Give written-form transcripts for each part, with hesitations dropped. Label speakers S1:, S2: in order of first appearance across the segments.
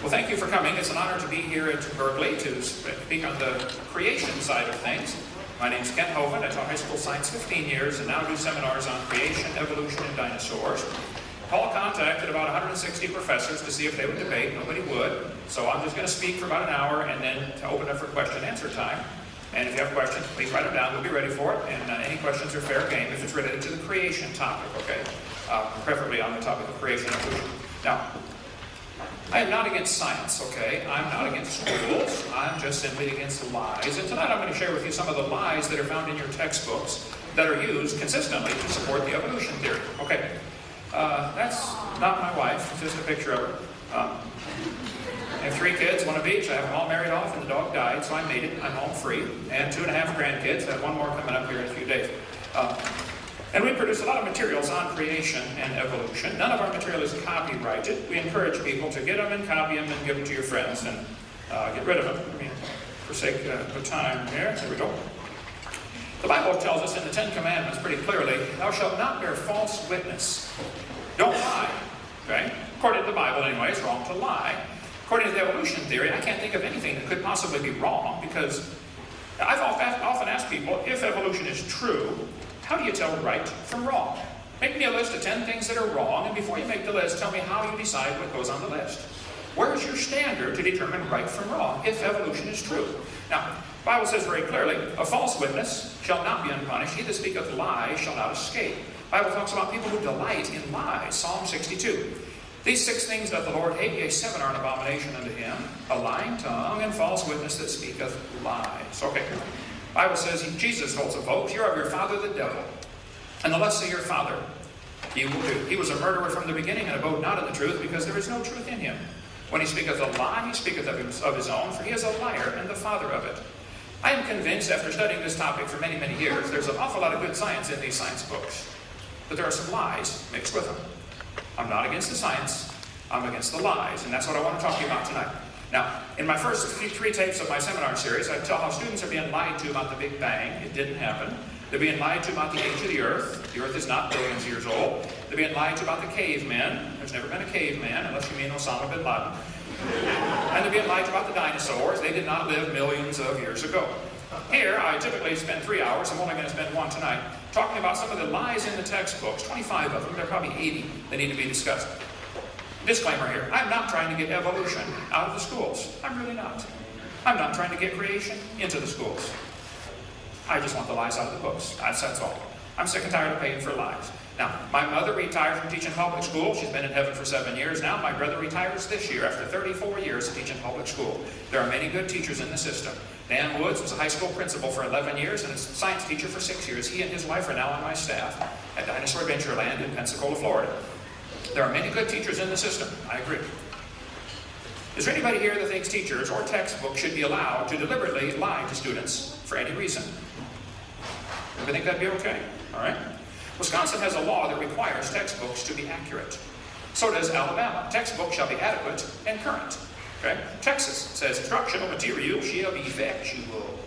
S1: Well, thank you for coming. It's an honor to be here at Berkeley to speak on the creation side of things. My name is Hovind. I taught high school science 15 years and now do seminars on creation, evolution, and dinosaurs. Paul contacted about 160 professors to see if they would debate. Nobody would. So I'm just going to speak for about an hour and then to open up for question and answer time. And if you have questions, please write them down. We'll be ready for it. And any questions are fair game if it's related to the creation topic, okay? Preferably on the topic of creation and evolution. Now, I am not against science, okay? I'm not against schools. I'm just simply against lies. And tonight I'm going to share with you some of the lies that are found in your textbooks that are used consistently to support the evolution theory. Okay, that's not my wife. It's just a picture of her. I have 3 kids, 1 of each. I have them all married off, and the dog died, so I made it. I'm home free. And 2.5 grandkids. I have 1 more coming up here in a few days. And we produce a lot of materials on creation and evolution. None of our material is copyrighted. We encourage people to get them and copy them and give them to your friends and get rid of them. I mean, for sake of time here. There we go. The Bible tells us in the 10 Commandments pretty clearly, thou shalt not bear false witness. Don't lie. Okay? According to the Bible anyway, it's wrong to lie. According to the evolution theory, I can't think of anything that could possibly be wrong because I've often asked people, if evolution is true, how do you tell right from wrong? Make me a list of 10 things that are wrong, and before you make the list, tell me how you decide what goes on the list. Where is your standard to determine right from wrong, if evolution is true? Now, the Bible says very clearly, a false witness shall not be unpunished. He that speaketh lies shall not escape. The Bible talks about people who delight in lies. Psalm 62. These 6 things doth the Lord hate, yea, 7 are an abomination unto him, a lying tongue, and false witness that speaketh lies. Okay. The Bible says, Jesus told some folks, you're of your father the devil, and the lusts of your father you will do. He was a murderer from the beginning, and abode not in the truth, because there is no truth in him. When he speaketh a lie, he speaketh of his own, for he is a liar and the father of it. I am convinced, after studying this topic for many, many years, there's an awful lot of good science in these science books. But there are some lies mixed with them. I'm not against the science, I'm against the lies, and that's what I want to talk to you about tonight. Now, in my first 3 tapes of my seminar series, I tell how students are being lied to about the Big Bang. It didn't happen. They're being lied to about the age of the Earth. The Earth is not billions of years old. They're being lied to about the cavemen. There's never been a caveman, unless you mean Osama bin Laden. And they're being lied to about the dinosaurs. They did not live millions of years ago. Here, I typically spend 3 hours. I'm only going to spend 1 tonight, talking about some of the lies in the textbooks. 25 of them. There are probably 80 that need to be discussed. Disclaimer here, I'm not trying to get evolution out of the schools. I'm really not. I'm not trying to get creation into the schools. I just want the lies out of the books. That's all. I'm sick and tired of paying for lies. Now, my mother retired from teaching public school. She's been in heaven for 7 years now. My brother retires this year after 34 years of teaching public school. There are many good teachers in the system. Dan Woods was a high school principal for 11 years and a science teacher for 6 years. He and his wife are now on my staff at Dinosaur Adventureland in Pensacola, Florida. There are many good teachers in the system. I agree. Is there anybody here that thinks teachers or textbooks should be allowed to deliberately lie to students for any reason? Anybody think that'd be okay? All right. Wisconsin has a law that requires textbooks to be accurate. So does Alabama. Textbooks shall be adequate and current. Okay. Texas says instructional material shall be factual.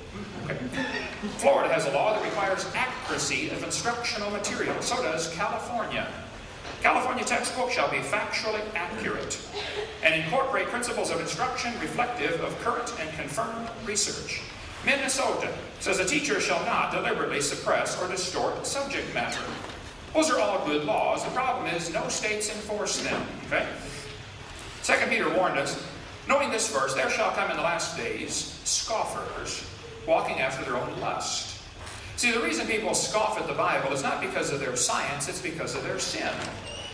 S1: Okay. Florida has a law that requires accuracy of instructional material. So does California. California textbooks shall be factually accurate and incorporate principles of instruction reflective of current and confirmed research. Minnesota says a teacher shall not deliberately suppress or distort subject matter. Those are all good laws. The problem is no states enforce them. Okay? 2 Peter warned us, knowing this verse, there shall come in the last days scoffers, walking after their own lust. See, the reason people scoff at the Bible is not because of their science, it's because of their sin.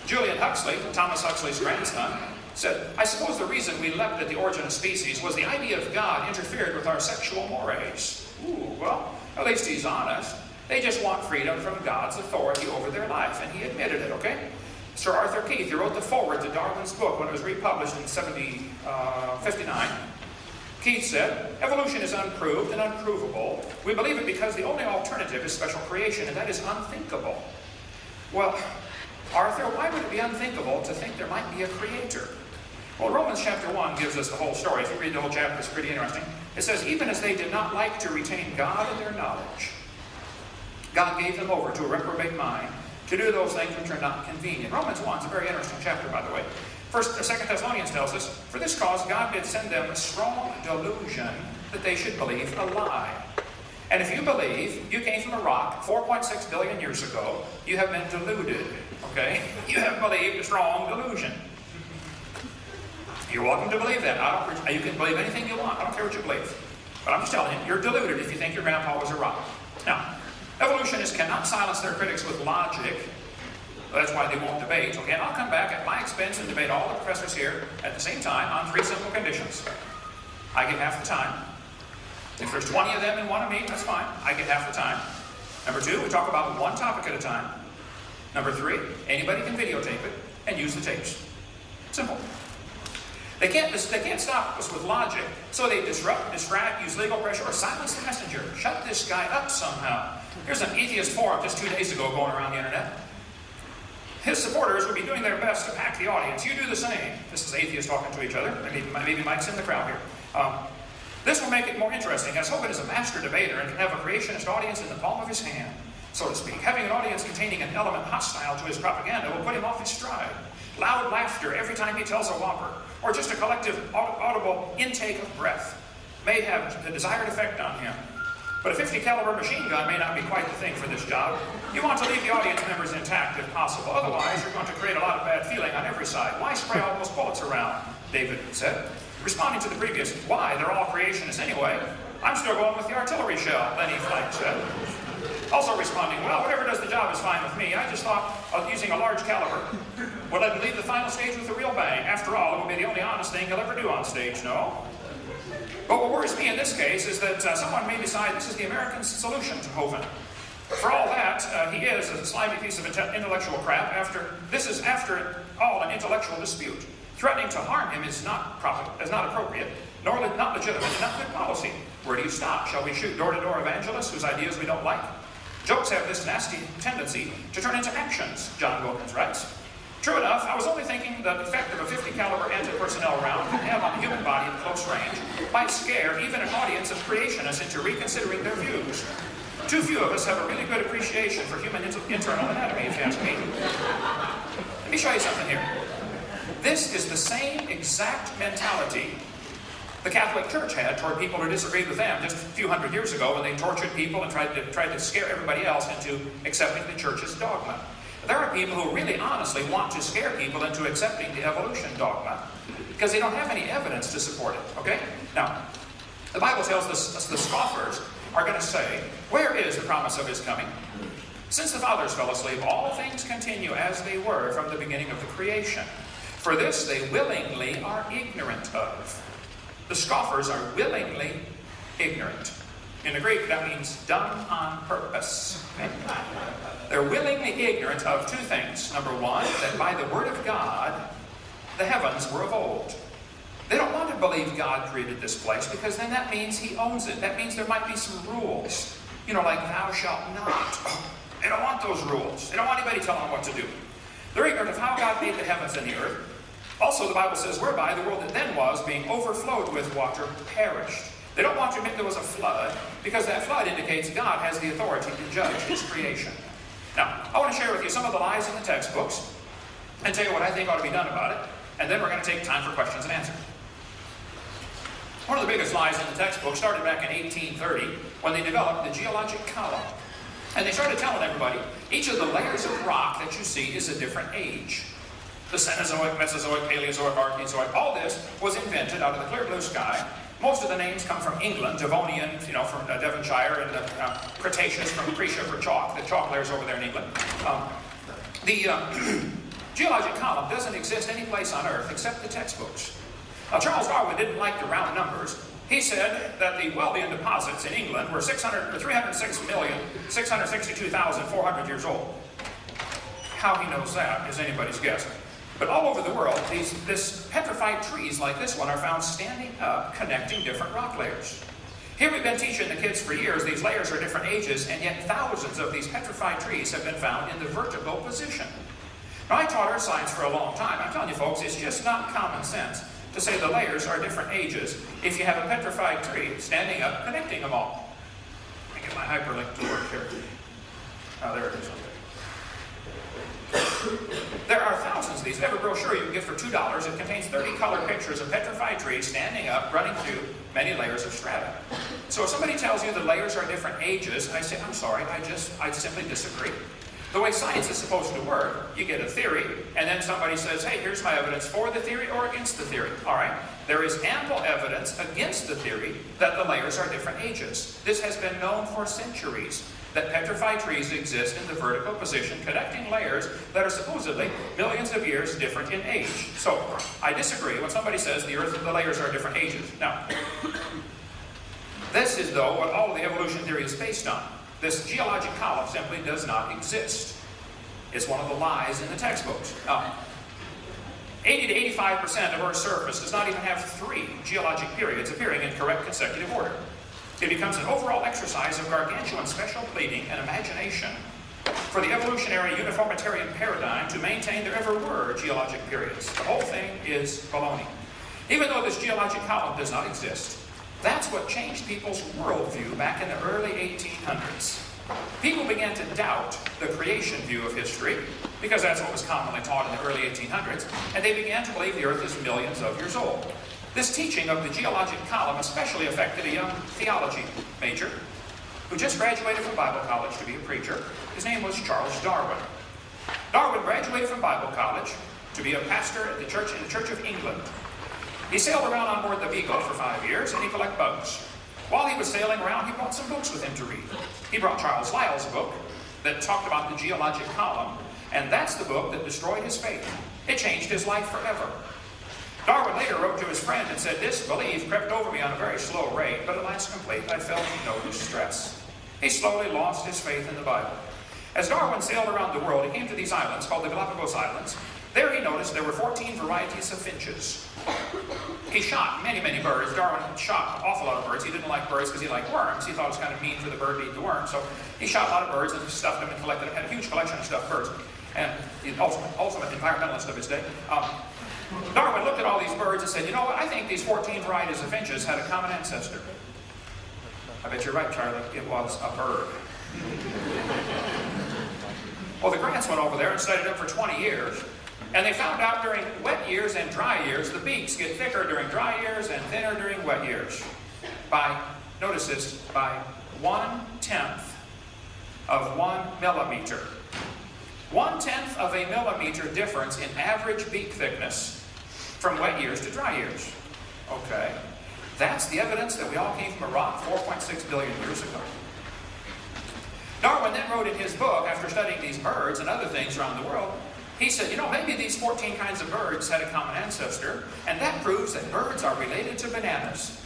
S1: Julian Huxley, Thomas Huxley's grandson, said, I suppose the reason we leapt at the origin of species was the idea of God interfered with our sexual mores. Ooh, well, at least he's honest. They just want freedom from God's authority over their life, and he admitted it, okay? Sir Arthur Keith, who wrote the foreword to Darwin's book when it was republished in 1759, Keith said, evolution is unproved and unprovable. We believe it because the only alternative is special creation, and that is unthinkable. Well, Arthur, why would it be unthinkable to think there might be a creator? Well, Romans chapter 1 gives us the whole story. If you read the whole chapter, it's pretty interesting. It says, even as they did not like to retain God in their knowledge, God gave them over to a reprobate mind to do those things which are not convenient. Romans 1 is a very interesting chapter, by the way. Second Thessalonians tells us, for this cause God did send them a strong delusion that they should believe a lie. And if you believe you came from a rock 4.6 billion years ago, you have been deluded, okay? You have believed a strong delusion. You're welcome to believe that. You can believe anything you want. I don't care what you believe. But I'm just telling you, you're deluded if you think your grandpa was a rock. Now, evolutionists cannot silence their critics with logic. That's why they won't debate. Okay, and I'll come back at my expense and debate all the professors here at the same time on 3 simple conditions. I get half the time. If there's 20 of them and 1 of me, that's fine. I get half the time. Number 2, we talk about 1 topic at a time. Number 3, anybody can videotape it and use the tapes. Simple. They can't stop us with logic, so they disrupt, distract, use legal pressure, or silence the messenger. Shut this guy up somehow. Here's an atheist forum just 2 days ago going around the internet. His supporters would be doing their best to pack the audience. You do the same. This is atheists talking to each other. Maybe Mike's in the crowd here. This will make it more interesting, as Hovind is a master debater and can have a creationist audience in the palm of his hand, so to speak. Having an audience containing an element hostile to his propaganda will put him off his stride. Loud laughter every time he tells a whopper, or just a collective audible intake of breath, may have the desired effect on him. But a 50 caliber machine gun may not be quite the thing for this job. You want to leave the audience members intact if possible. Otherwise, you're going to create a lot of bad feeling on every side. Why spray all those bullets around? David said. Responding to the previous, why? They're all creationists anyway. I'm still going with the artillery shell, Lenny Flank said. Also responding, well, whatever does the job is fine with me. I just thought of using a large caliber would let him leave the final stage with a real bang. After all, it will be the only honest thing he'll ever do on stage, no? But what worries me in this case is that someone may decide this is the American solution to Hovind. For all that, he is a slimy piece of intellectual crap. This is, after all, an intellectual dispute. Threatening to harm him is not appropriate, nor not legitimate, and not good policy. Where do you stop? Shall we shoot door-to-door evangelists whose ideas we don't like? Jokes have this nasty tendency to turn into actions, John Wilkins writes. True enough, I was only thinking the effect of a 50 caliber anti-personnel round can have on the human body at close range might scare even an audience of creationists into reconsidering their views. Too few of us have a really good appreciation for human internal anatomy, if you ask me. Let me show you something here. This is the same exact mentality the Catholic Church had toward people who disagreed with them just a few hundred years ago when they tortured people and tried to scare everybody else into accepting the Church's dogma. There are people who really honestly want to scare people into accepting the evolution dogma because they don't have any evidence to support it, okay? Now, the Bible tells us the scoffers are going to say, where is the promise of his coming? Since the fathers fell asleep, all things continue as they were from the beginning of the creation. For this they willingly are ignorant of. The scoffers are willingly ignorant. In the Greek, that means done on purpose. Okay? They're willingly ignorant of 2 things. Number 1, that by the word of God, the heavens were of old. They don't want to believe God created this place because then that means he owns it. That means there might be some rules. You know, like thou shalt not. They don't want those rules. They don't want anybody telling them what to do. They're ignorant of how God made the heavens and the earth. Also, the Bible says, whereby the world that then was, being overflowed with water, perished. They don't want to admit there was a flood, because that flood indicates God has the authority to judge his creation. Now, I want to share with you some of the lies in the textbooks, and tell you what I think ought to be done about it, and then we're going to take time for questions and answers. One of the biggest lies in the textbook started back in 1830, when they developed the geologic column. And they started telling everybody, each of the layers of rock that you see is a different age. The Cenozoic, Mesozoic, Paleozoic, Archeozoic, all this was invented out of the clear blue sky. Most of the names come from England, Devonian, from Devonshire, and the Cretaceous from Cretia for chalk. The chalk layers over there in England. The geologic column doesn't exist any place on Earth except the textbooks. Now, Charles Darwin didn't like the round numbers. He said that the Weldian deposits in England were 306,662,400 years old. How he knows that is anybody's guess. But all over the world, this petrified trees like this one are found standing up, connecting different rock layers. Here we've been teaching the kids for years these layers are different ages, and yet thousands of these petrified trees have been found in the vertical position. Now, I taught earth science for a long time. I'm telling you folks, it's just not common sense to say the layers are different ages if you have a petrified tree standing up, connecting them all. Let me get my hyperlink to work here. Oh, there it is. Okay. There are thousands of these. If you have a brochure you can get for $2, it contains 30 colored pictures of petrified trees standing up, running through many layers of strata. So if somebody tells you the layers are different ages, I say, I'm sorry, I simply disagree. The way science is supposed to work, you get a theory, and then somebody says, hey, here's my evidence for the theory or against the theory. All right? There is ample evidence against the theory that the layers are different ages. This has been known for centuries, that petrified trees exist in the vertical position, connecting layers that are supposedly millions of years different in age. So, I disagree when somebody says the layers are different ages. Now, this is, though, what all of the evolution theory is based on. This geologic column simply does not exist. It's one of the lies in the textbooks. 80 to 85% of Earth's surface does not even have 3 geologic periods appearing in correct consecutive order. It becomes an overall exercise of gargantuan special pleading and imagination for the evolutionary uniformitarian paradigm to maintain there ever were geologic periods. The whole thing is baloney. Even though this geologic column does not exist, that's what changed people's worldview back in the early 1800s. People began to doubt the creation view of history, because that's what was commonly taught in the early 1800s, and they began to believe the Earth is millions of years old. This teaching of the geologic column especially affected a young theology major who just graduated from Bible college to be a preacher. His name was Charles Darwin. Darwin graduated from Bible college to be a pastor at the church in the Church of England. He sailed around on board the Beagle for 5 years, and he collected bugs. While he was sailing around, he brought some books with him to read. He brought Charles Lyell's book that talked about the geologic column, and that's the book that destroyed his faith. It changed his life forever. Darwin later wrote to his friend and said, "Disbelief crept over me on a very slow rate, but at last complete, I felt no distress." He slowly lost his faith in the Bible. As Darwin sailed around the world, he came to these islands called the Galapagos Islands. There he noticed there were 14 varieties of finches. He shot many, many birds. Darwin shot an awful lot of birds. He didn't like birds because he liked worms. He thought it was kind of mean for the bird to eat the worm. So he shot a lot of birds and stuffed them and collected them. Had a huge collection of stuffed birds. And the ultimate environmentalist of his day. Darwin looked at all these birds and said, you know what, I think these 14 varieties of finches had a common ancestor. I bet you're right, Charlie. It was a bird. Well, the Grants went over there and studied it for 20 years. And they found out during wet years and dry years, the beaks get thicker during dry years and thinner during wet years. By, notice this, by 1/10 of 1 millimeter. 1/10 of a millimeter difference in average beak thickness from wet years to dry years. Okay. That's the evidence that we all came from a rock 4.6 billion years ago. Darwin then wrote in his book, after studying these birds and other things around the world, he said, you know, maybe these 14 kinds of birds had a common ancestor, and that proves that birds are related to bananas.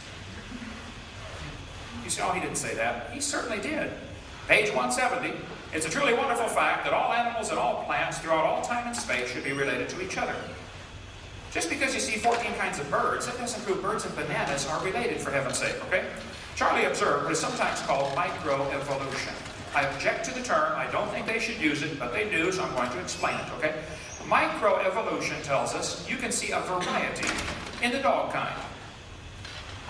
S1: You say, oh, he didn't say that. He certainly did. Page 170, it's a truly wonderful fact that all animals and all plants throughout all time and space should be related to each other. Just because you see 14 kinds of birds, that doesn't prove birds and bananas are related, for heaven's sake, okay? Charlie observed what is sometimes called microevolution. I object to the term. I don't think they should use it, but they do, so I'm going to explain it, okay? Microevolution tells us you can see a variety in the dog kind.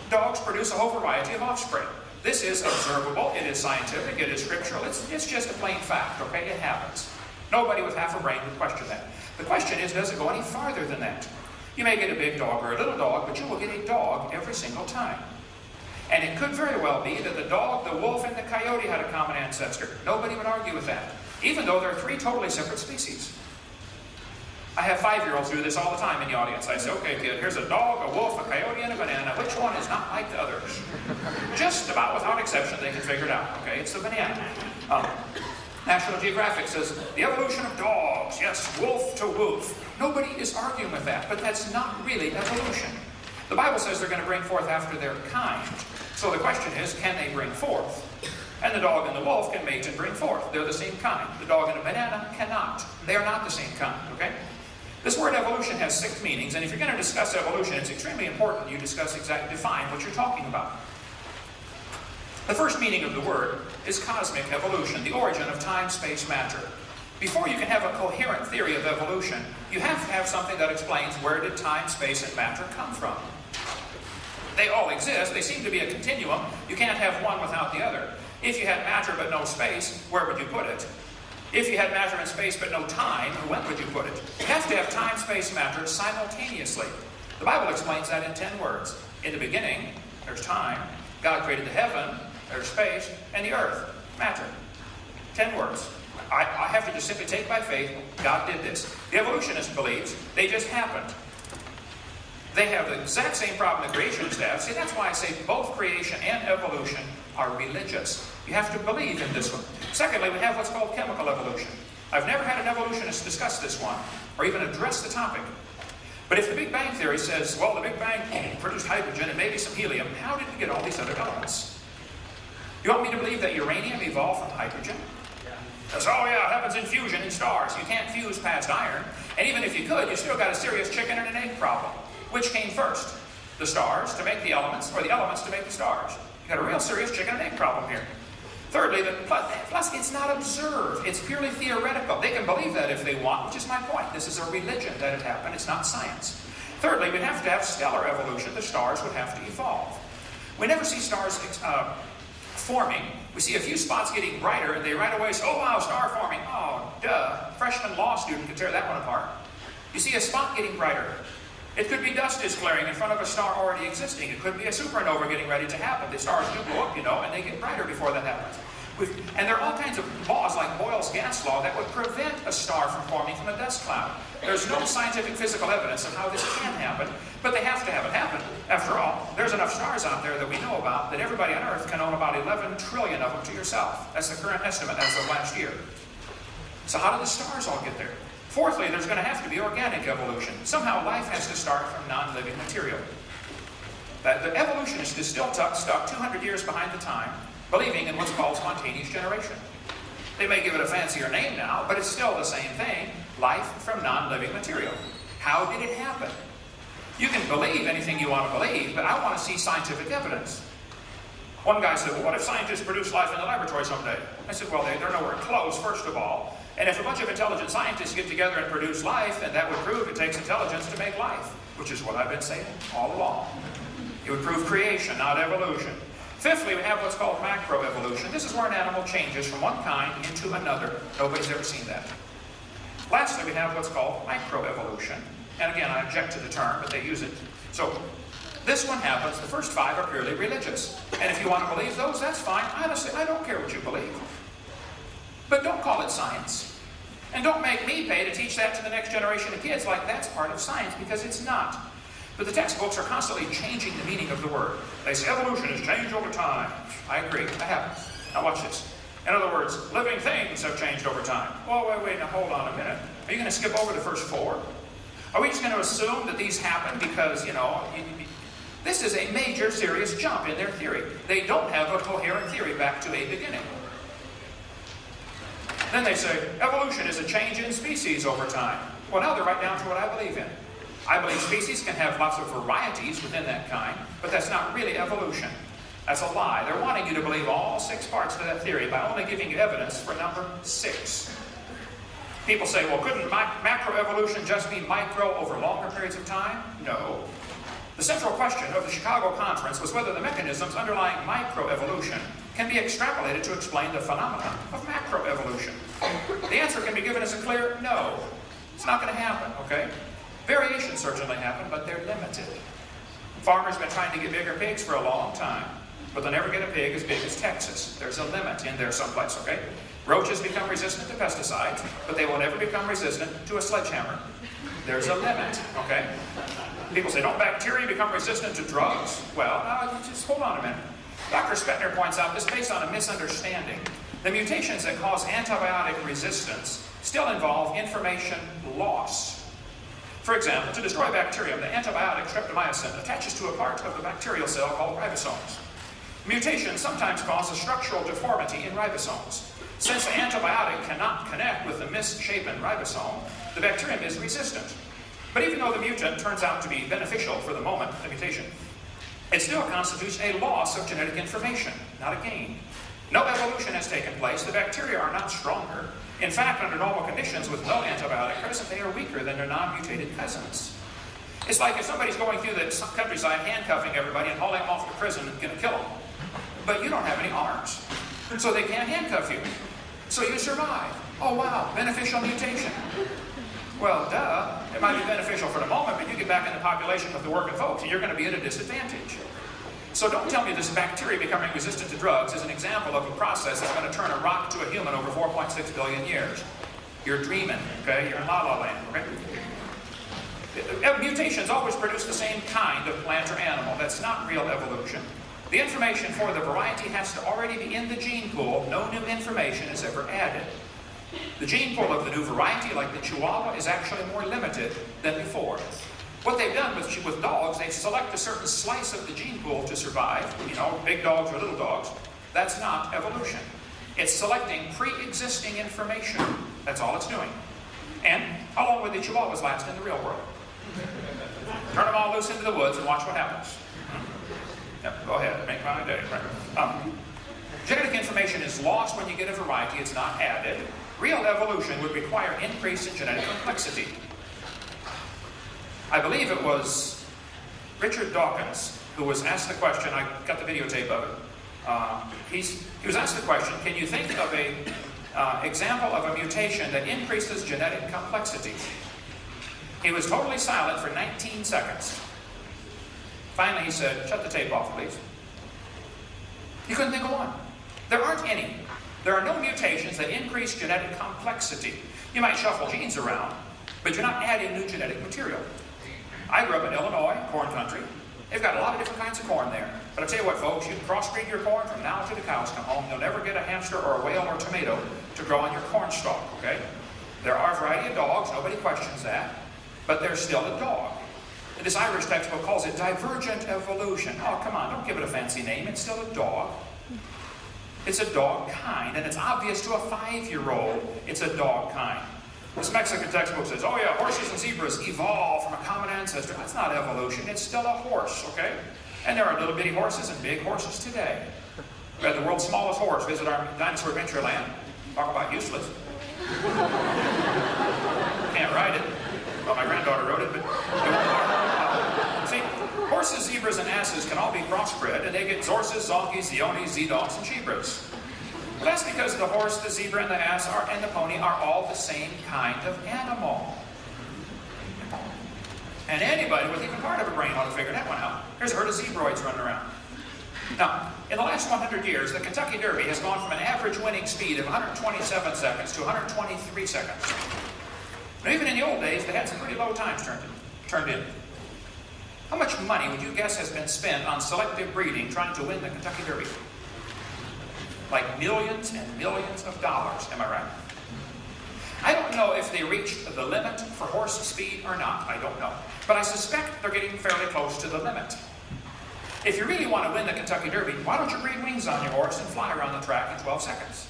S1: Dogs produce a whole variety of offspring. This is observable, it is scientific, it is scriptural, it's just a plain fact, okay? It happens. Nobody with half a brain would question that. The question is, does it go any farther than that? You may get a big dog or a little dog, but you will get a dog every single time. And it could very well be that the dog, the wolf, and the coyote had a common ancestor. Nobody would argue with that, even though they're 3 totally separate species. I have 5-year-olds do this all the time in the audience. I say, okay, kid, here's a dog, a wolf, a coyote, and a banana. Which one is not like the others? Just about without exception, they can figure it out. Okay, it's the banana. National Geographic says, the evolution of dogs, yes, wolf to wolf. Nobody is arguing with that, but that's not really evolution. The Bible says they're going to bring forth after their kind. So the question is, can they bring forth? And the dog and the wolf can mate and bring forth. They're the same kind. The dog and a banana cannot. They are not the same kind, okay? This word evolution has 6 meanings, and if you're going to discuss evolution, it's extremely important you define what you're talking about. The first meaning of the word is cosmic evolution, the origin of time, space, matter. Before you can have a coherent theory of evolution, you have to have something that explains where did time, space, and matter come from. They all exist. They seem to be a continuum. You can't have one without the other. If you had matter but no space, where would you put it? If you had matter and space but no time, when would you put it? You have to have time, space, matter simultaneously. The Bible explains that in 10 words. In the beginning, there's time. God created the heaven, there's space, and the earth, matter. 10 words. I have to just simply take by faith, God did this. The evolutionist believes they just happened. They have the exact same problem the creationists have. See, that's why I say both creation and evolution are religious. You have to believe in this one. Secondly, we have what's called chemical evolution. I've never had an evolutionist discuss this one, or even address the topic. But if the Big Bang Theory says, well, the Big Bang produced hydrogen and maybe some helium, how did we get all these other elements? You want me to believe that uranium evolved from hydrogen? Because, oh yeah, it happens in fusion in stars. You can't fuse past iron. And even if you could, you still got a serious chicken and an egg problem. Which came first? The stars to make the elements, or the elements to make the stars? You got a real serious chicken and egg problem here. Thirdly, plus it's not observed. It's purely theoretical. They can believe that if they want, which is my point. This is a religion that it happened. It's not science. Thirdly, we'd have to have stellar evolution. The stars would have to evolve. We never see stars forming. We see a few spots getting brighter, and they right away say, oh wow, star forming. Oh, duh. Freshman law student could tear that one apart. You see a spot getting brighter. It could be dust is flaring in front of a star already existing. It could be a supernova getting ready to happen. The stars do blow up, you know, and they get brighter before that happens. And there are all kinds of laws, like Boyle's gas law, that would prevent a star from forming from a dust cloud. There's no scientific physical evidence of how this can happen, but they have to have it happen. After all, there's enough stars out there that we know about that everybody on Earth can own about 11 trillion of them to yourself. That's the current estimate as of last year. So how do the stars all get there? Fourthly, there's going to have to be organic evolution. Somehow life has to start from non-living material. The evolutionist is still stuck 200 years behind the time, believing in what's called spontaneous generation. They may give it a fancier name now, but it's still the same thing, life from non-living material. How did it happen? You can believe anything you want to believe, but I want to see scientific evidence. One guy said, well, what if scientists produce life in the laboratory someday? I said, well, they're nowhere close, first of all. And if a bunch of intelligent scientists get together and produce life, then that would prove it takes intelligence to make life, which is what I've been saying all along. It would prove creation, not evolution. Fifthly, we have what's called macroevolution. This is where an animal changes from one kind into another. Nobody's ever seen that. Lastly, we have what's called microevolution. And again, I object to the term, but they use it. So this one happens. The first 5 are purely religious. And if you want to believe those, that's fine. Honestly, I don't care what you believe. But don't call it science. And don't make me pay to teach that to the next generation of kids like that's part of science, because it's not. But the textbooks are constantly changing the meaning of the word. They say evolution has changed over time. I agree. I haven't. Now watch this. In other words, living things have changed over time. Well, wait, now hold on a minute. Are you going to skip over the first 4? Are we just going to assume that these happen because, you know, this is a major serious jump in their theory. They don't have a coherent theory back to a beginning. Then they say, evolution is a change in species over time. Well, now they're right down to what I believe in. I believe species can have lots of varieties within that kind, but that's not really evolution. That's a lie. They're wanting you to believe all 6 parts to that theory by only giving you evidence for number 6. People say, well, couldn't macroevolution just be micro over longer periods of time? No. The central question of the Chicago Conference was whether the mechanisms underlying microevolution can be extrapolated to explain the phenomenon of macroevolution. The answer can be given as a clear no. It's not going to happen, okay? Variations certainly happen, but they're limited. Farmers have been trying to get bigger pigs for a long time, but they'll never get a pig as big as Texas. There's a limit in there someplace, okay? Roaches become resistant to pesticides, but they will never become resistant to a sledgehammer. There's a limit, okay? People say, don't bacteria become resistant to drugs? Well, just hold on a minute. Dr. Spetner points out this based on a misunderstanding. The mutations that cause antibiotic resistance still involve information loss. For example, to destroy bacterium, the antibiotic streptomycin attaches to a part of the bacterial cell called ribosomes. Mutations sometimes cause a structural deformity in ribosomes. Since the antibiotic cannot connect with the misshapen ribosome, the bacterium is resistant. But even though the mutant turns out to be beneficial for the moment, the mutation, it still constitutes a loss of genetic information, not a gain. No evolution has taken place. The bacteria are not stronger. In fact, under normal conditions with no antibiotic present, they are weaker than their non-mutated cousins. It's like if somebody's going through the countryside handcuffing everybody and hauling them off to prison and going to kill them. But you don't have any arms, so they can't handcuff you. So you survive. Oh wow, beneficial mutation. Well, duh. It might be beneficial for the moment, but you get back in the population with the working folks, and you're going to be at a disadvantage. So don't tell me this bacteria becoming resistant to drugs is an example of a process that's going to turn a rock to a human over 4.6 billion years. You're dreaming, okay? You're in la-la land, okay? Mutations always produce the same kind of plant or animal. That's not real evolution. The information for the variety has to already be in the gene pool. No new information is ever added. The gene pool of the new variety, like the Chihuahua, is actually more limited than before. What they've done with dogs, they select a certain slice of the gene pool to survive. You know, big dogs or little dogs. That's not evolution. It's selecting pre-existing information. That's all it's doing. And how long would the Chihuahuas last in the real world? Turn them all loose into the woods and watch what happens. Yep, go ahead, make my day. Genetic information is lost when you get a variety, it's not added. Real evolution would require increase in genetic complexity. I believe it was Richard Dawkins who was asked the question, I got the videotape of it. He was asked the question, can you think of an example of a mutation that increases genetic complexity? He was totally silent for 19 seconds. Finally he said, shut the tape off, please. He couldn't think of one. There aren't any. There are no mutations that increase genetic complexity. You might shuffle genes around, but you're not adding new genetic material. I grew up in Illinois, corn country. They've got a lot of different kinds of corn there. But I tell you what, folks, you can crossbreed your corn from now to the cows come home. You'll never get a hamster or a whale or a tomato to grow on your corn stalk, okay? There are a variety of dogs, nobody questions that, but they're still a dog. This Irish textbook calls it divergent evolution. Oh, come on, don't give it a fancy name. It's still a dog. It's a dog kind, and it's obvious to a 5-year-old it's a dog kind. This Mexican textbook says, oh yeah, horses and zebras evolved from a common ancestor. That's not evolution, it's still a horse, okay? And there are little bitty horses and big horses today. We had the world's smallest horse visit our dinosaur adventure land. Talk about useless. Can't ride it. Well, my granddaughter rode it, but it won't learn. See, horses, zebras, and asses can all be crossbred, and they get zorses, zonkies, zeonies, z-dogs, and chebras. Well, that's because the horse, the zebra, and the ass and the pony are all the same kind of animal. And anybody with even part of a brain ought to figure that one out. Here's a herd of zebroids running around. Now, in the last 100 years, the Kentucky Derby has gone from an average winning speed of 127 seconds to 123 seconds. Now, even in the old days, they had some pretty low times turned in. How much money would you guess has been spent on selective breeding trying to win the Kentucky Derby? Like millions and millions of dollars, am I right? I don't know if they reached the limit for horse speed or not, I don't know. But I suspect they're getting fairly close to the limit. If you really want to win the Kentucky Derby, why don't you breed wings on your horse and fly around the track in 12 seconds?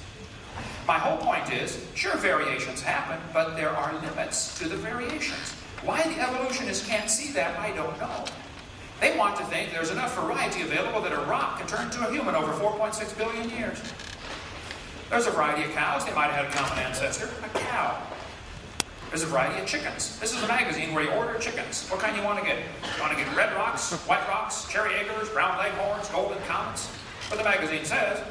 S1: My whole point is, sure, variations happen, but there are limits to the variations. Why the evolutionists can't see that, I don't know. They want to think there's enough variety available that a rock can turn into a human over 4.6 billion years. There's a variety of cows. They might have had a common ancestor, a cow. There's a variety of chickens. This is a magazine where you order chickens. What kind you want to get? You want to get red rocks, white rocks, cherry acres, brown leghorns, golden comets? But the magazine says,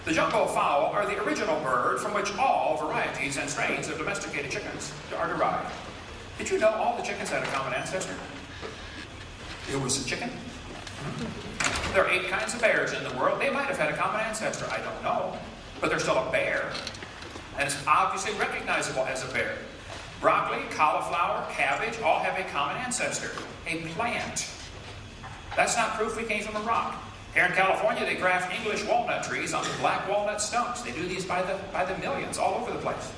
S1: the jumbo fowl are the original bird from which all varieties and strains of domesticated chickens are derived. Did you know all the chickens had a common ancestor? It was a chicken. There are 8 kinds of bears in the world. They might have had a common ancestor. I don't know. But they're still a bear. And it's obviously recognizable as a bear. Broccoli, cauliflower, cabbage all have a common ancestor. A plant. That's not proof we came from a rock. Here in California, they graft English walnut trees onto black walnut stumps. They do these by the millions all over the place.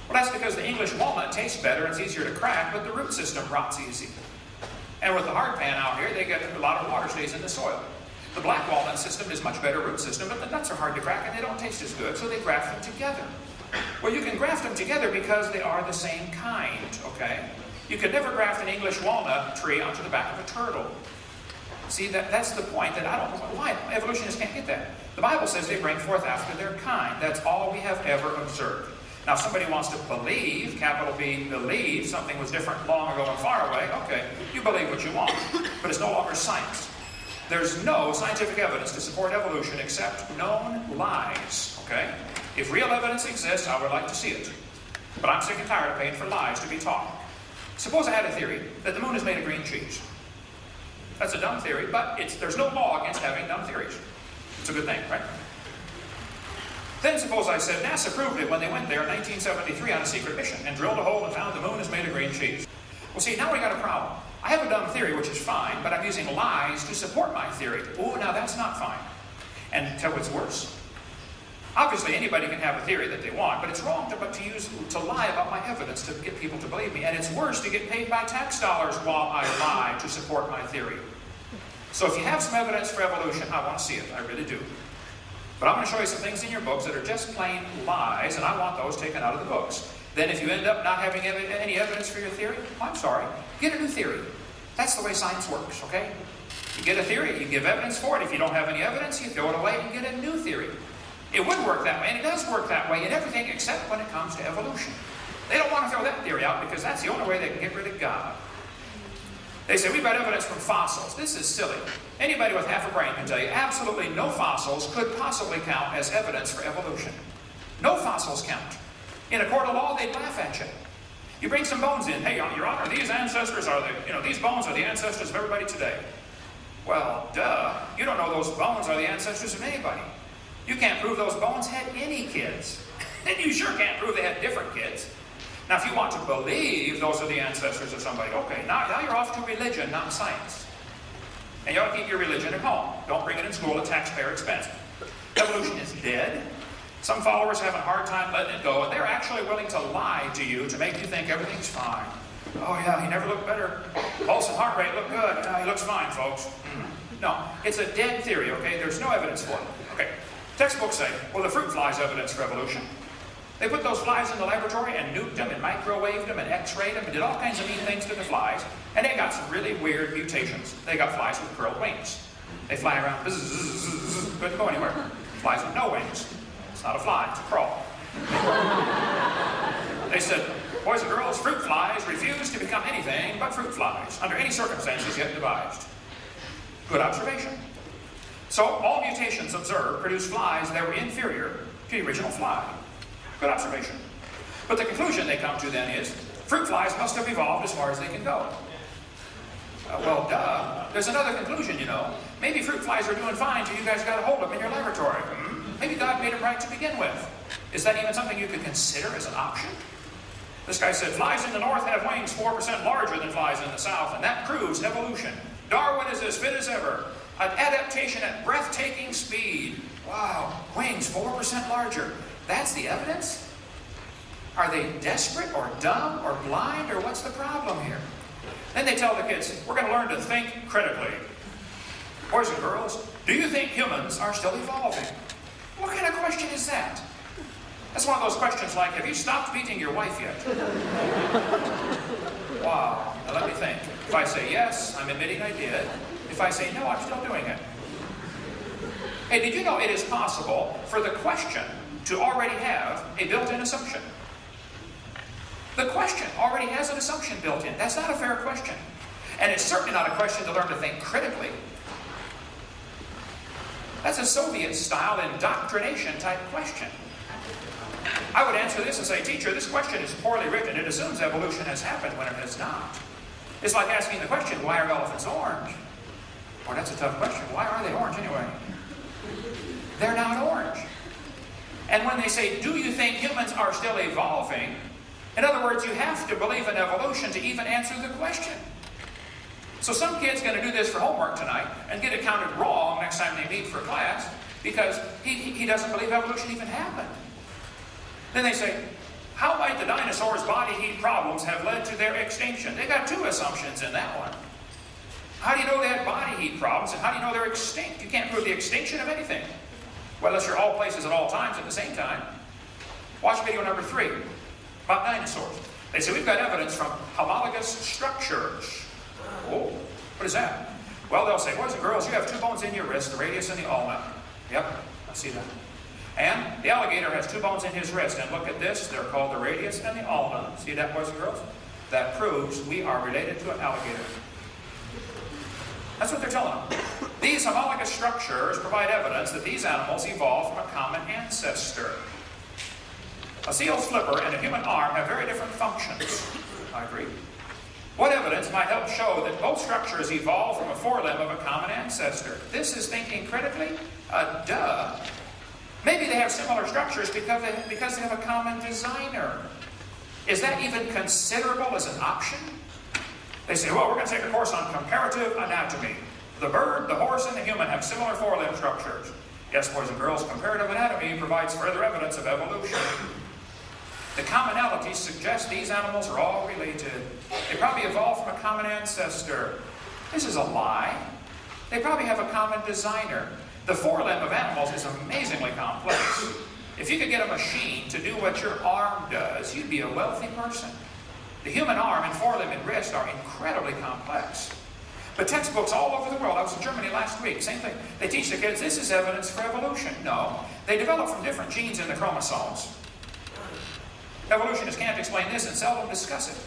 S1: Well, that's because the English walnut tastes better and it's easier to crack, but the root system rots easy. And with the hard pan out here, they get a lot of water stays in the soil. The black walnut system is much better root system, but the nuts are hard to crack and they don't taste as good, so they graft them together. Well, you can graft them together because they are the same kind, okay? You could never graft an English walnut tree onto the back of a turtle. See, that's the point that I don't know why evolutionists can't get that. The Bible says they bring forth after their kind. That's all we have ever observed. Now, somebody wants to believe, capital B, believe something was different long ago and far away. Okay, you believe what you want, but it's no longer science. There's no scientific evidence to support evolution except known lies, okay? If real evidence exists, I would like to see it. But I'm sick and tired of paying for lies to be taught. Suppose I had a theory that the moon is made of green cheese. That's a dumb theory, but there's no law against having dumb theories. It's a good thing, right? Then suppose I said NASA proved it when they went there in 1973 on a secret mission and drilled a hole and found the moon is made of green cheese. Well, see, now we got a problem. I have a dumb theory, which is fine, but I'm using lies to support my theory. Oh, now that's not fine. And tell what's worse. Obviously, anybody can have a theory that they want, but it's wrong to lie about my evidence to get people to believe me. And it's worse to get paid by tax dollars while I lie to support my theory. So if you have some evidence for evolution, I want to see it. I really do. But I'm going to show you some things in your books that are just plain lies, and I want those taken out of the books. Then if you end up not having any evidence for your theory, I'm sorry, get a new theory. That's the way science works, okay? You get a theory, you give evidence for it. If you don't have any evidence, you throw it away and get a new theory. It would work that way, and it does work that way in everything except when it comes to evolution. They don't want to throw that theory out because that's the only way they can get rid of God. They say, we've got evidence from fossils. This is silly. Anybody with half a brain can tell you absolutely no fossils could possibly count as evidence for evolution. No fossils count. In a court of law, they'd laugh at you. You bring some bones in. Hey, Your Honor, these ancestors are these bones are the ancestors of everybody today. Well, duh. You don't know those bones are the ancestors of anybody. You can't prove those bones had any kids. And you sure can't prove they had different kids. Now, if you want to believe those are the ancestors of somebody, okay, now you're off to religion, not science. And you ought to keep your religion at home. Don't bring it in school at taxpayer expense. Evolution is dead. Some followers have a hard time letting it go, and they're actually willing to lie to you to make you think everything's fine. Oh yeah, he never looked better. Pulse and heart rate look good. He looks fine, folks. No, it's a dead theory, okay? There's no evidence for it. Okay, textbooks say, well, the fruit fly's evidence for evolution. They put those flies in the laboratory and nuked them and microwaved them and x-rayed them and did all kinds of neat things to the flies, and they got some really weird mutations. They got flies with curled wings. They fly around, bzz, bzz, bzz, bzz, couldn't go anywhere. Flies with no wings. It's not a fly, it's a crawl. They said, boys and girls, fruit flies refuse to become anything but fruit flies, under any circumstances yet devised. Good observation. So, all mutations observed produce flies that were inferior to the original fly. Good observation. But the conclusion they come to then is, fruit flies must have evolved as far as they can go. Well, duh. There's another conclusion, you know. Maybe fruit flies are doing fine till you guys got a hold of them in your laboratory. Maybe God made them right to begin with. Is that even something you could consider as an option? This guy said, flies in the north have wings 4% larger than flies in the south, and that proves evolution. Darwin is as fit as ever. An adaptation at breathtaking speed. Wow, wings 4% larger. That's the evidence? Are they desperate or dumb or blind, or what's the problem here? Then they tell the kids, we're going to learn to think critically. Boys and girls, do you think humans are still evolving? What kind of question is that? That's one of those questions like, have you stopped beating your wife yet? Wow. Now let me think. If I say yes, I'm admitting I did. If I say no, I'm still doing it. Hey, did you know it is possible for the question to already have a built-in assumption? The question already has an assumption built in. That's not a fair question. And it's certainly not a question to learn to think critically. That's a Soviet-style indoctrination type question. I would answer this and say, teacher, this question is poorly written. It assumes evolution has happened when it has not. It's like asking the question, why are elephants orange? Well, that's a tough question. Why are they orange anyway? They're not orange. And when they say, do you think humans are still evolving? In other words, you have to believe in evolution to even answer the question. So some kid's going to do this for homework tonight and get it counted wrong next time they meet for class because he doesn't believe evolution even happened. Then they say, how might the dinosaurs' body heat problems have led to their extinction? They got two assumptions in that one. How do you know they had body heat problems, and how do you know they're extinct? You can't prove the extinction of anything. Well, unless you're all places at all times at the same time. Watch video number 3 about dinosaurs. They say, we've got evidence from homologous structures. Oh, what is that? Well, they'll say, boys and girls, you have 2 bones in your wrist, the radius and the ulna. Yep, I see that. And the alligator has 2 bones in his wrist. And look at this, they're called the radius and the ulna. See that, boys and girls? That proves we are related to an alligator. That's what they're telling them. These homologous structures provide evidence that these animals evolved from a common ancestor. A seal's flipper and a human arm have very different functions. I agree. What evidence might help show that both structures evolved from a forelimb of a common ancestor? This is thinking critically. Duh. Maybe they have similar structures because they have a common designer. Is that even considerable as an option? They say, well, we're going to take a course on comparative anatomy. The bird, the horse, and the human have similar forelimb structures. Yes, boys and girls, comparative anatomy provides further evidence of evolution. The commonalities suggest these animals are all related. They probably evolved from a common ancestor. This is a lie. They probably have a common designer. The forelimb of animals is amazingly complex. If you could get a machine to do what your arm does, you'd be a wealthy person. The human arm and forelimb and wrist are incredibly complex. But textbooks all over the world, I was in Germany last week, same thing. They teach the kids, this is evidence for evolution. No, they develop from different genes in the chromosomes. Evolutionists can't explain this and seldom discuss it.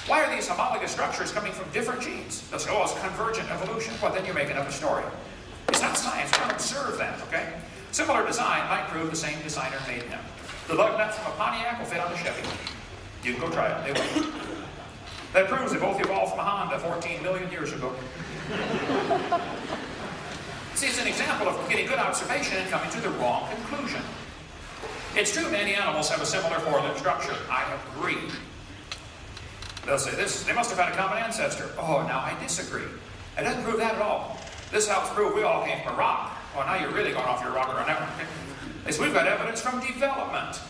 S1: Why are these homologous structures coming from different genes? They'll say, oh, it's convergent evolution. Well, then you're making up a story. It's not science. We're going to observe that, okay? Similar design might prove the same designer made him. The lug nut from a Pontiac will fit on a Chevy. You can go try it. They will. That proves they both evolved from a Honda 14 million years ago. See, it's an example of getting good observation and coming to the wrong conclusion. It's true many animals have a similar forelimb structure. I agree. They'll say this, they must have had a common ancestor. Oh, now I disagree. It doesn't prove that at all. This helps prove we all came from a rock. Well, now you're really going off your rocker on that one. They say we've got evidence from development.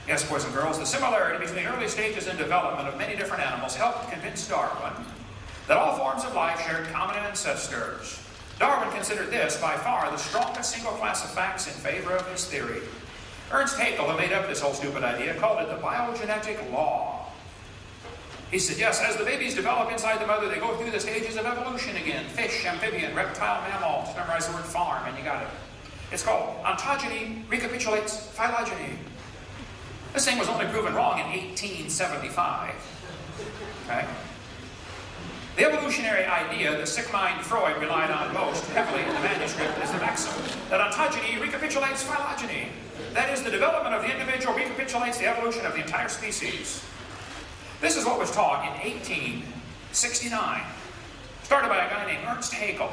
S1: Yes, boys and girls, the similarity between early stages in development of many different animals helped convince Darwin that all forms of life shared common ancestors. Darwin considered this by far the strongest single class of facts in favor of his theory. Ernst Haeckel, who made up this whole stupid idea, called it the biogenetic law. He said, yes, as the babies develop inside the mother, they go through the stages of evolution again. Fish, amphibian, reptile, mammal. Just memorize the word farm and you got it. It's called ontogeny recapitulates phylogeny. This thing was only proven wrong in 1875. Okay? The evolutionary idea that sick-mind Freud relied on most heavily in the manuscript is the maxim that ontogeny recapitulates phylogeny. That is, the development of the individual recapitulates the evolution of the entire species. This is what was taught in 1869, started by a guy named Ernst Haeckel.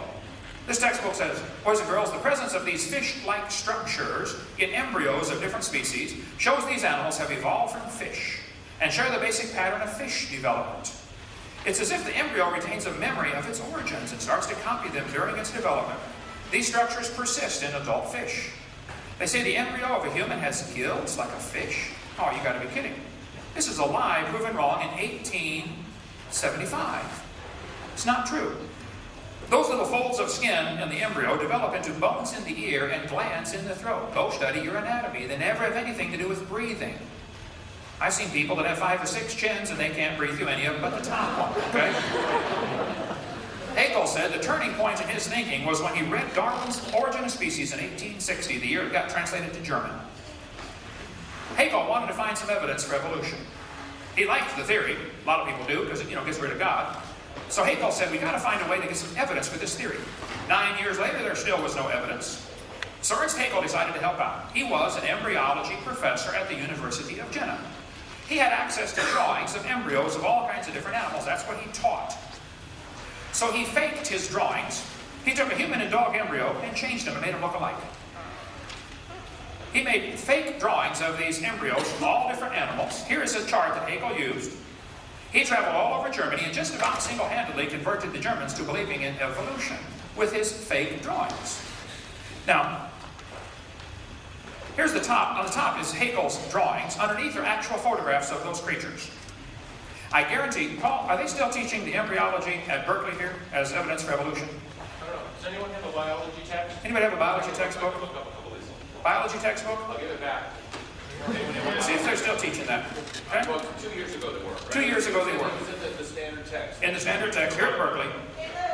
S1: This textbook says, boys and girls, the presence of these fish-like structures in embryos of different species shows these animals have evolved from fish and share the basic pattern of fish development. It's as if the embryo retains a memory of its origins and starts to copy them during its development. These structures persist in adult fish. They say the embryo of a human has gills like a fish. Oh, you gotta be kidding. This is a lie proven wrong in 1875. It's not true. Those little folds of skin in the embryo develop into bones in the ear and glands in the throat. Go study your anatomy. They never have anything to do with breathing. I've seen people that have 5 or 6 chins and they can't breathe through any of them but the top one, okay? Haeckel said the turning point in his thinking was when he read Darwin's Origin of Species in 1860, the year it got translated to German. Haeckel wanted to find some evidence for evolution. He liked the theory. A lot of people do because it, gets rid of God. So Haeckel said, we got to find a way to get some evidence for this theory. 9 years later, there still was no evidence. So Ernst Haeckel decided to help out. He was an embryology professor at the University of Jena. He had access to drawings of embryos of all kinds of different animals. That's what he taught. So he faked his drawings. He took a human and dog embryo and changed them and made them look alike. He made fake drawings of these embryos from all different animals. Here is a chart that Haeckel used. He traveled all over Germany and just about single-handedly converted the Germans to believing in evolution with his fake drawings. Now, here's the top. On the top is Haeckel's drawings. Underneath are actual photographs of those creatures. I guarantee, Paul, are they still teaching the embryology at Berkeley here as evidence for evolution?
S2: I don't know. Does anyone have a biology text?
S1: Anybody have a biology textbook? Biology textbook?
S2: I'll give it back.
S1: See if they're still teaching that. Okay?
S2: Well, 2 years ago they were. Right?
S1: 2 years ago they were.
S2: It was in the standard text.
S1: In the standard text here at Berkeley,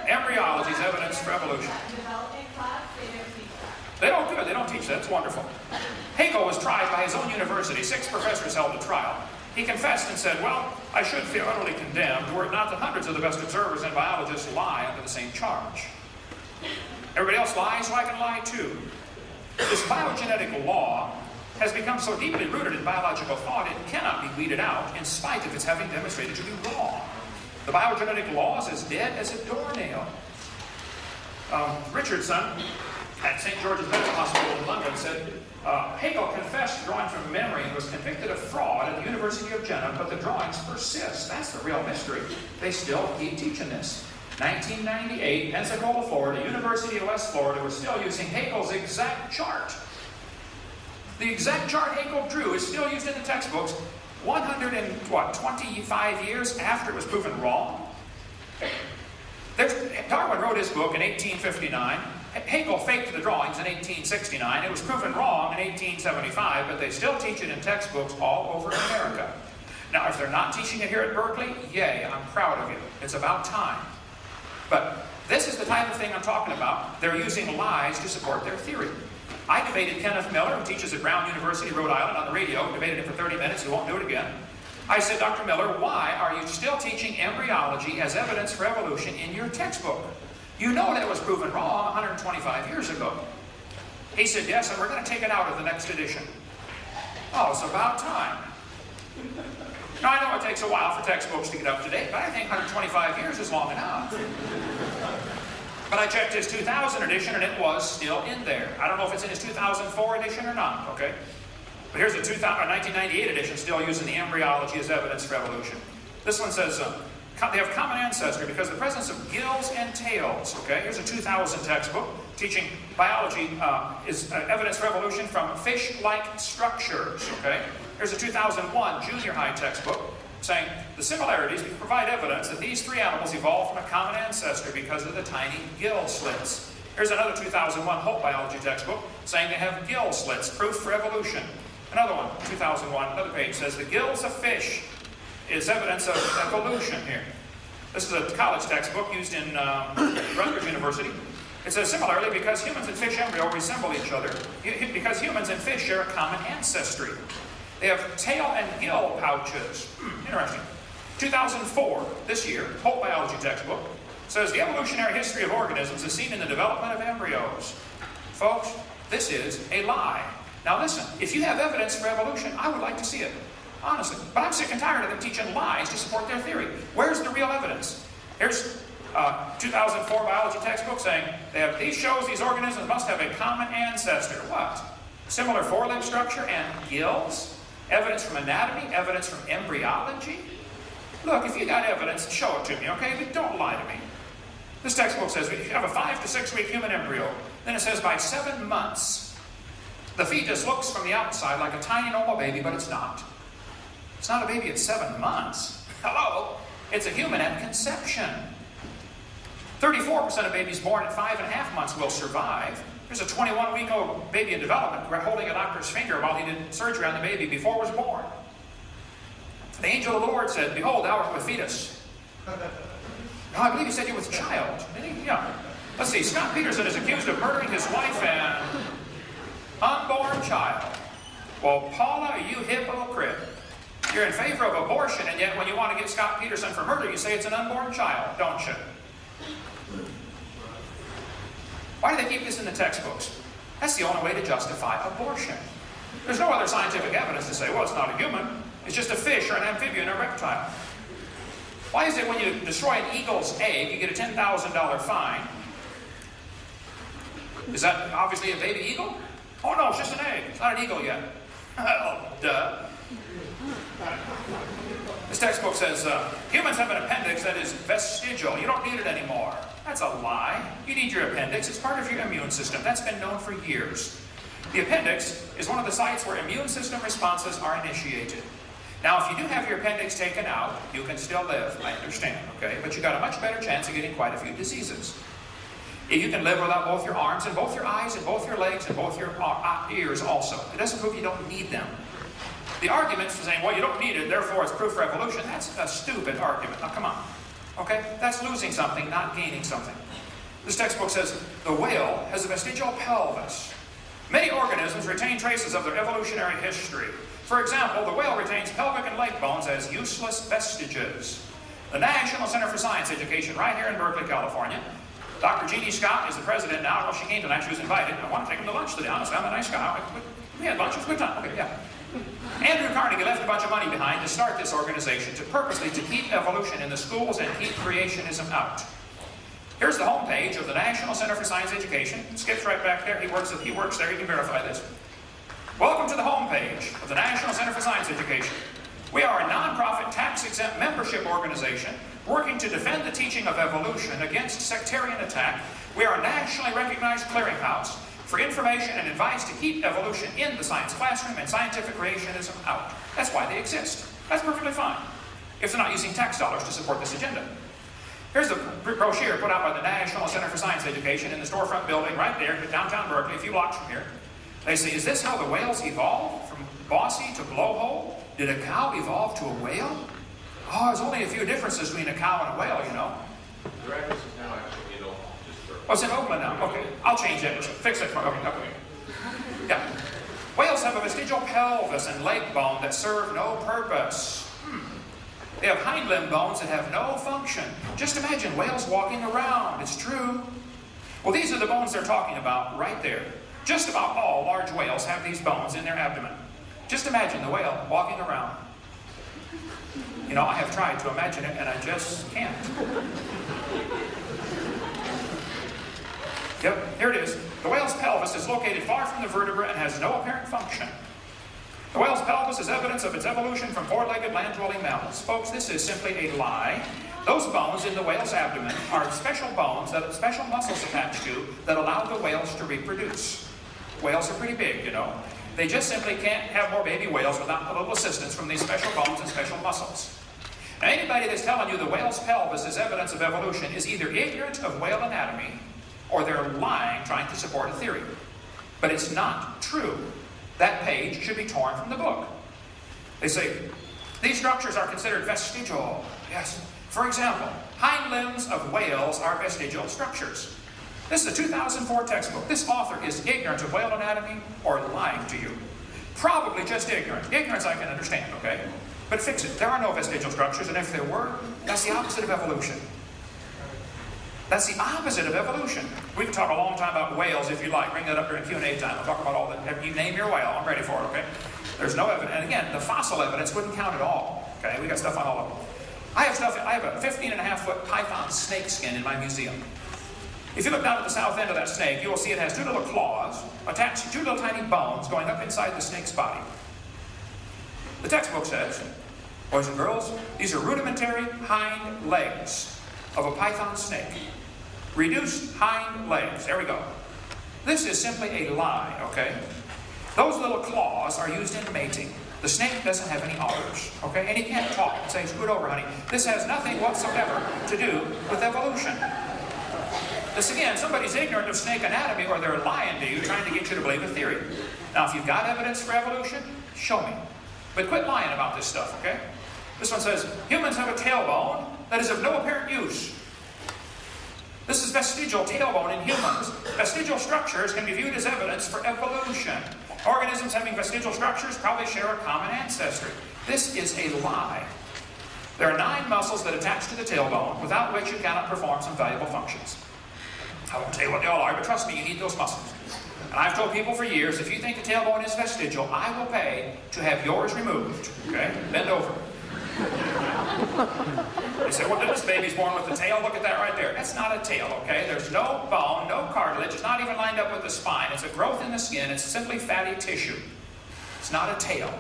S1: embryology is evidence for evolution. They don't do it. They don't teach that. It's wonderful. Haeckel was tried by his own university. 6 professors held a trial. He confessed and said, well, I should feel utterly condemned were it not that hundreds of the best observers and biologists lie under the same charge. Everybody else lies, so I can lie too. This biogenetic law has become so deeply rooted in biological thought it cannot be weeded out in spite of its having demonstrated to be wrong. The biogenetic law is as dead as a doornail. Richardson at St. George's Medical Hospital in London said, Hegel confessed drawing from memory and was convicted of fraud at the University of Jena, but the drawings persist. That's the real mystery. They still keep teaching this. 1998, Pensacola, Florida, University of West Florida, was still using Hegel's exact chart. The exact chart Hegel drew is still used in the textbooks 125 years after it was proven wrong. Darwin wrote his book in 1859. Hegel faked the drawings in 1869. It was proven wrong in 1875, but they still teach it in textbooks all over America. Now, if they're not teaching it here at Berkeley, yay, I'm proud of you. It's about time. But this is the type of thing I'm talking about. They're using lies to support their theory. I debated Kenneth Miller, who teaches at Brown University, Rhode Island, on the radio. Debated him for 30 minutes. He won't do it again. I said, Dr. Miller, why are you still teaching embryology as evidence for evolution in your textbook? You know that was proven wrong 125 years ago. He said, yes, and we're going to take it out of the next edition. Oh, it's about time. Now, I know it takes a while for textbooks to get up to date, but I think 125 years is long enough. But I checked his 2000 edition, and it was still in there. I don't know if it's in his 2004 edition or not, okay? But here's a 1998 edition still using the embryology as evidence for evolution. This one says, they have common ancestry because the presence of gills and tails, okay? Here's a 2000 textbook teaching biology is evidence for evolution from fish-like structures, okay? Here's a 2001 junior high textbook saying the similarities provide evidence that these three animals evolved from a common ancestor because of the tiny gill slits. Here's another 2001 Hope biology textbook saying they have gill slits, proof for evolution. Another one, 2001, another page says the gills of fish is evidence of evolution here. This is a college textbook used in Rutgers University. It says, similarly, because humans and fish embryo resemble each other, because humans and fish share a common ancestry. They have tail and gill pouches. Interesting. 2004, this year, Hope biology textbook, says the evolutionary history of organisms is seen in the development of embryos. Folks, this is a lie. Now listen, if you have evidence for evolution, I would like to see it. Honestly. But I'm sick and tired of them teaching lies to support their theory. Where's the real evidence? Here's 2004 biology textbook saying these shows these organisms must have a common ancestor. What? Similar forelimb structure and gills? Evidence from anatomy? Evidence from embryology? Look, if you got evidence, show it to me, okay? But don't lie to me. This textbook says we have a 5 to 6 week human embryo. Then it says by 7 months, the fetus looks from the outside like a tiny normal baby, but it's not. It's not a baby at 7 months. Hello? It's a human at conception. 34% of babies born at 5.5 months will survive. There's a 21-week-old baby in development holding a doctor's finger while he did surgery on the baby before it was born. The angel of the Lord said, behold, thou art with fetus. No, I believe he said you with child. Did he? Yeah. Let's see. Scott Peterson is accused of murdering his wife and unborn child. Well, Paula, you hypocrite. You're in favor of abortion, and yet when you want to get Scott Peterson for murder, you say it's an unborn child, don't you? Why do they keep this in the textbooks? That's the only way to justify abortion. There's no other scientific evidence to say, well, it's not a human. It's just a fish or an amphibian or a reptile. Why is it when you destroy an eagle's egg, you get a $10,000 fine? Is that obviously a baby eagle? Oh, no, it's just an egg. It's not an eagle yet. Oh, duh. This textbook says, humans have an appendix that is vestigial. You don't need it anymore. That's a lie. You need your appendix. It's part of your immune system. That's been known for years. The appendix is one of the sites where immune system responses are initiated. Now, if you do have your appendix taken out, you can still live, I understand, okay? But you've got a much better chance of getting quite a few diseases. You can live without both your arms and both your eyes and both your legs and both your ears also. It doesn't prove you don't need them. The argument for saying, well, you don't need it, therefore it's proof for evolution, that's a stupid argument. Now, come on. Okay? That's losing something, not gaining something. This textbook says, the whale has a vestigial pelvis. Many organisms retain traces of their evolutionary history. For example, the whale retains pelvic and leg bones as useless vestiges. The National Center for Science Education, right here in Berkeley, California. Dr. Jeannie Scott is the president now. Well, she came tonight. She was invited. I want to take him to lunch today. Honestly, I'm a nice guy. We had lunch, it was a good time. Okay, yeah. Andrew Carnegie left a bunch of money behind to start this organization to keep evolution in the schools and keep creationism out. Here's the homepage of the National Center for Science Education. It skips right back there. He works there. You can verify this. Welcome to the homepage of the National Center for Science Education. We are a non-profit, tax-exempt membership organization working to defend the teaching of evolution against sectarian attack. We are a nationally recognized clearinghouse for information and advice to keep evolution in the science classroom and scientific creationism out. That's why they exist. That's perfectly fine, if they're not using tax dollars to support this agenda. Here's the brochure put out by the National Center for Science Education in the storefront building right there in downtown Berkeley, a few blocks from here. They say, is this how the whales evolved? From bossy to blowhole? Did a cow evolve to a whale? Oh, there's only a few differences between a cow and a whale, you know.
S2: The address is now actually in Oakland.
S1: Oh, it's in Oakland now. Okay, I'll change that. Fix it. Okay. Yeah. Whales have a vestigial pelvis and leg bone that serve no purpose. They have hind limb bones that have no function. Just imagine whales walking around. It's true. Well, these are the bones they're talking about right there. Just about all large whales have these bones in their abdomen. Just imagine the whale walking around. You know, I have tried to imagine it, and I just can't. Yep, here it is. The whale's pelvis is located far from the vertebra and has no apparent function. The whale's pelvis is evidence of its evolution from four-legged land-dwelling mammals. Folks, this is simply a lie. Those bones in the whale's abdomen are special bones that have special muscles attached to that allow the whales to reproduce. Whales are pretty big, you know. They just simply can't have more baby whales without a little assistance from these special bones and special muscles. Now, anybody that's telling you the whale's pelvis is evidence of evolution is either ignorant of whale anatomy or they're lying trying to support a theory. But it's not true. That page should be torn from the book. They say, these structures are considered vestigial. Yes. For example, hind limbs of whales are vestigial structures. This is a 2004 textbook. This author is ignorant of whale anatomy or lying to you. Probably just ignorant. Ignorance I can understand, okay? But fix it. There are no vestigial structures, and if there were, that's the opposite of evolution. That's the opposite of evolution. We can talk a long time about whales if you like. Bring that up during Q&A time. I'll talk about all that. You name your whale. I'm ready for it, okay? There's no evidence. And again, the fossil evidence wouldn't count at all. Okay, we got stuff on all of them. I have a 15.5-foot python snake skin in my museum. If you look down at the south end of that snake, you will see it has two little claws attached to two little tiny bones going up inside the snake's body. The textbook says, boys and girls, these are rudimentary hind legs of a python snake. Reduced hind legs. There we go. This is simply a lie, okay? Those little claws are used in mating. The snake doesn't have any udders, okay? And he can't talk and say, scoot over, honey. This has nothing whatsoever to do with evolution. This again, somebody's ignorant of snake anatomy or they're lying to you, trying to get you to believe a theory. Now, if you've got evidence for evolution, show me. But quit lying about this stuff, okay? This one says, humans have a tailbone that is of no apparent use. This is vestigial tailbone in humans. Vestigial structures can be viewed as evidence for evolution. Organisms having vestigial structures probably share a common ancestry. This is a lie. There are 9 muscles that attach to the tailbone, without which you cannot perform some valuable functions. I won't tell you what they all are, but trust me, you need those muscles. And I've told people for years, if you think the tailbone is vestigial, I will pay to have yours removed. Okay? Bend over. They say, well, this baby's born with a tail. Look at that right there. That's not a tail, okay? There's no bone, no cartilage. It's not even lined up with the spine. It's a growth in the skin. It's simply fatty tissue. It's not a tail.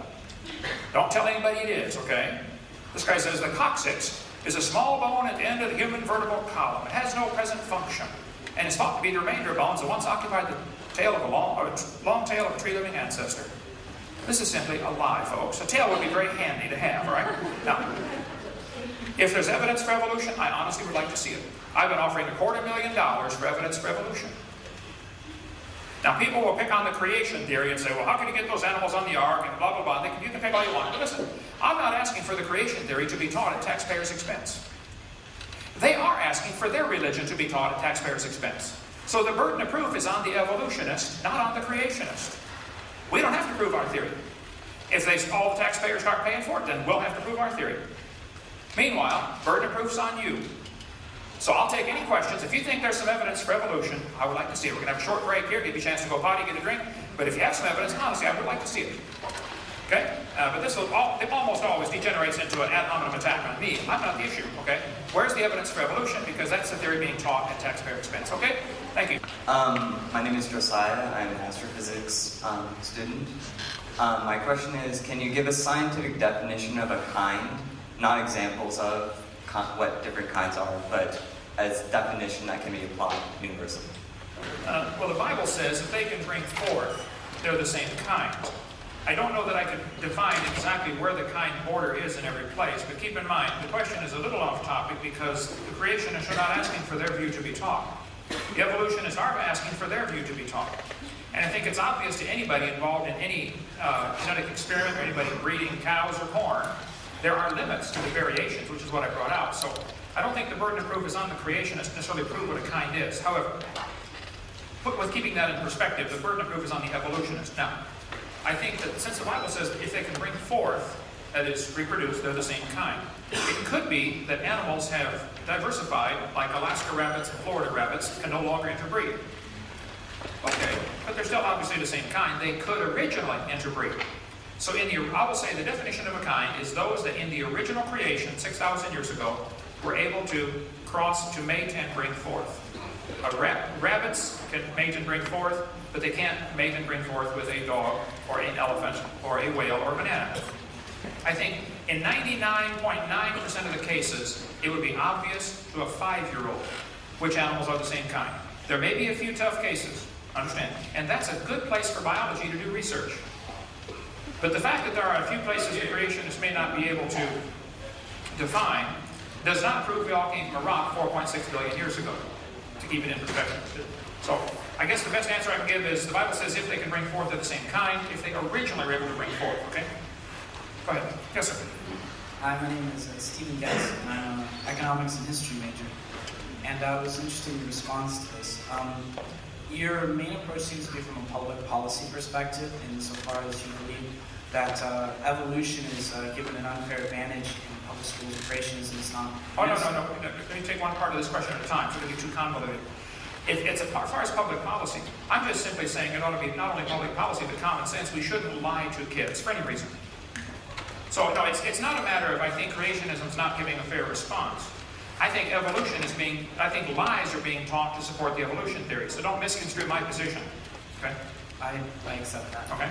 S1: Don't tell anybody it is, okay? This guy says the coccyx is a small bone at the end of the human vertebral column. It has no present function. And it's thought to be the remainder of bones that once occupied the tail of a long tail of a tree-living ancestor. This is simply a lie, folks. A tail would be very handy to have, right? Now, if there's evidence for evolution, I honestly would like to see it. I've been offering $250,000 for evidence for evolution. Now, people will pick on the creation theory and say, well, how can you get those animals on the ark and blah, blah, blah. You can pick all you want. But listen, I'm not asking for the creation theory to be taught at taxpayers' expense. They are asking for their religion to be taught at taxpayers' expense. So the burden of proof is on the evolutionist, not on the creationist. We don't have to prove our theory. If all the taxpayers start paying for it, then we'll have to prove our theory. Meanwhile, burden of proof's on you. So I'll take any questions. If you think there's some evidence for evolution, I would like to see it. We're going to have a short break here, give you a chance to go potty, get a drink. But if you have some evidence, honestly, I would like to see it. Okay? But this it almost always degenerates into an ad hominem attack on me. I'm not the issue, okay? Where's the evidence for evolution? Because that's the theory being taught at taxpayer expense, okay? Thank you.
S3: My name is Josiah. I'm an astrophysics student. My question is, can you give a scientific definition of a kind? Not examples of what different kinds are, but as definition that can be applied universally.
S1: Well, the Bible says if they can bring forth, they're the same kind. I don't know that I could define exactly where the kind border is in every place, but keep in mind, the question is a little off topic because the creationists are not asking for their view to be taught. The evolutionists are asking for their view to be taught. And I think it's obvious to anybody involved in any genetic experiment or anybody breeding cows or corn, there are limits to the variations, which is what I brought out. So I don't think the burden of proof is on the creationists to necessarily prove what a kind is. However, with keeping that in perspective, the burden of proof is on the evolutionist. Now, I think that since the Bible says if they can bring forth, that is, reproduce, they're the same kind, it could be that animals have diversified, like Alaska rabbits and Florida rabbits can no longer interbreed. Okay, but they're still obviously the same kind. They could originally interbreed. So I will say the definition of a kind is those that in the original creation, 6,000 years ago, were able to cross, to mate and bring forth. Rabbits can mate and bring forth, but they can't mate and bring forth with a dog or an elephant or a whale or a banana. I think in 99.9% of the cases, it would be obvious to a 5-year-old which animals are the same kind. There may be a few tough cases, understand, and that's a good place for biology to do research. But the fact that there are a few places the creationists may not be able to define does not prove we all came from a rock 4.6 billion years ago, to keep it in perspective. So I guess the best answer I can give is the Bible says if they can bring forth, they're the same kind, if they originally were able to bring forth, okay? Go ahead. Yes, sir.
S4: Hi, my name is Stephen Guest, and I'm an economics and history major. And I was interested in your response to this. Your main approach seems to be from a public policy perspective, insofar as you believe that evolution is given an unfair advantage in public schools and creationism is not.
S1: Oh, no. Let me take one part of this question at a time, so it'll be too convoluted. If it's as far as public policy, I'm just simply saying it ought to be not only public policy, but common sense. We shouldn't lie to kids for any reason. So, no, it's not a matter of I think creationism is not giving a fair response. I think evolution is I think lies are being taught to support the evolution theory, so don't misconstrue my position. Okay?
S4: I accept that.
S1: Okay.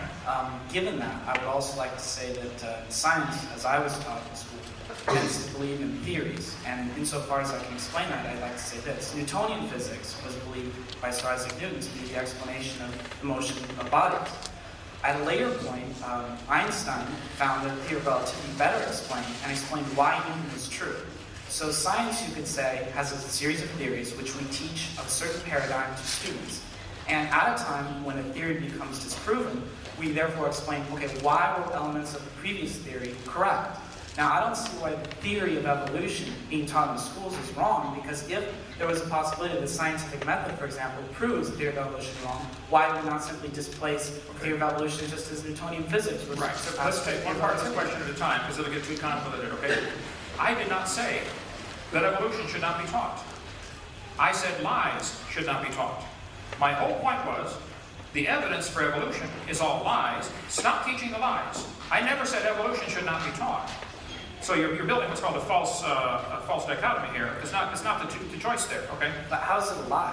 S4: Given that, I would also like to say that science, as I was taught in school, tends to believe in theories. And insofar as I can explain that, I'd like to say this. Newtonian physics was believed by Sir Isaac Newton to be the explanation of the motion of bodies. At a later point, Einstein found the theory of relativity better explained and explained why Newton was true. So science, you could say, has a series of theories which we teach of a certain paradigm to students. And at a time when a theory becomes disproven, we therefore explain, okay, why were elements of the previous theory correct? Now, I don't see why the theory of evolution being taught in the schools is wrong, because if there was a possibility that the scientific method, for example, proves the theory of evolution wrong, why would we not simply displace the theory of evolution just as Newtonian physics was?
S1: Right, so let's take one part of the question at a time, because it'll get too convoluted, okay? I did not say that evolution should not be taught. I said lies should not be taught. My whole point was, the evidence for evolution is all lies. Stop teaching the lies. I never said evolution should not be taught. So you're building what's called a false dichotomy here. It's not the choice there, okay?
S4: But how is it a lie?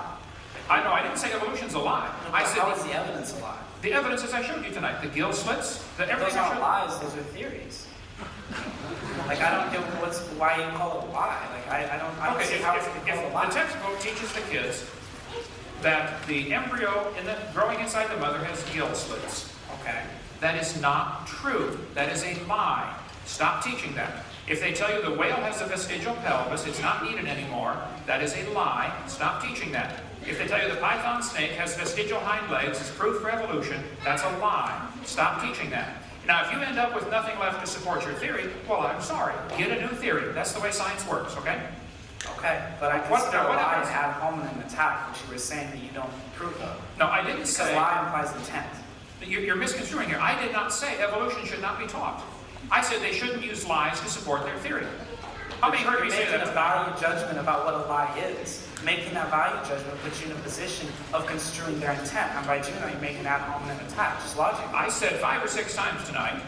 S1: I didn't say evolution's a lie.
S4: No,
S1: I said
S4: how is the evidence a lie?
S1: the evidence as I showed you tonight. The gill slits, everything
S4: Those
S1: I
S4: aren't
S1: showed.
S4: lies, those are theories. Like, I don't get why you call it a lie. Like, I don't see how it's called a lie.
S1: The textbook teaches the kids that the embryo growing inside the mother has gill slits.
S4: Okay.
S1: That is not true. That is a lie. Stop teaching that. If they tell you the whale has a vestigial pelvis, it's not needed anymore, that is a lie. Stop teaching that. If they tell you the python snake has vestigial hind legs, it's proof for evolution, that's a lie. Stop teaching that. Now, if you end up with nothing left to support your theory, well, I'm sorry. Get a new theory. That's the way science works, okay?
S4: Okay, but I
S1: What-
S4: consider
S1: what
S4: lie
S1: happens-
S4: ad hominem attack, which you were saying that you don't prove though.
S1: No, I didn't
S4: Because
S1: say...
S4: lie implies intent.
S1: You're misconstruing here. I did not say evolution should not be taught. I said they shouldn't use lies to support their theory. How many heard me say
S4: making
S1: that?
S4: a value judgment about what a lie is. Making that value judgment puts you in a position of construing their intent. And by doing that, you're making that hominem attack. Just logic.
S1: I said 5 or 6 times tonight,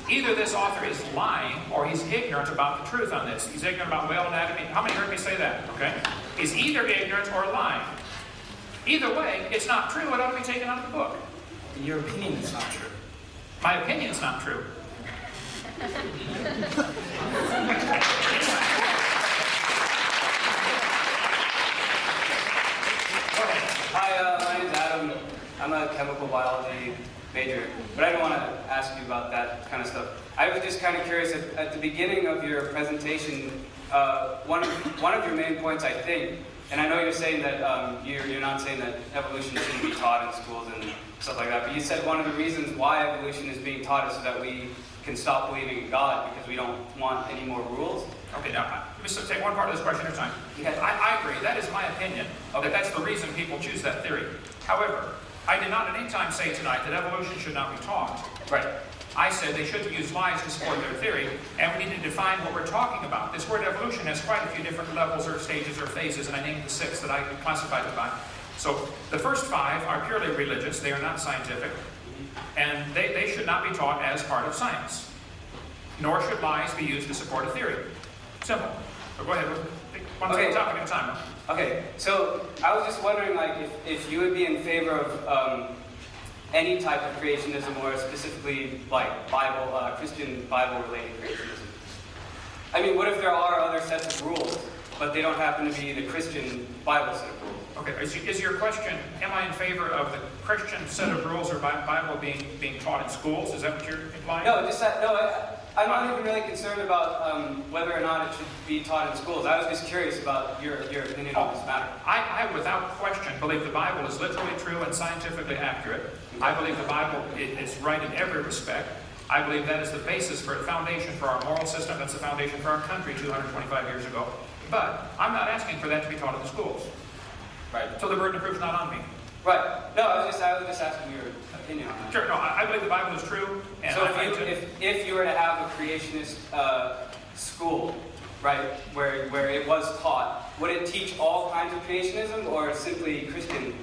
S1: either this author is lying or he's ignorant about the truth on this. He's ignorant about whale anatomy. How many heard me say that? Okay? He's either ignorant or lying. Either way, it's not true. It ought to be taken out of the book.
S4: Your opinion is not true.
S1: My opinion's not true.
S5: Hi, my name's Adam. I'm a chemical biology major, but I don't want to ask you about that kind of stuff. I was just kind of curious, at the beginning of your presentation, one of your main points, I think, and I know you're saying that you're not saying that evolution shouldn't be taught in schools and stuff like that, but you said one of the reasons why evolution is being taught is so that we can stop believing in God because we don't want any more rules.
S1: Okay, now, let me just take one part of this question at a time.
S5: Okay.
S1: I agree. That is my opinion.
S5: Okay.
S1: That's the reason people choose that theory. However, I did not at any time say tonight that evolution should not be taught.
S5: Right.
S1: I said they shouldn't use lies to support their theory, and we need to define what we're talking about. This word evolution has quite a few different levels or stages or phases, and I named the 6 that I classified it by. So the first 5 are purely religious. They are not scientific, and they should not be taught as part of science. Nor should lies be used to support a theory. Simple. So go ahead. One
S5: Okay.
S1: topic at a time.
S5: Okay, so I was just wondering, like, if you would be in favor of any type of creationism, or specifically like Christian Bible-related creationism. I mean, what if there are other sets of rules, but they don't happen to be the Christian Bible set of rules?
S1: Okay. Is your question, am I in favor of the Christian set of rules or Bible being taught in schools? Is that what you're implying?
S5: No, just that. No, I'm not even really concerned about whether or not it should be taught in schools. I was just curious about your opinion on this matter.
S1: I, without question, believe the Bible is literally true and scientifically accurate. I believe the Bible is right in every respect. I believe that is the basis for the foundation for our moral system. That's the foundation for our country 225 years ago. But I'm not asking for that to be taught in the schools.
S5: Right.
S1: So the burden of proof is not on me.
S5: Right. No, I was just asking your opinion on that.
S1: Sure. No, I believe the Bible is true. And
S5: So
S1: I
S5: if you were to have a creationist school, right, where it was taught, would it teach all kinds of creationism or simply Christian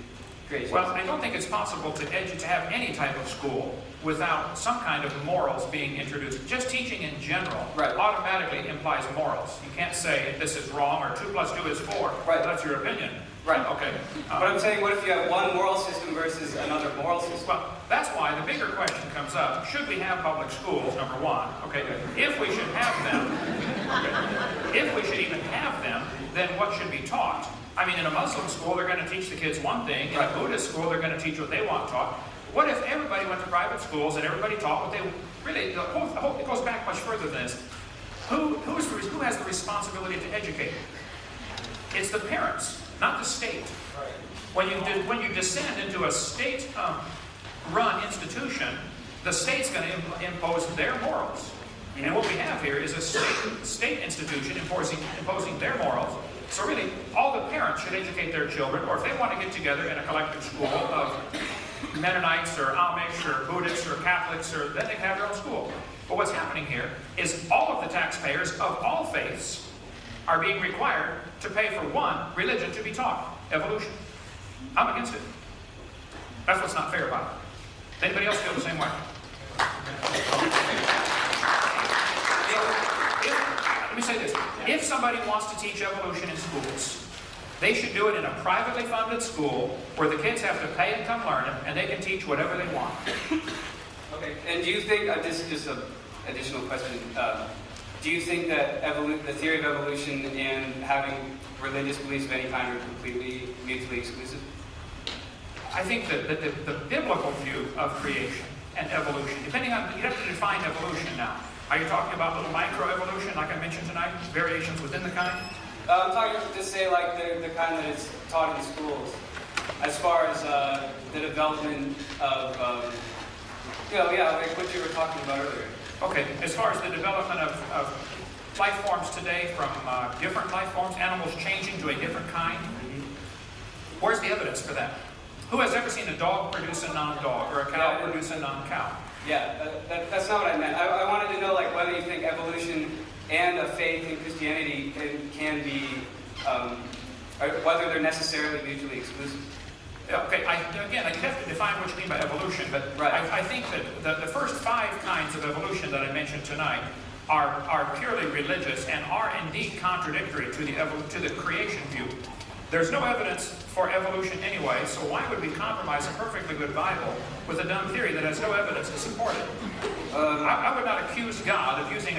S5: creationism?
S1: Well, I don't think it's possible to have any type of school without some kind of morals being introduced. Just teaching in general automatically implies morals. You can't say this is wrong or 2 + 2 is 4.
S5: Right.
S1: That's your opinion.
S5: Right.
S1: Okay.
S5: But I'm saying, what if you have one moral system versus another moral system?
S1: Well, that's why the bigger question comes up. Should we have public schools, number 1? Okay. If we should have them, if we should even have them, then what should be taught? I mean, in a Muslim school, they're going to teach the kids one thing. In a Buddhist school, they're going to teach what they want taught. What if everybody went to private schools and everybody taught what they really? It goes back much further than this. Who has the responsibility to educate? It's the parents, not the state. When you descend into a state-run institution, the state's going to impose their morals. And what we have here is a state institution imposing their morals. So really, all the parents should educate their children, or if they want to get together in a collective school of Mennonites or Amish or Buddhists or Catholics, then they can have their own school. But what's happening here is all of the taxpayers of all faiths are being required to pay for one religion to be taught, evolution. I'm against it. That's what's not fair about it. Anybody else feel the same way? Let me say this. If somebody wants to teach evolution in schools, they should do it in a privately funded school where the kids have to pay and come learn it, and they can teach whatever they want.
S5: Okay. And do you think, this is just an additional question, do you think that the theory of evolution and having religious beliefs of any kind are completely mutually exclusive?
S1: I think that the biblical view of creation and evolution, depending on, you have to define evolution now. Are you talking about little microevolution, like I mentioned tonight, variations within the kind?
S5: I'm talking, just say, like the kind that is taught in schools, as far as the development of, like what you were talking about earlier.
S1: Okay, as far as the development of life forms today, from different life forms, animals changing to a different kind, where's the evidence for that? Who has ever seen a dog produce a non-dog, or a cow produce a non-cow?
S5: Yeah, that's not what I meant. I wanted to know, like, whether you think evolution and a faith in Christianity can be, whether they're necessarily mutually exclusive.
S1: Okay, again, you have to define what you mean by evolution, but
S5: right.
S1: I think that the first 5 kinds of evolution that I mentioned tonight are purely religious and are indeed contradictory to the creation view. There's no evidence for evolution anyway, so why would we compromise a perfectly good Bible with a dumb theory that has no evidence to support it? I would not accuse God of using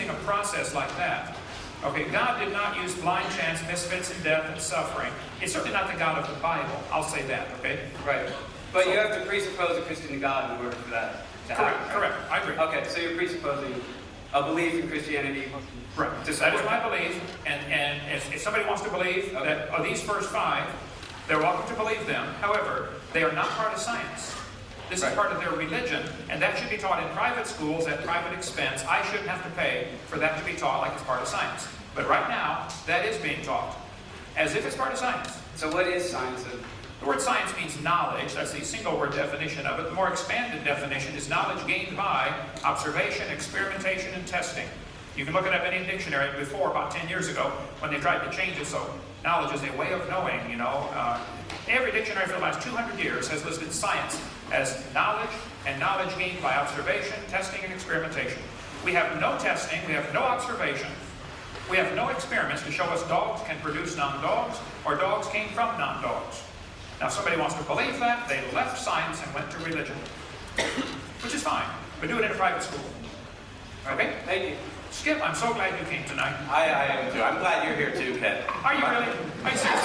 S1: a process like that. Okay, God did not use blind chance, misfits, and death and suffering. It's certainly not the God of the Bible. I'll say that, okay?
S5: Right. But you have to presuppose a Christian God in order for that to happen.
S1: Correct. I agree.
S5: Okay, so you're presupposing a belief in Christianity.
S1: Right. That is my belief, and if somebody wants to believe that these first 5, they're welcome to believe them. However, they are not part of science. This is part of their religion, and that should be taught in private schools at private expense. I shouldn't have to pay for that to be taught like it's part of science. But right now, that is being taught as if it's part of science.
S5: So what is science?
S1: The word science means knowledge. That's the single word definition of it. The more expanded definition is knowledge gained by observation, experimentation, and testing. You can look it up in any dictionary before, about 10 years ago, when they tried to change it. So knowledge is a way of knowing, you know. Every dictionary for the last 200 years has listed science as knowledge and knowledge gained by observation, testing, and experimentation. We have no testing, we have no observation, we have no experiments to show us dogs can produce non-dogs or dogs came from non-dogs. Now, if somebody wants to believe that, they left science and went to religion, which is fine, but do it in a private school. Okay?
S5: Thank you.
S1: Skip, I'm so glad you came tonight.
S6: I am too. I'm glad you're here too, Ken.
S1: Are you really? Are you serious?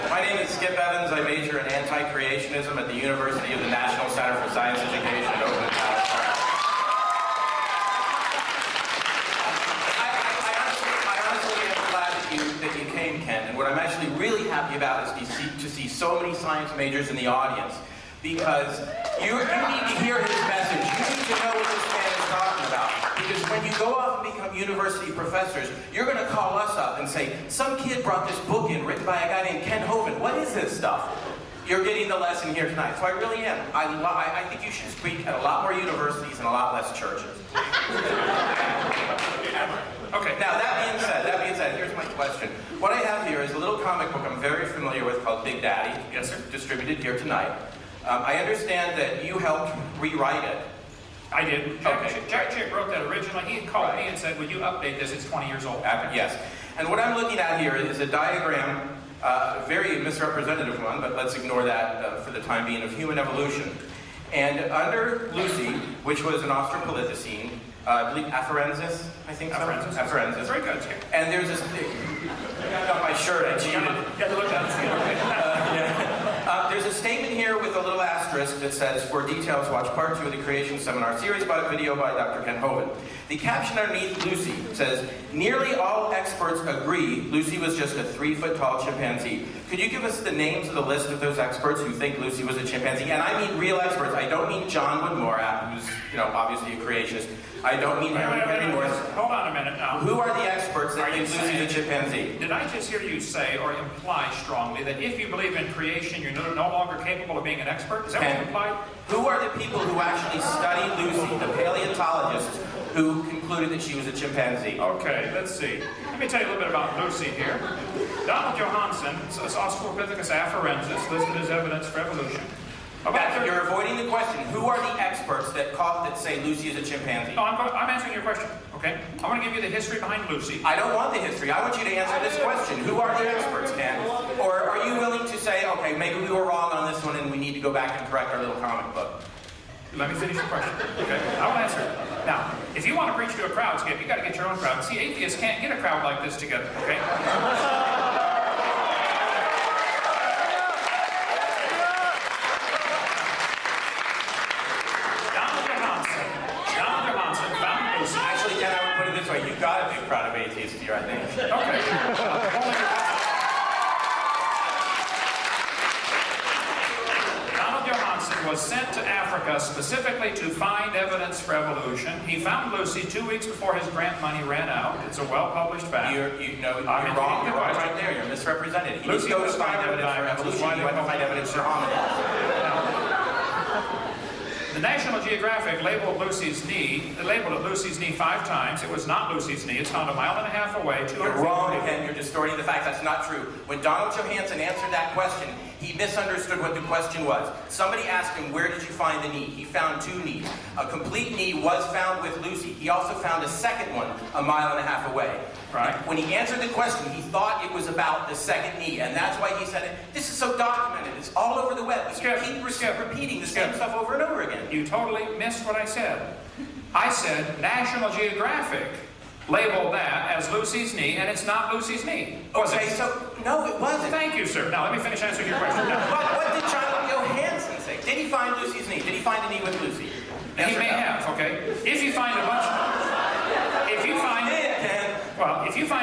S6: My name is Skip Evans. I major in anti-creationism at the University of the National Center for Science Education in Hovind, California. I honestly am glad that you came, Ken. And what I'm actually really happy about is to see so many science majors in the audience, because you need to hear his message. You need to know what this man is talking about. Because when you go off and become university professors, you're going to call us up and say, some kid brought this book in written by a guy named Ken Hovind. What is this stuff? You're getting the lesson here tonight. So I really am. I think you should speak at a lot more universities and a lot less churches.
S1: Okay.
S6: Now, that being said, here's my question. What I have here is a little comic book I'm very familiar with called Big Daddy.
S1: Yes, sir.
S6: Distributed here tonight. I understand that you helped rewrite it.
S1: I did. Jack Chick wrote that originally. He called me and said, would you update this? It's 20 years old.
S6: Yes. And what I'm looking at here is a diagram, a very misrepresentative one, but let's ignore that for the time being, of human evolution. And under Lucy, which was an Australopithecine, I believe Afarensis, I think so? Afarensis.
S1: Very good.
S6: And there's this thing. I got on my shirt, I cheated.
S1: Yeah, look at it.
S6: There's a statement here with a little asterisk that says, for details, watch part 2 of the Creation Seminar series by a video by Dr. Ken Hovind. The caption underneath Lucy says, nearly all experts agree Lucy was just a 3-foot-tall chimpanzee. Could you give us the names of the list of those experts who think Lucy was a chimpanzee? And I mean real experts. I don't mean John Woodmore, who's, obviously a creationist. I don't mean Henry Morris.
S1: Hold on a minute now.
S6: Who are the experts that think Lucy's a chimpanzee?
S1: Did I just hear you say or imply strongly that if you believe in creation, you're no longer capable of being an expert? Is that what you implied?
S6: Who are the people who actually studied Lucy, the paleontologists, who concluded that she was a chimpanzee?
S1: Okay, let's see. Let me tell you a little bit about Lucy here. Donald Johanson, Australopithecus afarensis, listed as evidence for evolution.
S6: You're avoiding the question. Who are the experts that say Lucy is a chimpanzee?
S1: No, I'm answering your question, okay? I want to give you the history behind Lucy.
S6: I don't want the history. I want you to answer this question. Who are the experts, Ken? Or are you willing to say, okay, maybe we were wrong on this one and we need to go back and correct our little comic book?
S1: Let me finish your question, okay? I will answer it. Now, if you want to preach to a crowd, Skip, you got to get your own crowd. See, atheists can't get a crowd like this together, okay?
S6: Actually, Ken, I would put it this way. You've got a big crowd of atheists here, I think.
S1: Okay. Donald Johanson was sent to Africa specifically to find evidence for evolution. He found Lucy 2 weeks before his grant money ran out. It's a well-published fact.
S6: You're wrong. You're wrong right there. You're misrepresented. He didn't go to find evidence for evolution. He went to find evidence for hominids.
S1: The National Geographic labeled it Lucy's knee 5 times. It was not Lucy's knee. It's found 1.5 miles away. 200
S6: You're
S1: feet
S6: wrong,
S1: away.
S6: Ken. You're distorting the facts. That's not true. When Donald Johanson answered that question, he misunderstood what the question was. Somebody asked him, where did you find the knee? He found 2 knees. A complete knee was found with Lucy. He also found a second one 1.5 miles away.
S1: Right.
S6: When he answered the question, he thought it was about the second knee, and that's why he said it. This is so documented. It's all over the web. You keep repeating the same stuff over and over again.
S1: You totally missed what I said. I said National Geographic labeled that as Lucy's knee, and it's not Lucy's knee. Was
S6: Okay,
S1: it?
S6: so, no, it wasn't.
S1: Thank you, sir. Now, let me finish answering your question. Now,
S6: What did Donald Johanson say? Did he find Lucy's knee? Did he find a knee with Lucy? Yes
S1: he
S6: or
S1: may
S6: no?
S1: have, okay? If you find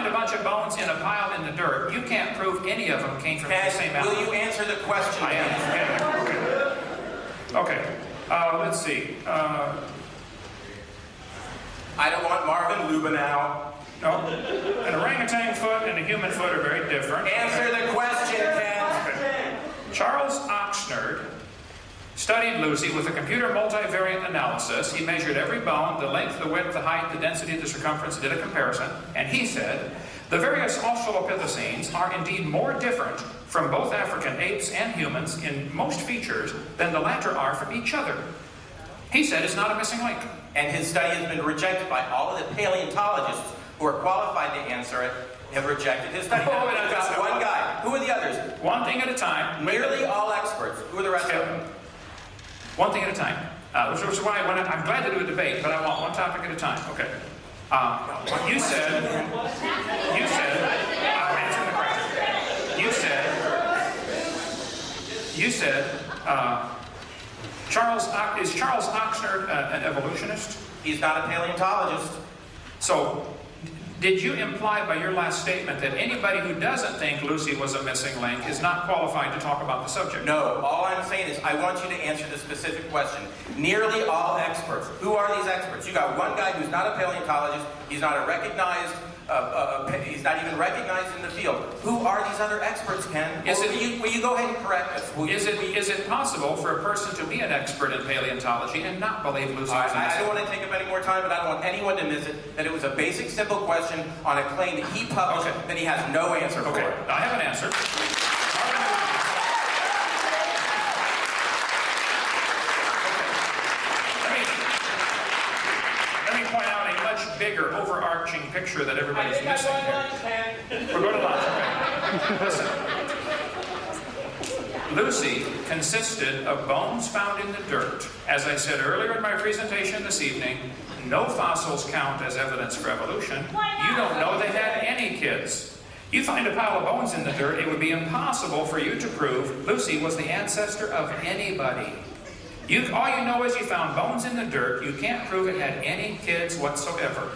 S1: a bunch of bones in a pile in the dirt, you can't prove any of them came from the same
S6: Ken,
S1: mountain.
S6: will you answer the question?
S1: I am. Okay. Let's see.
S6: I don't want Marvin Lubenow.
S1: No. An orangutan foot and a human foot are very different.
S6: Answer the question, Ken.
S1: Okay. Charles Oxnard studied Lucy with a computer multivariate analysis. He measured every bone, the length, the width, the height, the density, the circumference, did a comparison, and he said, the various Australopithecines are indeed more different from both African apes and humans in most features than the latter are from each other. He said it's not a missing link.
S6: And his study has been rejected by all of the paleontologists who are qualified to answer it, have rejected his study. Now, we've got one guy. Who are the others?
S1: One thing at a time.
S6: Nearly all experts. Who are the rest of them?
S1: One thing at a time. Which is why I'm glad to do a debate, but I want one topic at a time. Okay. You said, I'm answering the question. You said, is Charles Oxnard an evolutionist?
S6: He's not a paleontologist.
S1: So, did you imply by your last statement that anybody who doesn't think Lucy was a missing link is not qualified to talk about the subject?
S6: No, all I'm saying is I want you to answer the specific question. Nearly all experts. Who are these experts? You got one guy who's not a paleontologist. He's not a recognized. He's not even recognized in the field. Who are these other experts, Ken? Will you go ahead and correct us?
S1: Is it possible for a person to be an expert in paleontology and not believe Lucy was a missing link?
S6: I don't want to take up any more time, but I don't want anyone to miss it, that it was a basic, simple question on a claim that he published that he has no answer for.
S1: Okay, I have an answer. Let me point out a much bigger, overarching picture that everybody's missing here. We're going to lunch, okay? Listen. Lucy consisted of bones found in the dirt. As I said earlier in my presentation this evening, no fossils count as evidence for evolution. You don't know they had any kids. You find a pile of bones in the dirt, it would be impossible for you to prove Lucy was the ancestor of anybody. All you know is you found bones in the dirt. You can't prove it had any kids whatsoever.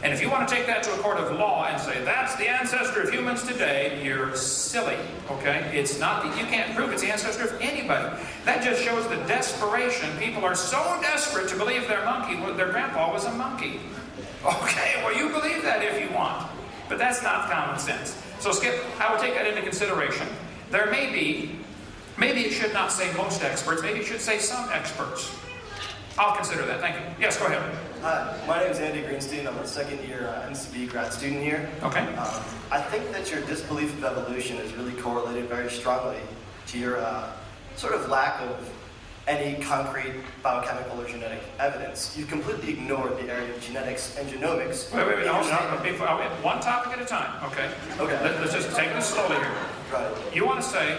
S1: And if you want to take that to a court of law and say that's the ancestor of humans today, you're silly, okay? It's not that you can't prove it's the ancestor of anybody. That just shows the desperation. People are so desperate to believe their grandpa was a monkey. Okay, well you believe that if you want, but that's not common sense. So Skip, I would take that into consideration. There may be, maybe it should not say most experts, maybe it should say some experts. I'll consider that, thank you. Yes, go ahead.
S7: Hi, my name is Andy Greenstein. I'm a second-year MCB grad student here.
S1: Okay.
S7: I think that your disbelief of evolution is really correlated very strongly to your sort of lack of any concrete biochemical or genetic evidence. You completely ignored the area of genetics and genomics.
S1: Wait, no, one topic at a time, okay?
S7: Okay.
S1: Let's just take this slowly here.
S7: Right.
S1: You want to say,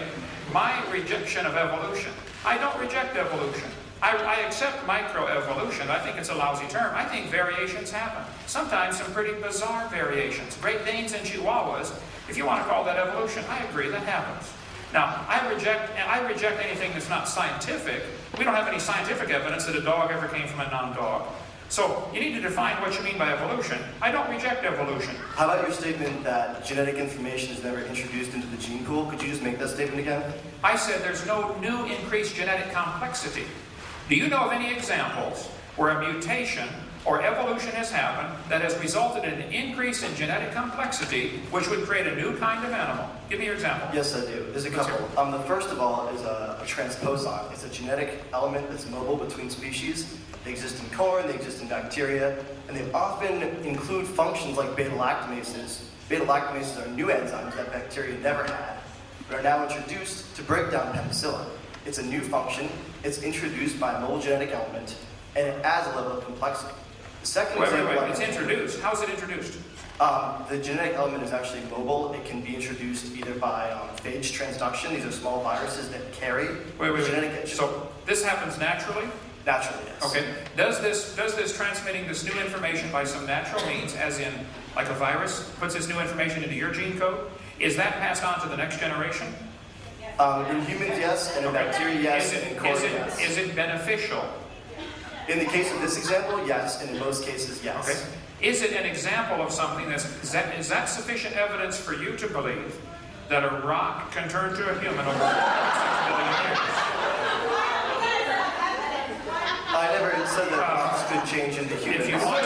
S1: my rejection of evolution. I don't reject evolution. I accept microevolution. I think it's a lousy term. I think variations happen. Sometimes some pretty bizarre variations. Great Danes and Chihuahuas, if you want to call that evolution, I agree, that happens. Now, I reject anything that's not scientific. We don't have any scientific evidence that a dog ever came from a non-dog. So, you need to define what you mean by evolution. I don't reject evolution.
S7: How about your statement that genetic information is never introduced into the gene pool? Could you just make that statement again?
S1: I said there's no new increased genetic complexity. Do you know of any examples where a mutation or evolution has happened that has resulted in an increase in genetic complexity, which would create a new kind of animal? Give me your example.
S7: Yes, I do. There's a
S1: Let's
S7: couple. The first of all is a transposon. It's a genetic element that's mobile between species. They exist in corn, they exist in bacteria, and they often include functions like beta-lactamases. Beta-lactamases are new enzymes that bacteria never had, but are now introduced to break down penicillin. It's a new function, it's introduced by a mobile genetic element, and it adds a level of complexity. The second
S1: Wait,
S7: example
S1: it's introduced. How is it introduced?
S7: the genetic element is actually mobile. It can be introduced either by phage transduction. These are small viruses that carry genetic.
S1: So this happens naturally?
S7: Naturally, yes.
S1: Okay. Does this transmitting this new information by some natural means, as in like a virus puts this new information into your gene code, is that passed on to the next generation?
S7: In humans, yes, and in bacteria, yes, and in corn, yes.
S1: Is it beneficial?
S7: In the case of this example, yes, and in most cases, yes.
S1: Okay. Is it an example of something is that sufficient evidence for you to believe that a rock can turn to a human over 6 billion years?
S7: I never said that rocks could change into humans.
S1: If you want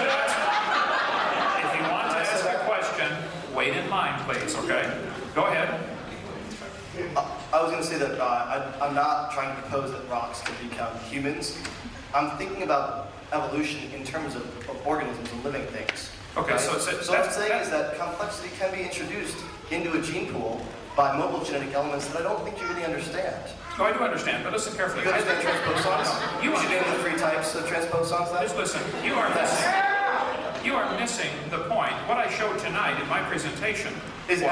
S1: to ask a question, wait in line, please, okay? Go ahead.
S7: I was going to say that I'm not trying to propose that rocks can become humans. I'm thinking about evolution in terms of organisms and living things.
S1: Okay,
S7: right?
S1: so
S7: what I'm saying is that complexity can be introduced into a gene pool by mobile genetic elements that I don't think you really understand.
S1: No, I do understand, but listen carefully.
S7: You understand transposons?
S1: You
S7: Should name the 3 types of transposons then?
S1: Just listen. You are missing the point. What I showed tonight in my presentation
S7: is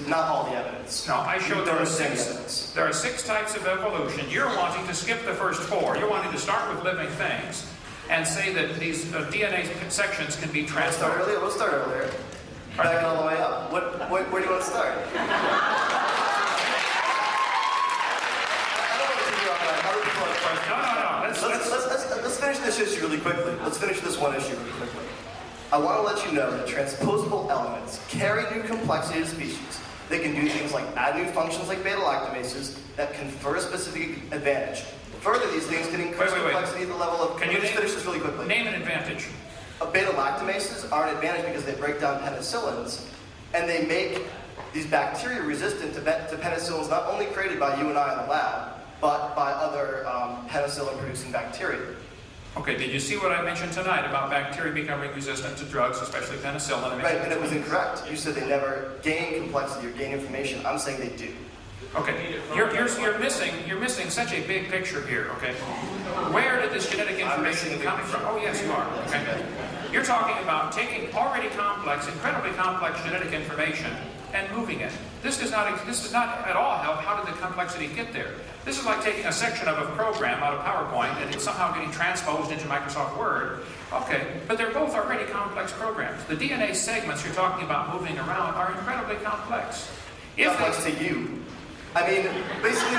S7: not all the evidence.
S1: No, I showed there are six.
S7: Evidence.
S1: There are 6 types of evolution. You're wanting to skip the first 4. You're wanting to start with living things and say that these DNA sections can be transferred.
S7: We'll start earlier. Back it all the way up. Where do you want to start? Let's finish this issue really quickly. Let's finish this one issue really quickly. I want to let you know that transposable elements carry new complexity to species. They can do things like add new functions like beta-lactamases that confer a specific advantage. Further, these things can increase complexity at the level of...
S1: Can you
S7: finish this really quickly?
S1: Name an advantage.
S7: Beta-lactamases are an advantage because they break down penicillins, and they make these bacteria resistant to penicillins not only created by you and I in the lab, but by other penicillin-producing bacteria.
S1: Okay, did you see what I mentioned tonight about bacteria becoming resistant to drugs, especially penicillin?
S7: Right, and it was incorrect. You said they never gain complexity or gain information. I'm saying they do.
S1: Okay, you're missing such a big picture here. Okay, where did this genetic information come from? Oh yes, you are. Okay, you're talking about taking already complex, incredibly complex genetic information and moving it. This does not at all help. How did the complexity get there? This is like taking a section of a program out of PowerPoint and it's somehow getting transposed into Microsoft Word. Okay, but they're both already complex programs. The DNA segments you're talking about moving around are incredibly complex.
S7: Complex to you. I mean, basically,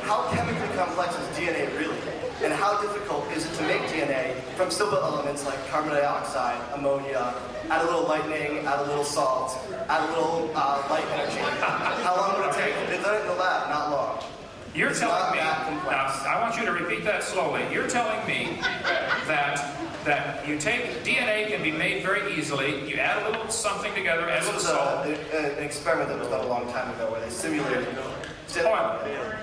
S7: how chemically complex is DNA really? And how difficult is it to make DNA from simple elements like carbon dioxide, ammonia, add a little lightning, add a little salt, add a little light energy? How long would it take? They've done it in the lab, not long.
S1: You're telling me, now, I want you to repeat that slowly. You're telling me that you take, DNA can be made very easily, you add a little something together, add a little salt.
S7: This was an experiment that was done a long time ago where they simulated.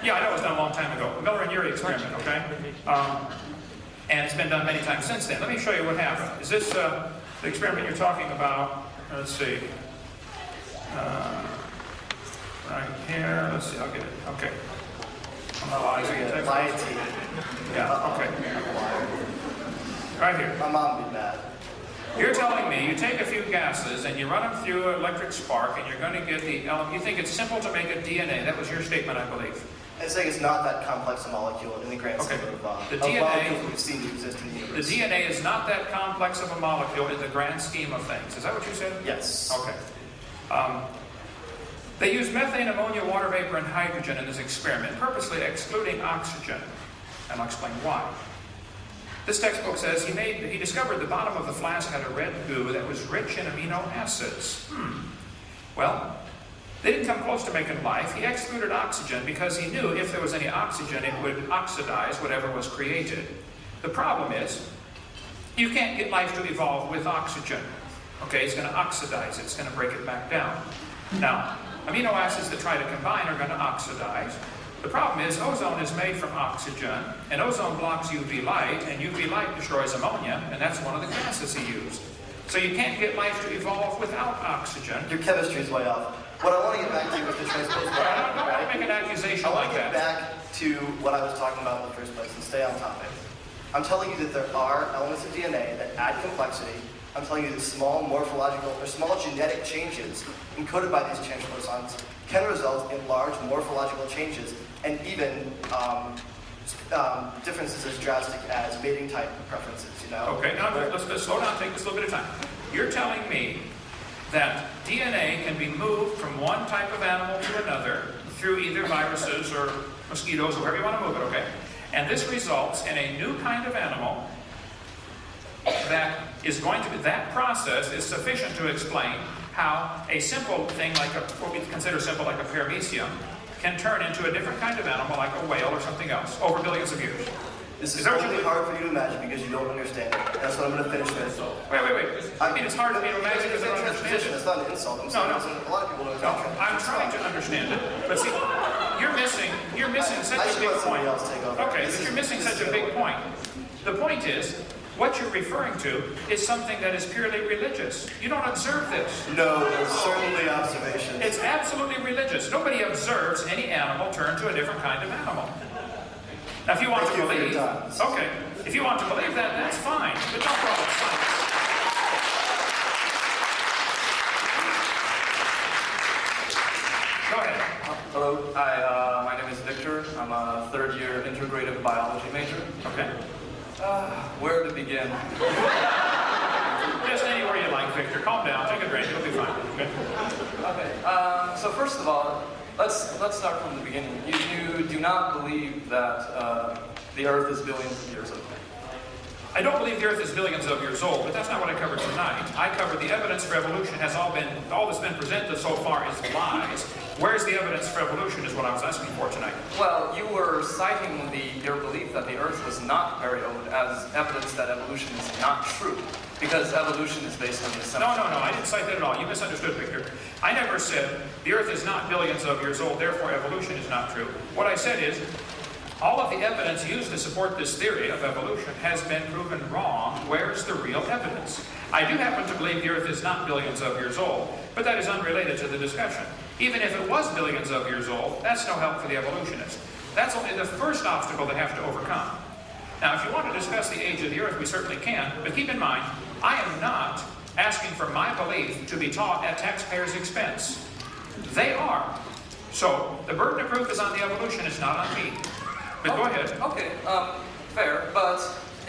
S1: Yeah, I know it was done a long time ago. Miller and Urey experiment, okay? And it's been done many times since then. Let me show you what happened. Is this the experiment you're talking about? Let's see. Right here. Let's see. I'll get it. Okay. Analyzing it. Yeah, okay. Right here.
S7: My mom would be mad.
S1: You're telling me you take a few gases and you run them through an electric spark and you're going to get the element. You think it's simple to make a DNA. That was your statement, I believe.
S7: I'm saying it's not that complex a molecule in the grand scheme of molecules we've seen exist in the universe.
S1: The DNA is not that complex of a molecule in the grand scheme of things. Is that what you said?
S7: Yes.
S1: Okay. They used methane, ammonia, water vapor, and hydrogen in this experiment, purposely excluding oxygen. And I'll explain why. This textbook says he discovered the bottom of the flask had a red goo that was rich in amino acids. Well, They didn't come close to making life. He excluded oxygen because he knew if there was any oxygen, it would oxidize whatever was created. The problem is, you can't get life to evolve with oxygen. Okay, it's going to oxidize it. It's going to break it back down. Now, amino acids that try to combine are going to oxidize. The problem is ozone is made from oxygen, and ozone blocks UV light, and UV light destroys ammonia, and that's one of the gases he used. So you can't get life to evolve without oxygen.
S7: Your chemistry is way off. What I want to get back to is the transpose
S1: Don't make an accusation
S7: I want
S1: like
S7: to get
S1: that.
S7: back to what I was talking about in the first place and stay on topic. I'm telling you that there are elements of DNA that add complexity. I'm telling you that small morphological or small genetic changes encoded by these transposons can result in large morphological changes and even differences as drastic as mating type preferences, you know?
S1: Okay, now let's slow down, take this a little bit of time. You're telling me that DNA can be moved from one type of animal to another through either viruses or mosquitoes, or wherever you want to move it, okay? And this results in a new kind of animal that is going to be, that process is sufficient to explain how a simple thing like what we consider simple like a paramecium can turn into a different kind of animal like a whale or something else over billions of years.
S7: This is
S1: that what
S7: only
S1: you-
S7: hard for you to imagine because you don't understand it. That's what I'm going to finish with.
S1: Wait. I mean, it's hard for me to imagine because I don't understand
S7: Transition,
S1: it.
S7: It's not an insult. I'm saying
S1: No.
S7: a lot of people don't
S1: No,
S7: understand.
S1: I'm trying to understand it. But see, you're missing such
S7: I
S1: a
S7: should
S1: big
S7: let somebody
S1: point.
S7: else take over.
S1: Okay,
S7: This
S1: but
S7: is-
S1: you're missing
S7: this
S1: such
S7: is
S1: a big
S7: good.
S1: point. The point is, what you're referring to is something that is purely religious. You don't observe this.
S7: No, there's certainly observations.
S1: It's absolutely religious. Nobody observes any animal turn to a different kind of animal. Now, if you want
S7: Thank
S1: to
S7: you for your
S1: believe,
S7: time.
S1: okay, if you want to believe that, that's fine. But don't call it science. Go ahead.
S8: Hello, hi, my name is Victor. I'm a third-year integrative biology major.
S1: Okay.
S8: Where to begin?
S1: Just anywhere you like, Victor. Calm down. Take a drink. You'll be fine. Okay.
S8: Okay, so first of all, let's start from the beginning. You do not believe that the Earth is billions of years old.
S1: I don't believe the Earth is billions of years old, but that's not what I covered tonight. I covered the evidence for evolution has all that's been presented so far is lies. Where's the evidence for evolution is what I was asking for tonight.
S8: Well, you were citing your belief that the Earth was not very old as evidence that evolution is not true, because evolution is based on the assumption.
S1: No, I didn't cite that at all. You misunderstood, Victor. I never said the Earth is not billions of years old, therefore evolution is not true. What I said is, all of the evidence used to support this theory of evolution has been proven wrong. Where's the real evidence? I do happen to believe the Earth is not billions of years old, but that is unrelated to the discussion. Even if it was billions of years old, that's no help for the evolutionists. That's only the first obstacle they have to overcome. Now, if you want to discuss the age of the Earth, we certainly can, but keep in mind, I am not asking for my belief to be taught at taxpayers' expense. They are. So, the burden of proof is on the evolutionist, not on me. But go ahead.
S8: Okay, fair, but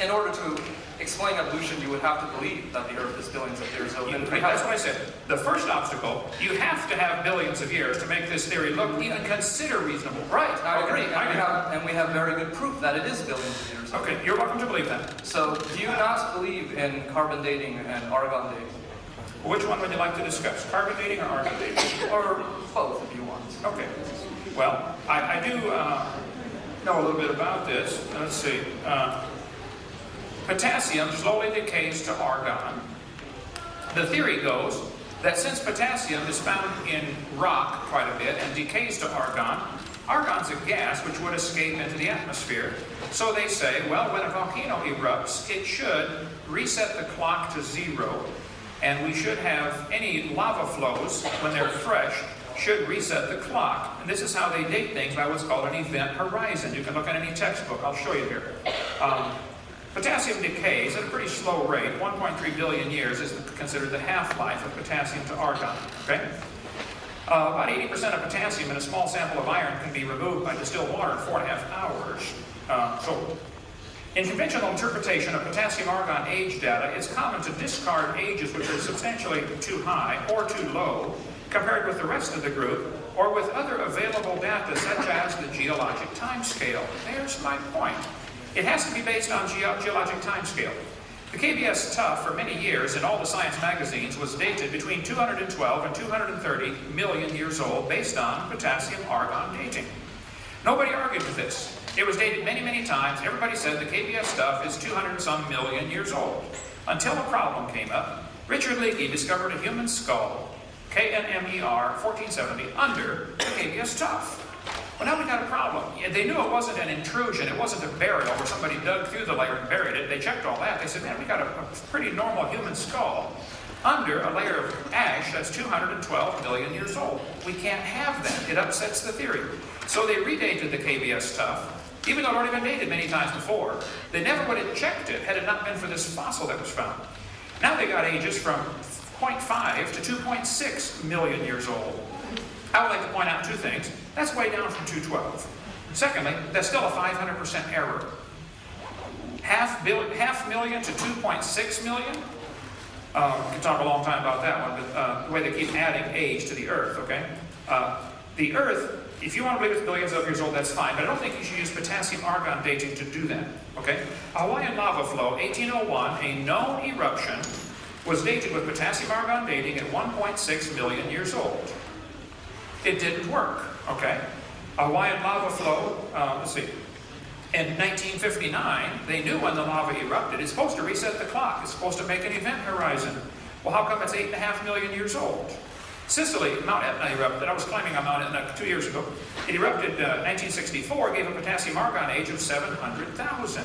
S8: in order to explain evolution, you would have to believe that the Earth is billions of years old.
S1: That's what I said. The first obstacle, you have to have billions of years to make this theory look even consider reasonable. Right,
S8: I agree,
S1: I
S8: and we have very good proof that it is billions of years old.
S1: Okay, you're welcome to believe that.
S8: So, do you not believe in carbon dating and argon dating?
S1: Which one would you like to discuss? Carbon dating or argon dating?
S8: Or both, if you want.
S1: Okay. Well, I do know a little bit about this. Let's see. Potassium slowly decays to argon. The theory goes that since potassium is found in rock quite a bit and decays to argon, argon's a gas which would escape into the atmosphere. So they say, well, when a volcano erupts, it should reset the clock to zero, and we should have any lava flows, when they're fresh, should reset the clock. And this is how they date things by what's called an event horizon. You can look at any textbook. I'll show you here. Potassium decays at a pretty slow rate. 1.3 billion years is considered the half-life of potassium to argon. Okay? About 80% of potassium in a small sample of iron can be removed by distilled water in 4.5 hours. So, in conventional interpretation of potassium-argon age data, it's common to discard ages which are substantially too high or too low compared with the rest of the group, or with other available data such as the geologic time scale. There's my point. It has to be based on geologic time scale. The KBS Tough, for many years in all the science magazines, was dated between 212 and 230 million years old based on potassium-argon dating. Nobody argued with this. It was dated many, many times. Everybody said the KBS Stuff is 200-some million years old. Until a problem came up. Richard Leakey discovered a human skull, KNMER 1470, under the KBS Tough. Well, now we got a problem. They knew it wasn't an intrusion. It wasn't a burial where somebody dug through the layer and buried it. They checked all that. They said, man, we got a pretty normal human skull under a layer of ash that's 212 million years old. We can't have that. It upsets the theory. So they redated the KBS Tough, even though it had already been dated many times before. They never would have checked it had it not been for this fossil that was found. Now they got ages from 0.5 to 2.6 million years old. I would like to point out two things. That's way down from 212. Secondly, that's still a 500% error. Half million to 2.6 million? We can talk a long time about that one, but the way they keep adding age to the Earth, okay? The Earth, if you want to believe it's billions of years old, that's fine, but I don't think you should use potassium-argon dating to do that, okay? A Hawaiian lava flow, 1801, a known eruption, was dated with potassium-argon dating at 1.6 million years old. It didn't work, okay? A Hawaiian lava flow, let's see, in 1959, they knew when the lava erupted, it's supposed to reset the clock. It's supposed to make an event horizon. Well, how come it's 8.5 million years old? Sicily, Mount Etna erupted. I was climbing on Mount Etna 2 years ago. It erupted 1964, gave a potassium-argon age of 700,000.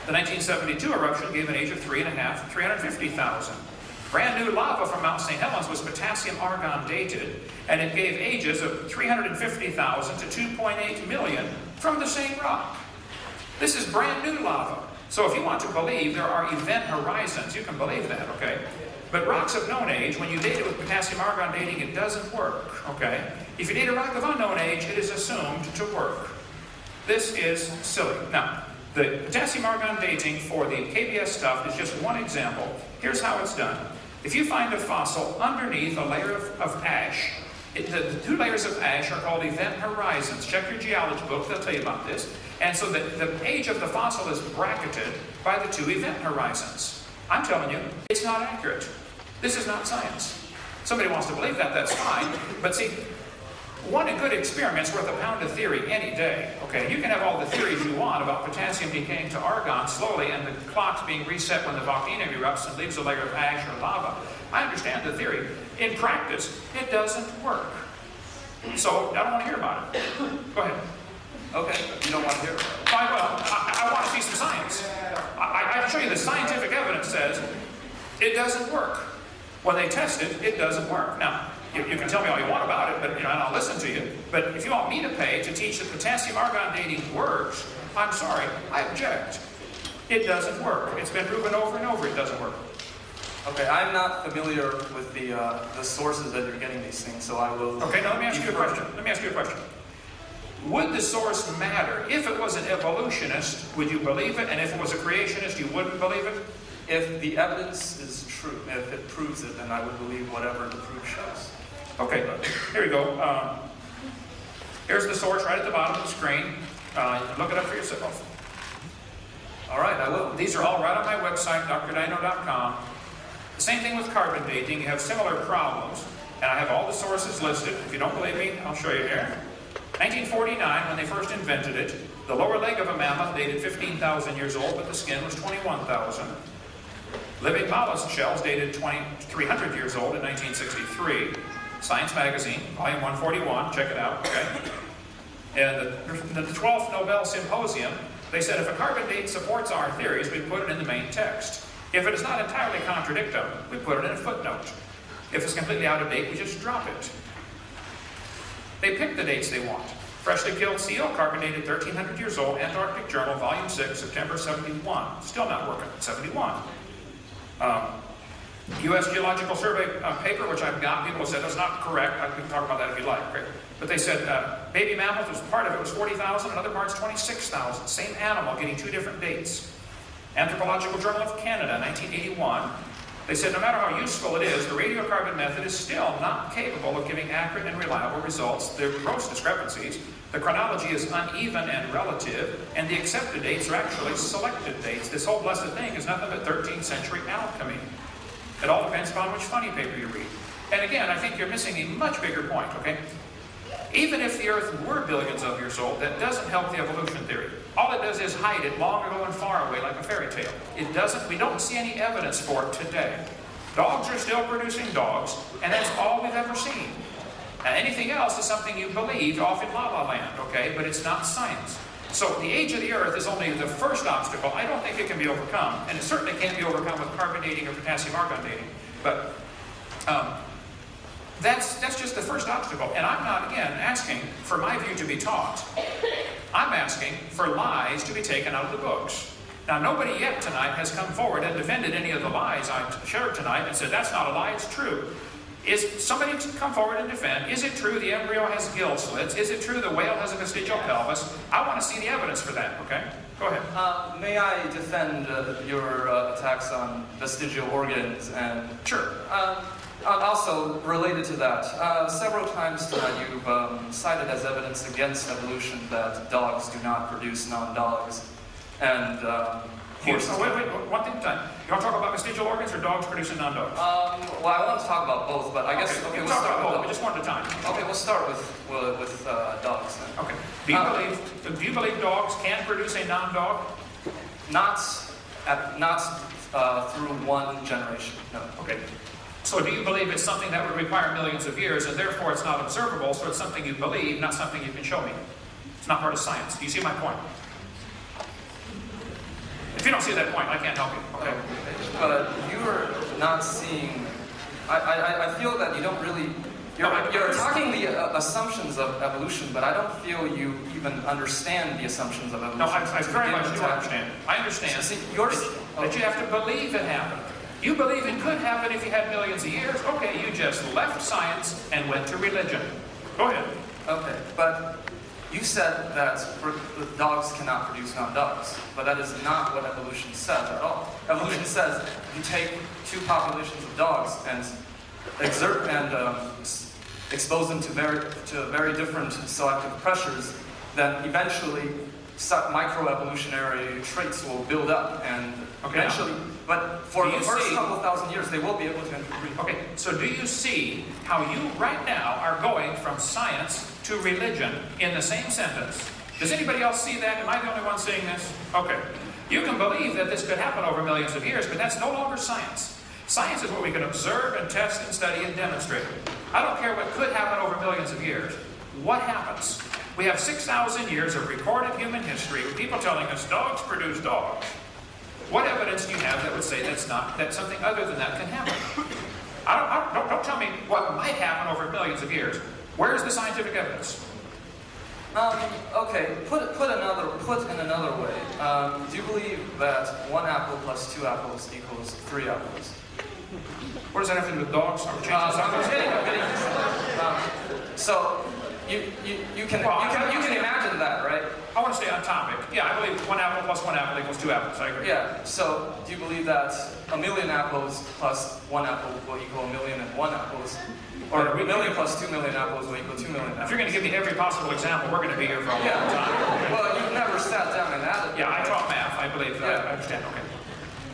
S1: The 1972 eruption gave an age of 350,000. Brand new lava from Mount St. Helens was potassium-argon dated, and it gave ages of 350,000 to 2.8 million from the same rock. This is brand new lava. So if you want to believe there are event horizons, you can believe that, okay? But rocks of known age, when you date it with potassium-argon dating, it doesn't work, okay? If you date a rock of unknown age, it is assumed to work. This is silly. Now, the potassium-argon dating for the KBS Stuff is just one example. Here's how it's done. If you find a fossil underneath a layer of ash, the two layers of ash are called event horizons. Check your geology book, they'll tell you about this. And so the age of the fossil is bracketed by the two event horizons. I'm telling you, it's not accurate. This is not science. Somebody wants to believe that, that's fine. But see, one good experiment's worth a pound of theory any day. Okay, you can have all the theories you want about potassium decaying to argon slowly and the clocks being reset when the volcano erupts and leaves a layer of ash or lava. I understand the theory. In practice, it doesn't work. So, I don't want to hear about it. Go ahead.
S8: Okay, you don't want to hear it.
S1: I want to see some science. I can show you the scientific evidence says it doesn't work. When they test it, it doesn't work. Now, you can tell me all you want about it, but and I'll listen to you. But if you want me to pay to teach that potassium-argon dating works, I'm sorry, I object. It doesn't work. It's been proven over and over it doesn't work.
S8: Okay, I'm not familiar with the sources that you're getting these things, so I will...
S1: Okay, now let me ask you a question. Would the source matter? If it was an evolutionist, would you believe it? And if it was a creationist, you wouldn't believe it?
S8: If the evidence is true, if it proves it, then I would believe whatever the proof shows.
S1: Okay, here we go. Here's the source right at the bottom of the screen. You can look it up for yourself.
S8: All right, I will.
S1: These are all right on my website, drdino.com. The same thing with carbon dating. You have similar problems, and I have all the sources listed. If you don't believe me, I'll show you here. 1949, when they first invented it, the lower leg of a mammoth dated 15,000 years old, but the skin was 21,000. Living mollusk shells dated 300 years old in 1963. Science Magazine, volume 141, check it out, okay? And the 12th Nobel Symposium, they said if a carbon date supports our theories, we put it in the main text. If it does not entirely contradict them, we put it in a footnote. If it's completely out of date, we just drop it. They pick the dates they want. Freshly killed seal, carbon dated 1,300 years old, Antarctic Journal, volume 6, September 71. Still not working, 71. U.S. Geological Survey paper, which I've got, people have said that's not correct. We can talk about that if you like. Right? But they said baby mammoth was part of it was 40,000, another part's 26,000. Same animal, getting two different dates. Anthropological Journal of Canada, 1981. They said no matter how useful it is, the radiocarbon method is still not capable of giving accurate and reliable results. There are gross discrepancies. The chronology is uneven and relative, and the accepted dates are actually selected dates. This whole blessed thing is nothing but 13th century alchemy. It all depends upon which funny paper you read. And again, I think you're missing a much bigger point, okay? Even if the Earth were billions of years old, that doesn't help the evolution theory. All it does is hide it long ago and far away like a fairy tale. It doesn't, we don't see any evidence for it today. Dogs are still producing dogs, and that's all we've ever seen. Now, anything else is something you believe off in La La Land, okay? But it's not science. So the age of the Earth is only the first obstacle. I don't think it can be overcome, and it certainly can't be overcome with carbon dating or potassium argon dating. But that's just the first obstacle. And I'm not, again, asking for my view to be taught. I'm asking for lies to be taken out of the books. Now, nobody yet tonight has come forward and defended any of the lies I shared tonight and said, that's not a lie, it's true. Is somebody to come forward and defend, is it true the embryo has gill slits? Is it true the whale has a vestigial pelvis? I want to see the evidence for that, okay? Go ahead.
S8: May I defend your attacks on vestigial organs and...
S1: Sure.
S8: Also, related to that, several times tonight you've cited as evidence against evolution that dogs do not produce non-dogs, and horses.
S1: Wait, one thing at a time. You want to talk about vestigial organs or dogs producing non-dogs?
S8: Well, I want to talk about both, but I guess
S1: Okay,
S8: we'll
S1: talk
S8: start
S1: about both,
S8: with
S1: but just one at a time.
S8: okay, we'll start with dogs then.
S1: Okay. Do you believe dogs can produce a non-dog?
S8: Not through one generation. No.
S1: Okay. So do you believe it's something that would require millions of years, and therefore it's not observable, so it's something you believe, not something you can show me? It's not part of science. Do you see my point? If you don't see that point, I can't help you. Okay.
S8: But you're not seeing. I feel that you don't really. You're talking the assumptions of evolution, but I don't feel you even understand the assumptions of evolution.
S1: No, I very much do understand. I understand
S8: So, see,
S1: that you have to believe it happened. You believe it could happen if you had millions of years. Okay, you just left science and went to religion. Go ahead.
S8: Okay, but you said that the dogs cannot produce non-dogs, but that is not what evolution says at all. Evolution says you take two populations of dogs and expose them to very different selective pressures, then eventually microevolutionary traits will build up, and eventually, but for the first couple of thousand years, they will be able to interbreed.
S1: Okay, so do you see how you right now are going from science to religion in the same sentence? Does anybody else see that? Am I the only one seeing this? Okay. You can believe that this could happen over millions of years, but that's no longer science. Science is what we can observe and test and study and demonstrate. I don't care what could happen over millions of years. What happens? We have 6,000 years of recorded human history with people telling us dogs produce dogs. What evidence do you have that would say that something other than that can happen? Don't tell me what might happen over millions of years. Where's the scientific evidence?
S8: Okay, put in another way. Do you believe that 1 apple plus 2 apples equals 3 apples?
S1: What does that have to do with dogs? Are we changing
S8: I'm
S1: something?
S8: kidding. So you can imagine that, right?
S1: I want to stay on topic. Yeah, I believe 1 apple plus 1 apple equals 2 apples. I agree.
S8: Yeah. So do you believe that 1,000,000 apples plus 1 apple will equal 1,000,001 apples? Or 1,000,000 plus 2,000,000 apples will equal 2,000,000 apples?
S1: If you're going to give me every possible example, we're going to be here for a long time.
S8: Well, you've never sat down and added.
S1: Yeah, I taught math. I believe that. I understand. Okay.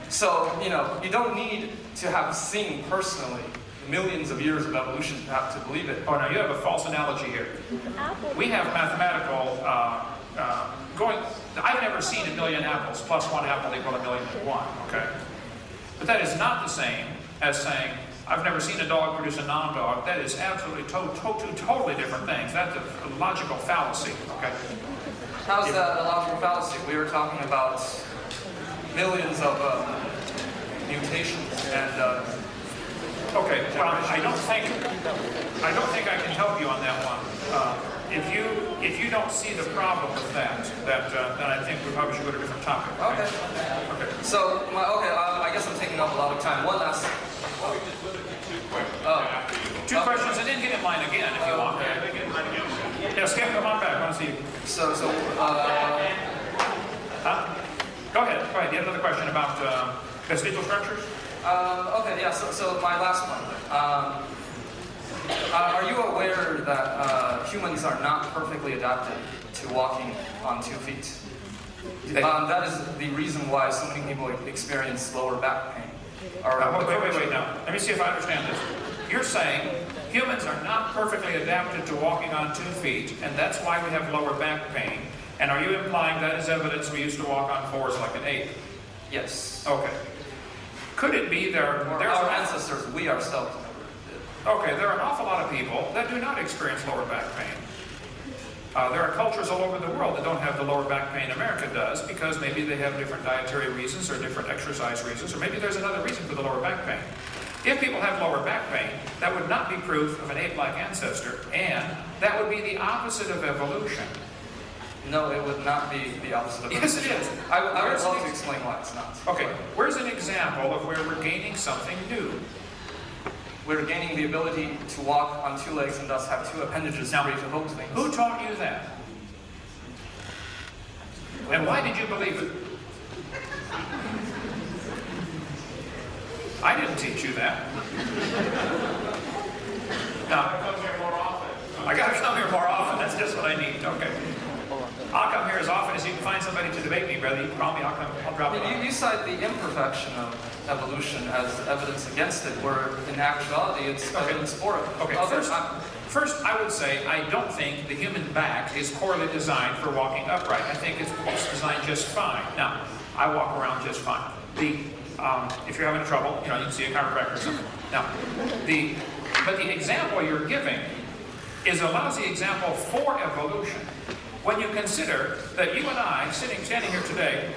S8: So, you don't need to have seen personally millions of years of evolution to have to believe it.
S1: Oh, no, you have a false analogy here. We have mathematical I've never seen 1,000,000 apples plus 1 apple equal 1,000,001, okay? But that is not the same as saying, I've never seen a dog produce a non-dog. That is absolutely two totally different things. That's a logical fallacy, okay?
S8: How's that a logical fallacy? We were talking about millions of mutations and
S1: okay, well, I don't think I can help you on that one. If you don't see the problem with that, then I think we probably should go to a different topic.
S8: Okay. So, I guess I'm taking up a lot of time. One last.
S1: Two questions, and then get in line again if you want. Yeah, Skip, come on back. I want to see you.
S8: Huh?
S1: Go ahead. You have another question about vestigial structures?
S8: Okay, yeah, so my last one. Are you aware that humans are not perfectly adapted to walking on 2 feet? That is the reason why so many people experience lower back pain.
S1: Wait, now. Let me see if I understand this. You're saying humans are not perfectly adapted to walking on 2 feet, and that's why we have lower back pain. And are you implying that is evidence we used to walk on 4s like an ape?
S8: Yes.
S1: Okay. Could it be there's
S8: our ancestors, we ourselves never did.
S1: Okay, there are an awful lot of people that do not experience lower back pain. There are cultures all over the world that don't have the lower back pain America does because maybe they have different dietary reasons or different exercise reasons, or maybe there's another reason for the lower back pain. If people have lower back pain, that would not be proof of an ape-like ancestor, and that would be the opposite of evolution.
S8: No, it would not be the opposite of
S1: Yes, it is.
S8: I would love to explain why it's not.
S1: Okay, where's an example of where we're gaining something new?
S8: We're gaining the ability to walk on 2 legs and thus have 2 appendages free to hold things.
S1: Who taught you that? And why did you believe it? I didn't teach you that. No. I gotta come here more often. That's just what I need. Okay. I'll come here as often as you can find somebody to debate me, brother. You can call me, I'll drop it.
S8: You cite the imperfection of evolution as evidence against it, where in actuality it's evidence for it.
S1: Okay, first I would say I don't think the human back is poorly designed for walking upright. I think it's designed just fine. Now, I walk around just fine. If you're having trouble, you can see a chiropractor or something. Now, but the example you're giving is a lousy example for evolution. When you consider that you and I, standing here today,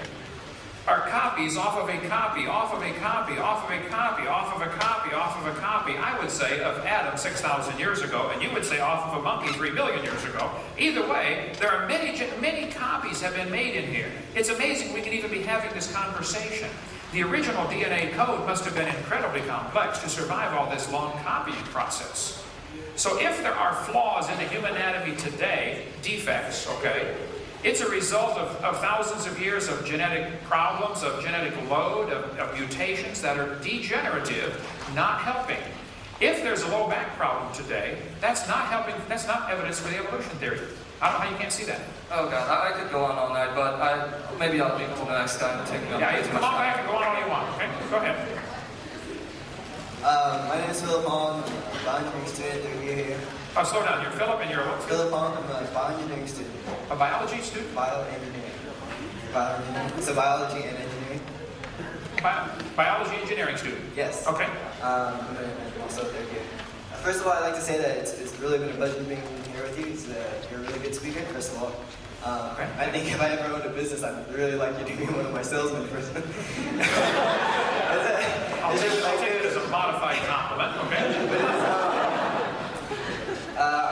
S1: are copies off of a copy, off of a copy, off of a copy, off of a copy, off of a copy, I would say, of Adam 6,000 years ago, and you would say off of a monkey 3 billion years ago. Either way, there are many copies have been made in here. It's amazing we can even be having this conversation. The original DNA code must have been incredibly complex to survive all this long copying process. So if there are flaws in the human anatomy today, defects, okay, it's a result of thousands of years of genetic problems, of genetic load, of mutations that are degenerative, not helping. If there's a low back problem today, that's not helping, that's not evidence for the evolution theory. I don't know how you can't see that.
S8: Oh God, I could go on all night, but maybe I'll leave it till the next time to take me up.
S1: Yeah, come on back and go on all you want, okay? Go ahead.
S9: My name is Philip Hong. I'm a bioengineering student third year here.
S1: Oh, slow down. You're Philip and you're what?
S9: Philip Hong, I'm a bioengineering student.
S1: A biology student?
S9: Bioengineering. It's a biology and engineering.
S1: Biology engineering student?
S9: Yes.
S1: Okay.
S9: I'm also third year. First of all, I'd like to say that it's really been a pleasure being here with you. You're a really good speaker, first of all.
S1: Okay.
S9: I think if I ever owned a business, I'd really like you to be one of my salesmen first.
S1: I'll take it as a modified compliment, okay?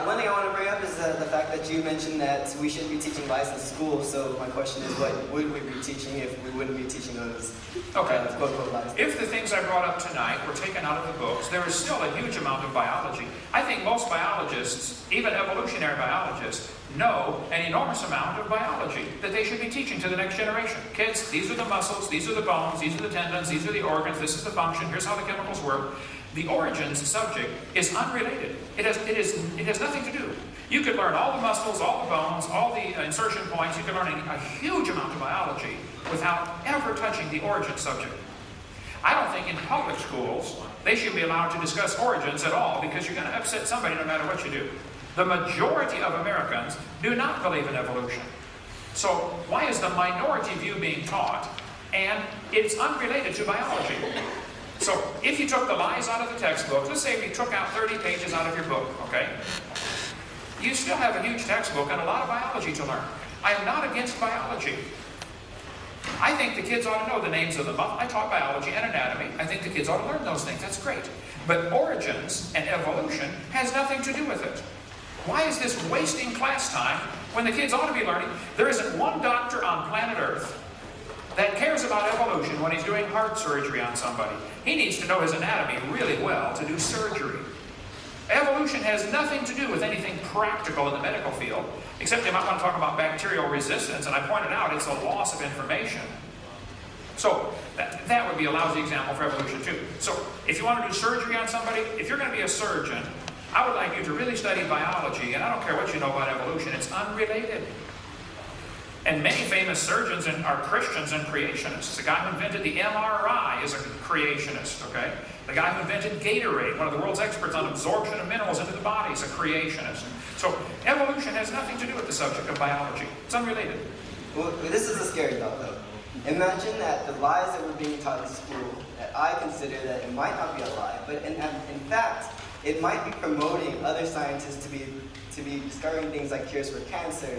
S9: One thing I want to bring up is the fact that you mentioned that we shouldn't be teaching bias in school. So my question is, what would we be teaching if we wouldn't be teaching those quote-unquote bias?
S1: If the things I brought up tonight were taken out of the books, there is still a huge amount of biology. I think most biologists, even evolutionary biologists, know an enormous amount of biology that they should be teaching to the next generation. Kids, these are the muscles, these are the bones, these are the tendons, these are the organs, this is the function, here's how the chemicals work. The origins subject is unrelated. It has nothing to do. You could learn all the muscles, all the bones, all the insertion points. You could learn a huge amount of biology without ever touching the origin subject. I don't think in public schools they should be allowed to discuss origins at all because you're going to upset somebody no matter what you do. The majority of Americans do not believe in evolution. So why is the minority view being taught? And it's unrelated to biology. So if you took the lies out of the textbook, let's say if you took out 30 pages out of your book, okay? You still have a huge textbook and a lot of biology to learn. I am not against biology. I think the kids ought to know the names of the muscles. I taught biology and anatomy. I think the kids ought to learn those things. That's great. But origins and evolution has nothing to do with it. Why is this wasting class time when the kids ought to be learning? There isn't one doctor on planet Earth that cares about evolution when he's doing heart surgery on somebody. He needs to know his anatomy really well to do surgery. Evolution has nothing to do with anything practical in the medical field, except they might want to talk about bacterial resistance, and I pointed out it's a loss of information. So that would be a lousy example for evolution too. So if you want to do surgery on somebody, if you're going to be a surgeon, I would like you to really study biology, and I don't care what you know about evolution, it's unrelated. And many famous surgeons are Christians and creationists. The guy who invented the MRI is a creationist, okay? The guy who invented Gatorade, one of the world's experts on absorption of minerals into the body, is a creationist. So evolution has nothing to do with the subject of biology. It's unrelated.
S9: Well, this is a scary thought, though. Imagine that the lies that were being taught in school, that I consider that it might not be a lie, but in fact, it might be promoting other scientists to be discovering things like cures for cancer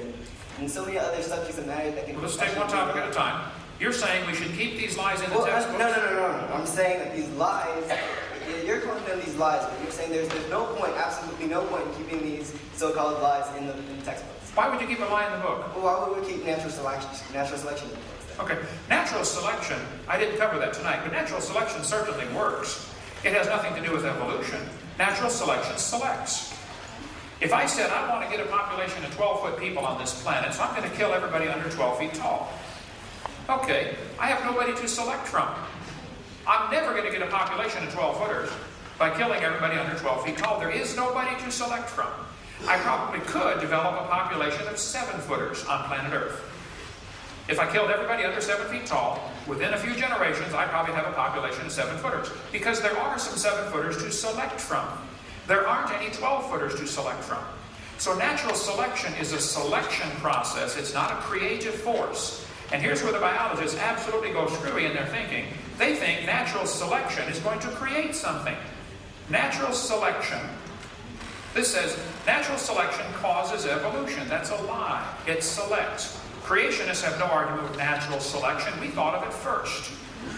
S9: and so many other subjects of matter that can...
S1: Well, let's take one topic at a time. You're saying we should keep these lies in the textbooks?
S9: No. I'm saying that these lies, you're calling them these lies, but you're saying there's no point, absolutely no point in keeping these so-called lies in the textbooks.
S1: Why would you keep a lie in the book?
S9: Well, why would we keep natural selection in the books then?
S1: Okay, natural selection, I didn't cover that tonight, but natural selection certainly works. It has nothing to do with evolution. Natural selection selects. If I said I want to get a population of 12-foot people on this planet, so I'm going to kill everybody under 12 feet tall. Okay, I have nobody to select from. I'm never going to get a population of 12-footers by killing everybody under 12 feet tall. There is nobody to select from. I probably could develop a population of 7-footers on planet Earth. If I killed everybody under 7 feet tall, within a few generations, I'd probably have a population of 7-footers. Because there are some 7-footers to select from. There aren't any 12-footers to select from. So natural selection is a selection process. It's not a creative force. And here's where the biologists absolutely go screwy in their thinking. They think natural selection is going to create something. Natural selection. This says natural selection causes evolution. That's a lie. It selects. Creationists have no argument with natural selection. We thought of it first.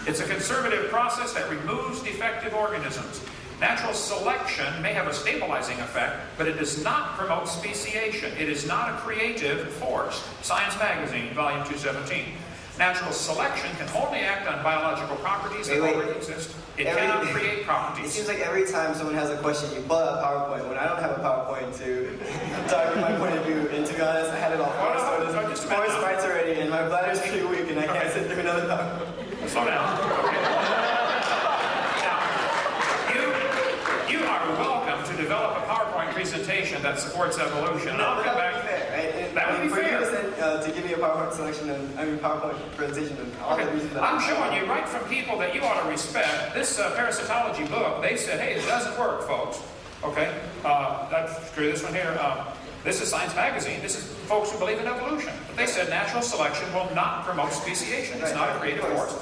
S1: It's a conservative process that removes defective organisms. Natural selection may have a stabilizing effect, but it does not promote speciation. It is not a creative force. Science Magazine, volume 217. Natural selection can only act on biological properties that already exist. It cannot create properties.
S9: It seems like every time someone has a question, you pull out a PowerPoint. When I don't have a PowerPoint to talk my point of view, and to be honest, I had it all forced slides already, and my bladder's pretty weak, and I can't sit through another PowerPoint.
S1: Slow down. Okay. You are welcome to develop a PowerPoint presentation that supports evolution.
S9: No,
S1: I'll come back.
S9: That would be fair, right?
S1: That would be fair.
S9: To give me a PowerPoint selection, PowerPoint presentation, and all the reasons that
S1: I'm showing you right from people that you ought to respect. This parasitology book, they said, hey, it doesn't work, folks. Okay? That's true. This one here. This is Science Magazine. This is folks who believe in evolution. But they said natural selection will not promote speciation. It's not a creative force.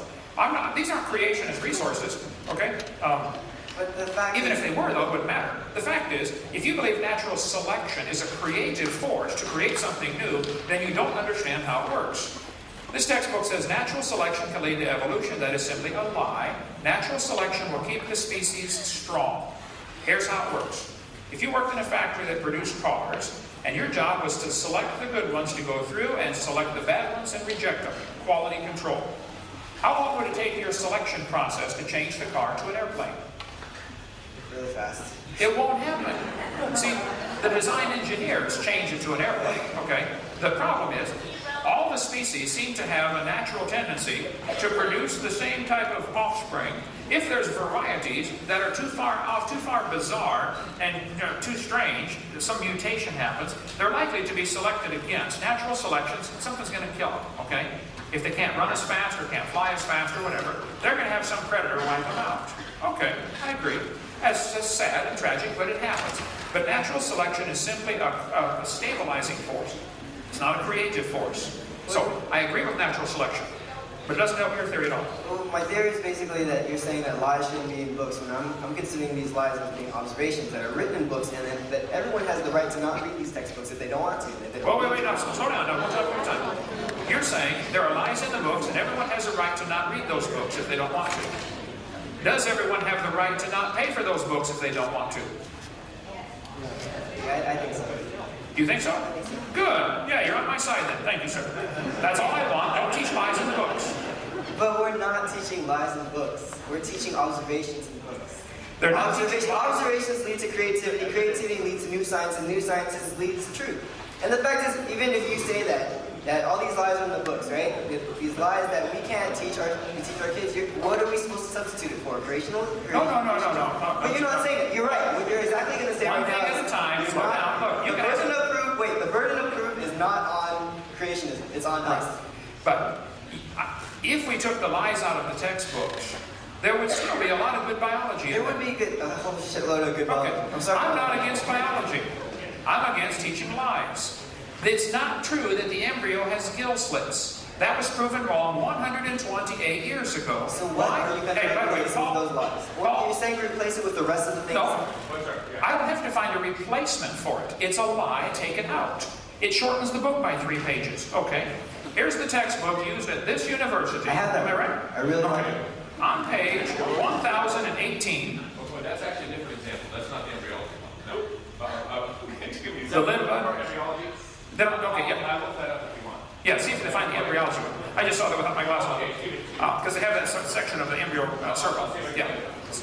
S1: These aren't creationist resources. Okay? Even if they were, though, it wouldn't matter. The fact is, if you believe natural selection is a creative force to create something new, then you don't understand how it works. This textbook says natural selection can lead to evolution. That is simply a lie. Natural selection will keep the species strong. Here's how it works. If you worked in a factory that produced cars, and your job was to select the good ones to go through and select the bad ones and reject them, quality control. How long would it take your selection process to change the car to an airplane?
S9: Really fast.
S1: It won't happen. See, the design engineers change it to an airplane, okay? The problem is, all the species seem to have a natural tendency to produce the same type of offspring. If there's varieties that are too far off, too far bizarre, and too strange, some mutation happens, they're likely to be selected against. Natural selection, something's going to kill them, okay? If they can't run as fast or can't fly as fast or whatever, they're going to have some predator wipe them out. Okay, I agree. That's just sad and tragic, but it happens. But natural selection is simply a stabilizing force. It's not a creative force. So, I agree with natural selection, but it doesn't help your theory at all.
S9: Well, my theory is basically that you're saying that lies shouldn't be in books, when I'm considering these lies as being observations that are written in books, and that everyone has the right to not read these textbooks if they don't want to.
S1: Wait, no, slow down, no, one time. You're saying there are lies in the books, and everyone has a right to not read those books if they don't want to. Does everyone have the right to not pay for those books if they don't want to?
S9: I think so.
S1: You think so? Good. Yeah, you're on my side then. Thank you, sir. That's all I want. Don't teach lies in the books.
S9: But we're not teaching lies in books. We're teaching observations in books.
S1: They're not
S9: Observations lead to creativity. Creativity leads to new science, and new sciences lead to truth. And the fact is, even if you say that that all these lies are in the books, right? These lies that we can't teach our kids. What are we supposed to substitute it for? Creational?
S1: No.
S9: But you're not saying it. You're right. What you're exactly going to say
S1: One
S9: right
S1: thing
S9: now
S1: at a time.
S9: is
S1: Slow down. Look, you
S9: the
S1: can
S9: burden of proof. Wait, the burden of proof is not on creationism. It's on us.
S1: But if we took the lies out of the textbooks, there would still be a lot of good biology
S9: There
S1: in
S9: would
S1: them.
S9: be a whole shitload of good
S1: Okay.
S9: biology. I'm sorry.
S1: I'm not against biology. I'm against teaching lies. It's not true that the embryo has gill slits. That was proven wrong 128 years ago.
S9: So what
S1: Why?
S9: are you going to
S1: Hey, by the way,
S9: replace with those lies? What, you're saying replace it with the rest of the things?
S1: No. I don't have to find a replacement for it. It's a lie taken out. It shortens the book by 3 pages. Okay. Here's the textbook used at this university.
S9: I have that.
S1: Am I right?
S9: I really like
S1: Okay.
S9: it.
S1: On page 1018.
S2: Well, that's actually a different example. That's not the embryology one. No. Excuse me.
S1: The limb-
S2: embryology?
S1: Okay, yeah.
S2: I'll look that up if you want.
S1: Yeah, see if they find the embryology one. I just saw that without my glasses on.
S2: Okay, excuse me.
S1: Because they have that section of the embryo circle. Yeah.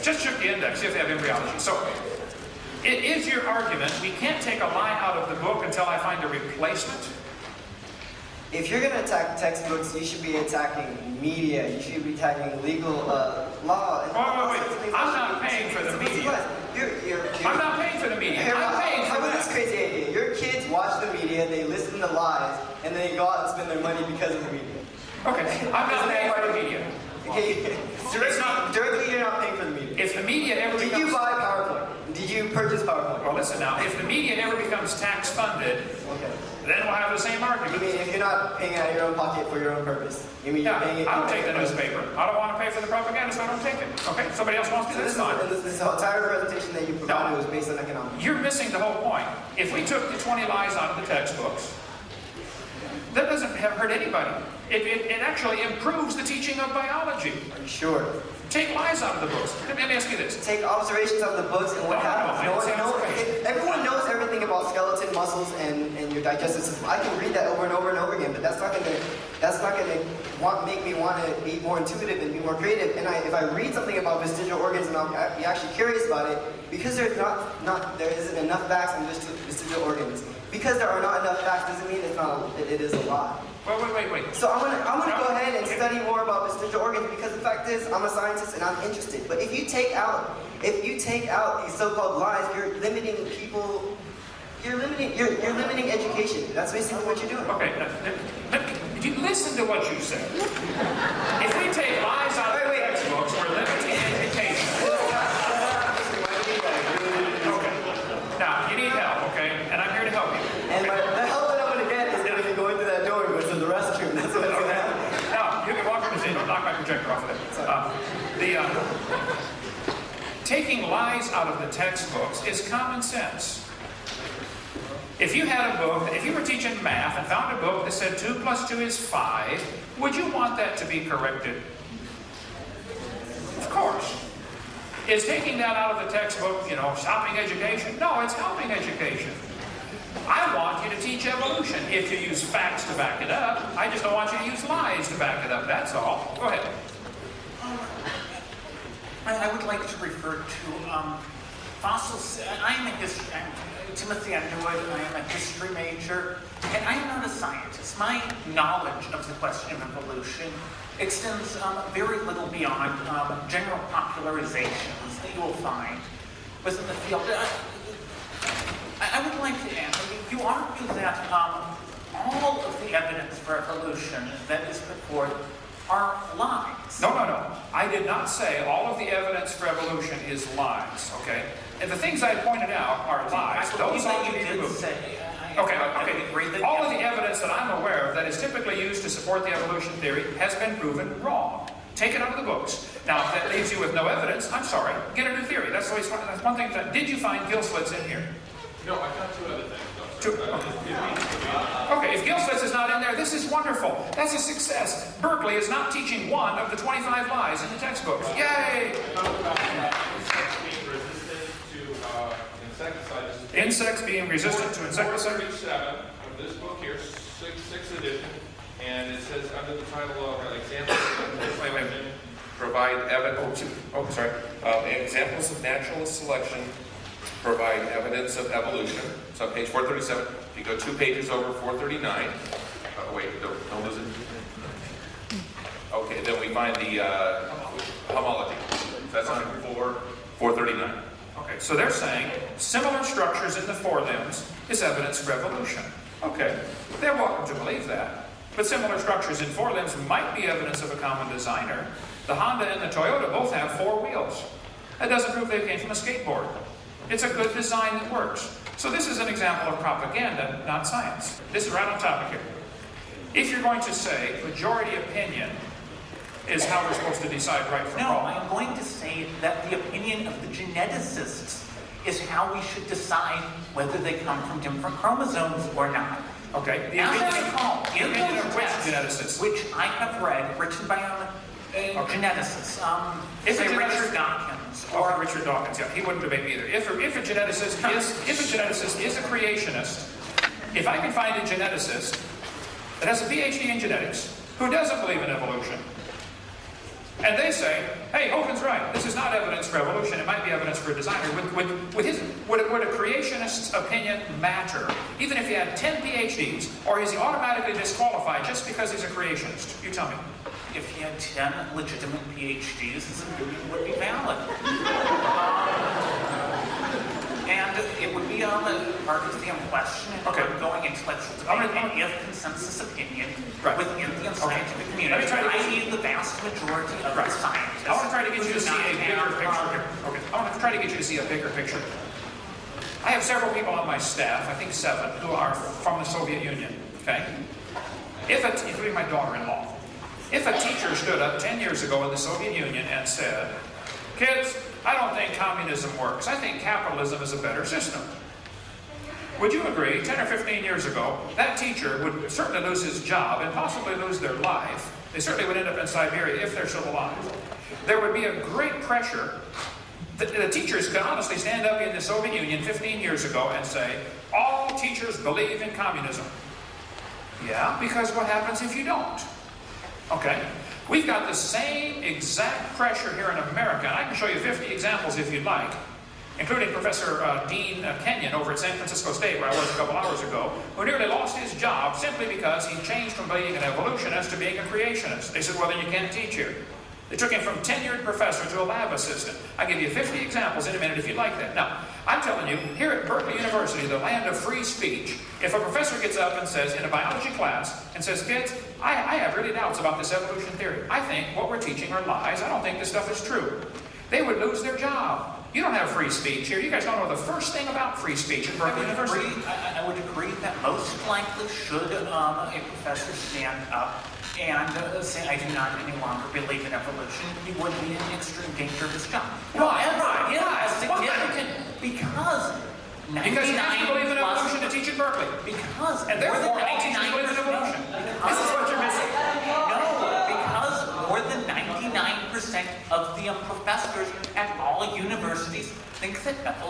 S1: Just check the index, see if they have embryology. So, it is your argument, we can't take a lie out of the book until I find a replacement?
S9: If you're going to attack textbooks, you should be attacking media. You should be attacking legal law. And all
S1: Wait.
S9: sorts of things.
S1: I'm not paying for the media. I'm not paying for the media. I'm paying
S9: How
S1: for
S9: about this
S1: that.
S9: crazy idea? Your kids watch the media, they listen to lies, and then they go out and spend their money because of the media.
S1: Okay, I'm not paying for the media.
S9: Okay, directly you're not paying for the media.
S1: If the media ever
S9: Did
S1: becomes...
S9: you buy PowerPoint? Did you purchase PowerPoint?
S1: Well, listen now, if the media ever becomes tax-funded,
S9: Okay.
S1: then we'll have the same
S9: You
S1: argument.
S9: mean if you're not paying out of your own pocket for your own purpose? You mean you're paying it?
S1: Yeah, I don't take the newspaper. I don't want to pay for the propaganda, so I don't take it. Okay, somebody else wants to,
S9: So
S1: that's
S9: this,
S1: fine.
S9: this entire presentation that you provided was based on economics.
S1: You're missing the whole point. If we took the 20 lies out of the textbooks, that doesn't hurt anybody. It actually improves the teaching of biology.
S9: Are you sure?
S1: Take lies out of the books. Let me ask you this.
S9: Take observations of the books and what happens. Everyone knows everything about skeleton muscles and your digestive system. I can read that over and over and over again, but that's not gonna make me want to be more intuitive and be more creative. And if I read something about vestigial organs and I'm actually curious about it, because there isn't enough facts on vestigial organs. Because there are not enough facts doesn't mean it is a lie.
S1: Wait.
S9: So I'm gonna go ahead and study more about vestigial organs because the fact is I'm a scientist and I'm interested. But if you take out these so-called lies, you're limiting people. You're limiting education. That's basically what you're doing.
S1: Okay, did you listen to what you said? If we take lies out of the textbooks, we're limiting education. Okay. Now, you need help, okay? And I'm here to help you.
S9: And the help that I'm going to get is going to be going through that door, which is the restroom. That's what's going to happen.
S1: Now, you can walk from the scene. Don't knock my projector off of there. Taking lies out of the textbooks is common sense. If you had a book, if you were teaching math and found a book that said 2 + 2 is 5, would you want that to be corrected? Of course. Is taking that out of the textbook, stopping education? No, it's helping education. I want you to teach evolution if you use facts to back it up. I just don't want you to use lies to back it up, that's all. Go ahead.
S10: I would like to refer to fossils. I'm Timothy Underwood. I am a history major, and I am not a scientist. My knowledge of the question of evolution extends very little beyond general popularizations that you will find within the field. I would like to ask, you argue that all of the evidence for evolution that is put forth are lies.
S1: No. I did not say all of the evidence for evolution is lies, okay? And the things I pointed out are lies. Those all you need to move. Okay. All of the evidence that I'm aware of that is typically used to support the evolution theory has been proven wrong. Take it out of the books. Now, if that leaves you with no evidence, I'm sorry. Get a new theory. That's always fun. That's one thing. Did you find gill slits in here?
S2: No, I found 2 other things.
S1: Okay, if gill slits is not in there, this is wonderful. That's a success. Berkeley is not teaching one of the 25 lies in the textbooks. Yay! Insects being resistant to insecticide.
S2: 437 of this book here, 6th edition, and it says under the title of examples of provide evidence. Examples of natural selection provide evidence of evolution. It's on page 437. If you go 2 pages over 439, wait, don't lose it. Okay, then we find the homology. That's on 439.
S1: Okay, so they're saying similar structures in the forelimbs is evidence for evolution. Okay, they're welcome to believe that. But similar structures in forelimbs might be evidence of a common designer. The Honda and the Toyota both have 4 wheels. That doesn't prove they came from a skateboard. It's a good design that works. So this is an example of propaganda, not science. This is right on topic here. If you're going to say majority opinion is how we're supposed to decide right from wrong.
S10: No, I'm going to say that the opinion of the geneticists is how we should decide whether they come from different chromosomes or not.
S1: Okay, the
S10: As
S1: opinion
S10: I recall,
S1: the
S10: in
S1: opinion
S10: those
S1: of which
S10: texts,
S1: geneticists?
S10: which I have read, written by geneticists,
S1: If
S10: say
S1: a geneticist-
S10: Richard Dawkins,
S1: Or Richard Dawkins, yeah, he wouldn't debate me either. If a geneticist is a creationist, if I can find a geneticist that has a PhD in genetics who doesn't believe in evolution, and they say, hey, Hovind's right, this is not evidence for evolution, it might be evidence for a designer, would a creationist's opinion matter? Even if he had 10 PhDs, or is he automatically disqualified just because he's a creationist? You tell me.
S10: if he had 10 legitimate PhDs, his opinion would be valid. And it would be on the part of the question and ongoing intellectual debate of consensus opinion within the scientific community. I.e. the vast majority of the scientists.
S1: I want to try to get you to see a bigger picture here. Okay. I want to try to get you to see a bigger picture. I have several people on my staff, I think 7, who are from the Soviet Union. Okay? Including my daughter-in-law. If a teacher stood up 10 years ago in the Soviet Union and said, kids, I don't think communism works. I think capitalism is a better system. Would you agree, 10 or 15 years ago, that teacher would certainly lose his job and possibly lose their life. They certainly would end up in Siberia if they're still alive. There would be a great pressure. The teachers could honestly stand up in the Soviet Union 15 years ago and say, all teachers believe in communism. Yeah, because what happens if you don't? Okay? We've got the same exact pressure here in America, and I can show you 50 examples if you'd like, including Professor Dean Kenyon over at San Francisco State, where I was a couple hours ago, who nearly lost his job simply because he changed from being an evolutionist to being a creationist. They said, well, then you can't teach here. They took him from tenured professor to a lab assistant. I'll give you 50 examples in a minute if you'd like that. Now, I'm telling you, here at Berkeley University, the land of free speech, if a professor gets up and says in a biology class, and says, kids, I have really doubts about this evolution theory. I think what we're teaching are lies. I don't think this stuff is true. They would lose their job. You don't have free speech here. You guys don't know the first thing about free speech at Berkeley University.
S10: I would agree that most likely should a professor stand up and say, I do not any longer believe in evolution, he would be in extreme danger of his job. However, because
S1: you have to believe in evolution to teach at Berkeley.
S10: Because
S1: and therefore all teachers believe in evolution. This is what you're missing.
S10: No, because more than 99% of the professors at all universities think that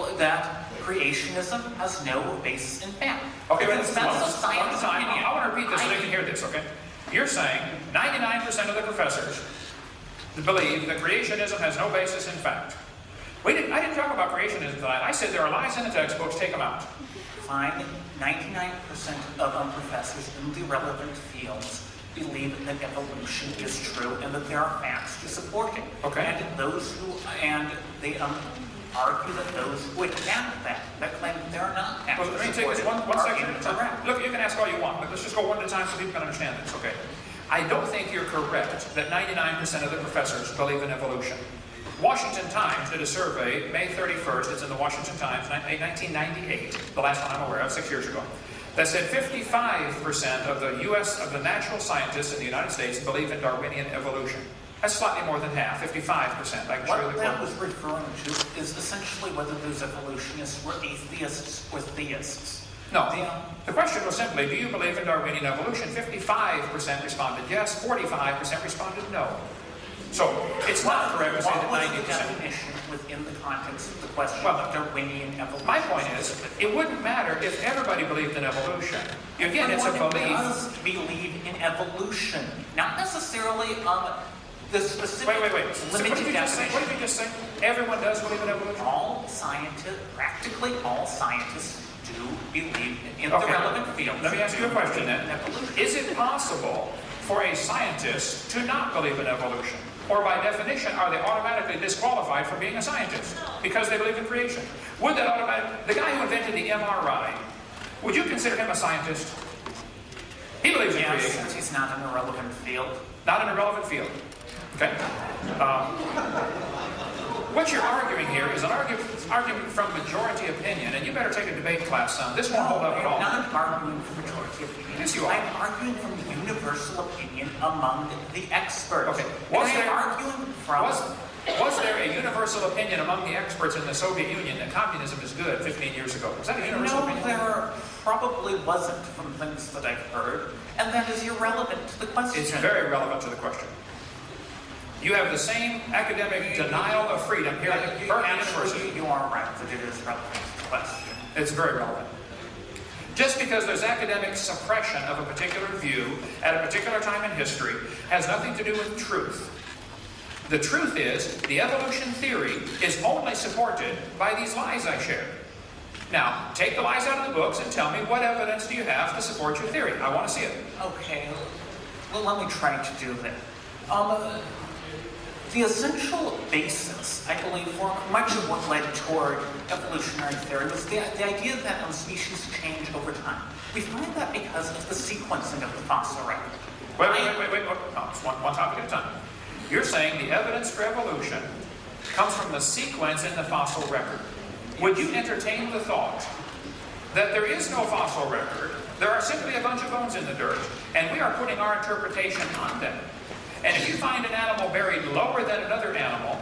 S10: creationism has no basis in fact.
S1: Okay, but
S10: I
S1: want to repeat this so they can hear this, okay? You're saying 99% of the professors believe that creationism has no basis in fact. I didn't talk about creationism tonight. I said there are lies in the textbooks, take them out.
S10: Fine, 99% of professors in the relevant fields believe that evolution is true and that there are facts to support it.
S1: Okay.
S10: And they argue that those who attack that claim that there are not facts
S1: Well, let me take this one section at a time. Look, you can ask all you want, but let's just go one at a time so people can understand this, okay? I don't think you're correct that 99% of the professors believe in evolution. Washington Times did a survey, May 31st, it's in the Washington Times, 1998, the last one I'm aware of, 6 years ago, that said 55% of the natural scientists in the United States believe in Darwinian evolution. That's slightly more than half, 55%. I can show you the
S10: What that
S1: quote.
S10: was referring to is essentially whether those evolutionists were atheists or theists.
S1: No, the question was simply, do you believe in Darwinian evolution? 55% responded yes, 45% responded no. So, it's not correct to say that 90%.
S10: What was the definition within the context of the question of Darwinian evolution?
S1: My point is, it wouldn't matter if everybody believed in evolution. Again, it's a belief.
S10: Does believe in evolution, not necessarily the specific
S1: Wait.
S10: limited definition.
S1: What did you just say? Everyone does believe in evolution?
S10: Practically all scientists do believe in the relevant fields.
S1: Let me ask you a question then. Is it possible for a scientist to not believe in evolution? Or by definition, are they automatically disqualified from being a scientist because they believe in creation? Would that the guy who invented the MRI, would you consider him a scientist? He believes in creation.
S10: Since he's not in a relevant field.
S1: Not in a relevant field. Okay? What you're arguing here is an argument from majority opinion, and you better take a debate class, son. This won't hold up at all.
S10: I'm not arguing from majority opinion.
S1: Yes, you are.
S10: I'm arguing from the universal opinion among the experts.
S1: Okay.
S10: Was
S1: there a universal opinion among the experts in the Soviet Union that communism is good 15 years ago? Was that a universal opinion?
S10: There probably wasn't from things that I've heard, and that is irrelevant to the question.
S1: It's very relevant to the question. You have the same academic denial of freedom here at Berkeley University.
S10: You are right that it is relevant to the question.
S1: It's very relevant. Just because there's academic suppression of a particular view at a particular time in history has nothing to do with truth. The truth is, the evolution theory is only supported by these lies I shared. Now, take the lies out of the books and tell me what evidence do you have to support your theory. I want to see it.
S10: Okay, well, let me try to do that. The essential basis, I believe, for much of what led toward evolutionary theory was the idea that species change over time. We find that because of the sequencing of the fossil record.
S1: Wait. No, it's one topic at a time. You're saying the evidence for evolution comes from the sequence in the fossil record. Would you entertain the thought that there is no fossil record, there are simply a bunch of bones in the dirt, and we are putting our interpretation on them? And if you find an animal buried lower than another animal,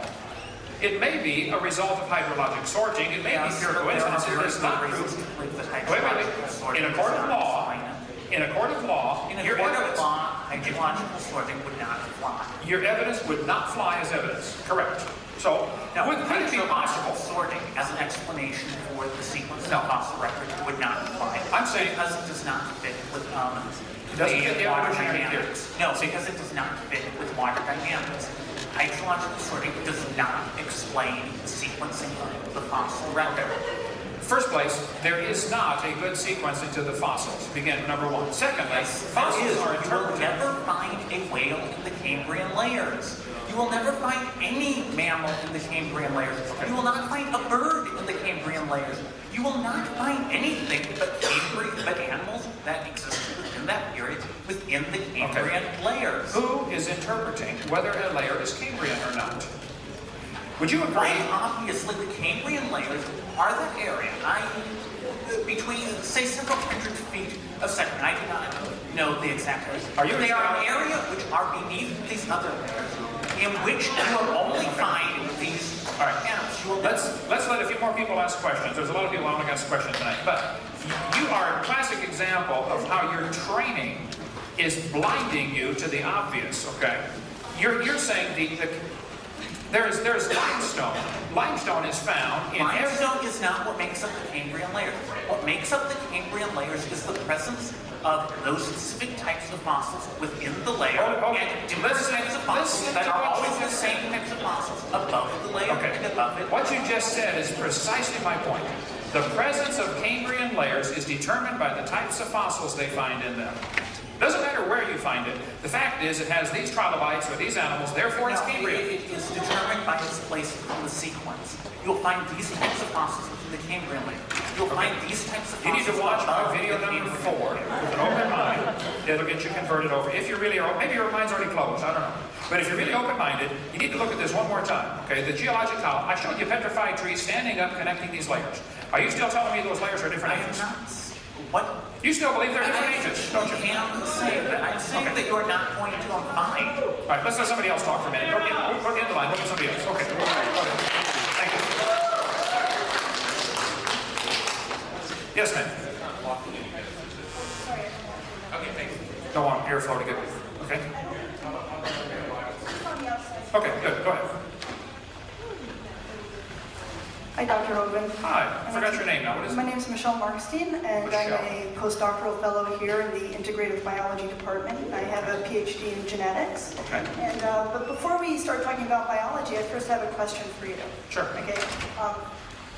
S1: it may be a result of hydrologic sorting, it may be pure coincidence, it is not proof. Wait. In a court of law,
S10: hydrological sorting would not fly.
S1: Your evidence would not fly as evidence. Correct. So, would it be possible?
S10: Sorting as an explanation for the sequence of the fossil record would not fly.
S1: I'm saying
S10: because it does not fit with
S1: doesn't fit the
S10: water
S1: evolutionary
S10: dynamics.
S1: theory.
S10: No, because it does not fit with water dynamics. Hydrological sorting does not explain the sequencing of the fossil record.
S1: First place, there is not a good sequencing to the fossils. Begin number one. Secondly, fossils are interpreted.
S10: You will never find a whale in the Cambrian layers. You will never find any mammal in the Cambrian layers. You will not find a bird in the Cambrian layers. You will not find anything but animals that existed within that period within the Cambrian layers.
S1: Who is interpreting whether a layer is Cambrian or not? Would you agree?
S10: Obviously, the Cambrian layers are that area, between, say, several hundred feet of sediment. I do not know the exact area. They are an area which are beneath these other layers, in which you will only find these animals.
S1: Let's let a few more people ask questions. There's a lot of people who want to ask questions tonight. But you are a classic example of how your training is blinding you to the obvious, okay? You're saying there's limestone. Limestone is found in
S10: Limestone is not what makes up the Cambrian layers. What makes up the Cambrian layers is the presence of those specific types of fossils within the layer, and different types of fossils that are always the same types of fossils above the layer and above it.
S1: What you just said is precisely my point. The presence of Cambrian layers is determined by the types of fossils they find in them. Doesn't matter where you find it. The fact is, it has these trilobites or these animals, therefore it's Cambrian.
S10: It is determined by its place in the sequence. You'll find these types of fossils within the Cambrian layer. You'll find these types of fossils.
S1: You need to watch our video number 4 with an open mind. It'll get you converted over. If you really are, maybe your mind's already closed, I don't know. But if you're really open-minded, you need to look at this one more time. Okay, the geologic column. I showed you petrified trees standing up connecting these layers. Are you still telling me those layers are different ages?
S10: I am not. What?
S1: You still believe they're different ages, don't you?
S10: I'm saying that you're not going to find.
S1: All right, let's let somebody else talk for a minute. Go to the end of the line. Look at somebody else. Okay. Go ahead. Thank you. Yes, ma'am.
S2: Okay, thanks.
S1: Don't want airflow to get. Okay. Okay, good. Go ahead.
S11: Hi, Dr. Hovind.
S1: Hi. I forgot your name now. What is it?
S11: My name is Michelle Markstein, and I'm a postdoctoral fellow here in the Integrative Biology Department. I have a PhD in genetics.
S1: Okay.
S11: And but before we start talking about biology, I first have a question for you.
S1: Sure.
S11: Okay.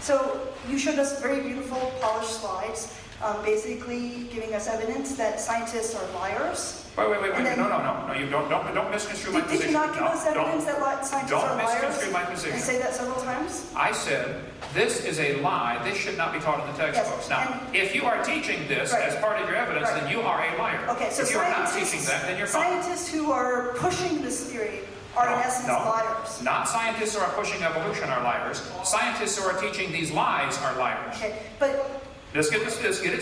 S11: So you showed us very beautiful, polished slides, basically giving us evidence that scientists are liars.
S1: Wait. No, you don't misconstrue my position.
S11: Did you not give us evidence that scientists are
S1: Don't
S11: liars?
S1: misconstrue my position.
S11: And say that several times?
S1: I said, this is a lie. This should not be taught in the textbooks.
S11: Yes,
S1: Now, if you are teaching this
S11: Right.
S1: as part of your evidence,
S11: Right.
S1: then you are a liar.
S11: Okay, so
S1: if you are not
S11: scientists-
S1: teaching that, then you're fine.
S11: Scientists who are pushing this theory are in essence liars.
S1: Not scientists who are pushing evolution are liars. Scientists who are teaching these lies are liars.
S11: Okay, but
S1: Let's get it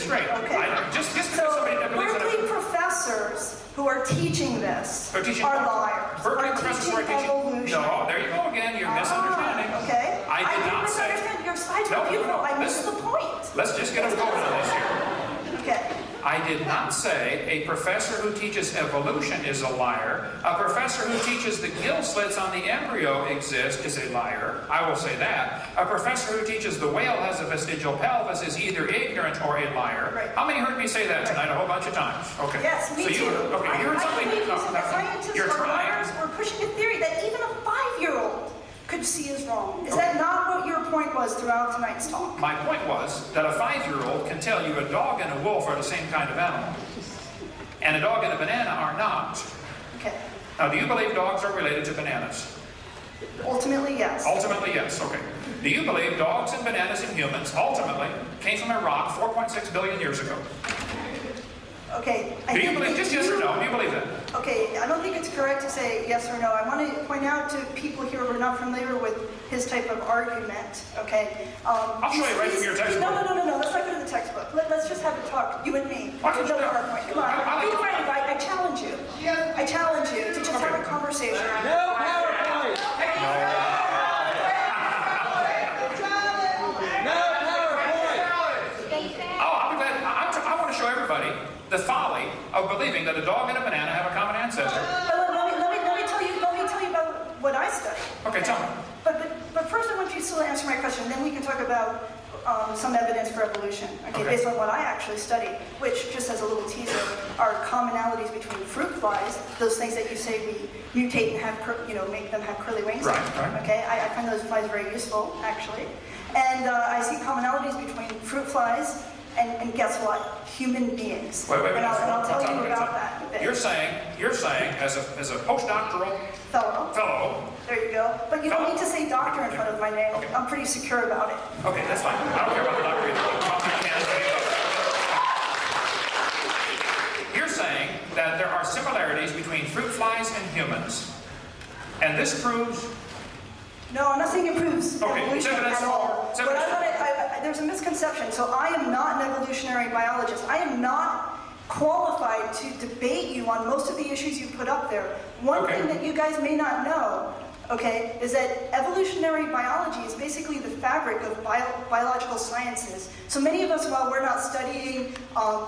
S1: straight.
S11: okay.
S1: Just because
S11: So
S1: somebody believes in
S11: Berkeley
S1: it.
S11: professors who are teaching this
S1: They're teaching
S11: are
S1: what?
S11: liars.
S1: Berkeley
S11: Are
S1: professors who are teaching.
S11: evolution.
S1: No, there you go again. You're misunderstanding.
S11: Okay.
S1: I did
S11: didn't
S1: not say.
S11: misunderstand. Your slides
S1: No,
S11: were beautiful. I missed
S1: listen.
S11: the point.
S1: Let's just get them going on this here.
S11: Okay.
S1: I did not say a professor who teaches evolution is a liar. A professor who teaches the gill slits on the embryo exist is a liar. I will say that. A professor who teaches the whale has a vestigial pelvis is either ignorant or a liar.
S11: Right.
S1: How many heard me say that tonight a whole bunch of times? Okay.
S11: Yes, me
S1: so you,
S11: too.
S1: Okay, you heard something.
S11: I believe
S1: No,
S11: you said that scientists
S1: you're
S11: are
S1: trying.
S11: liars or pushing a theory that even a 5-year-old could see as wrong. Is that not what your point was throughout tonight's talk?
S1: My point was that a 5-year-old can tell you a dog and a wolf are the same kind of animal. And a dog and a banana are not.
S11: Okay.
S1: Now, do you believe dogs are related to bananas?
S11: Ultimately, yes.
S1: Ultimately, yes. Okay. Do you believe dogs and bananas and humans ultimately came from a rock 4.6 billion years ago?
S11: Okay.
S1: Do you believe, just yes or no, do you believe that?
S11: Okay, I don't think it's correct to say yes or no. I want to point out to people here who are not familiar with his type of argument, okay?
S1: I'll show you right from your textbook.
S11: No. Let's not go to the textbook. Let's just have a talk, you and me.
S1: Why don't you
S11: Another
S1: do-
S11: PowerPoint. Come on.
S1: I like
S11: Be
S1: to-
S11: brave. I challenge you. I challenge you to just have a conversation.
S6: No PowerPoint! No PowerPoint!
S1: Oh, I'll be glad. I want to show everybody the folly of believing that a dog and a banana have a common ancestor.
S11: But let me tell you about what I study.
S1: Okay, tell me.
S11: But first I want you to still answer my question, then we can talk about some evidence for evolution, okay, based on what I actually study, which, just as a little teaser, are commonalities between fruit flies, those things that you say we mutate and have, make them have curly wings.
S1: Right.
S11: Okay, I find those flies very useful, actually. And I see commonalities between fruit flies and guess what? Human beings.
S1: Wait.
S11: And I'll tell you about that in a bit.
S1: You're saying, as a postdoctoral fellow.
S11: There you go. But you don't need to say doctor in front of my name.
S1: Okay.
S11: I'm pretty secure about it.
S1: Okay, that's fine. I don't care about the doctor either. You're saying that there are similarities between fruit flies and humans, and this proves.
S11: No, I'm not saying it proves
S1: Okay,
S11: evolution
S1: evidence
S11: at all.
S1: it's
S11: But
S1: evidence
S11: there's a misconception. So I am not an evolutionary biologist. I am not qualified to debate you on most of the issues you put up there. One thing that you guys may not know, okay, is that evolutionary biology is basically the fabric of biological sciences. So many of us, while we're not studying,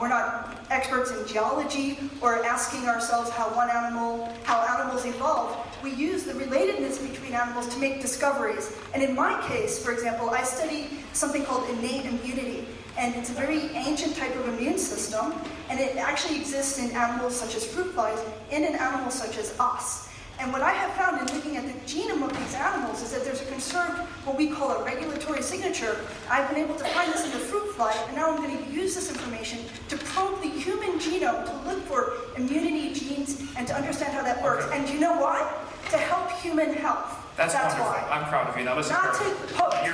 S11: we're not experts in geology or asking ourselves how animals evolved, we use the relatedness between animals to make discoveries. And in my case, for example, I study something called innate immunity. And it's a very ancient type of immune system, and it actually exists in animals such as fruit flies and in animals such as us. And what I have found in looking at the genome of these animals is that there's a conserved, what we call a regulatory signature. I've been able to find this in the fruit fly, and now I'm going to use this information to probe the human genome to look for immunity genes and to understand how that works. And do you know why? To help human health.
S1: That's wonderful.
S11: why.
S1: I'm proud of you. Now listen.
S11: Not to
S1: You're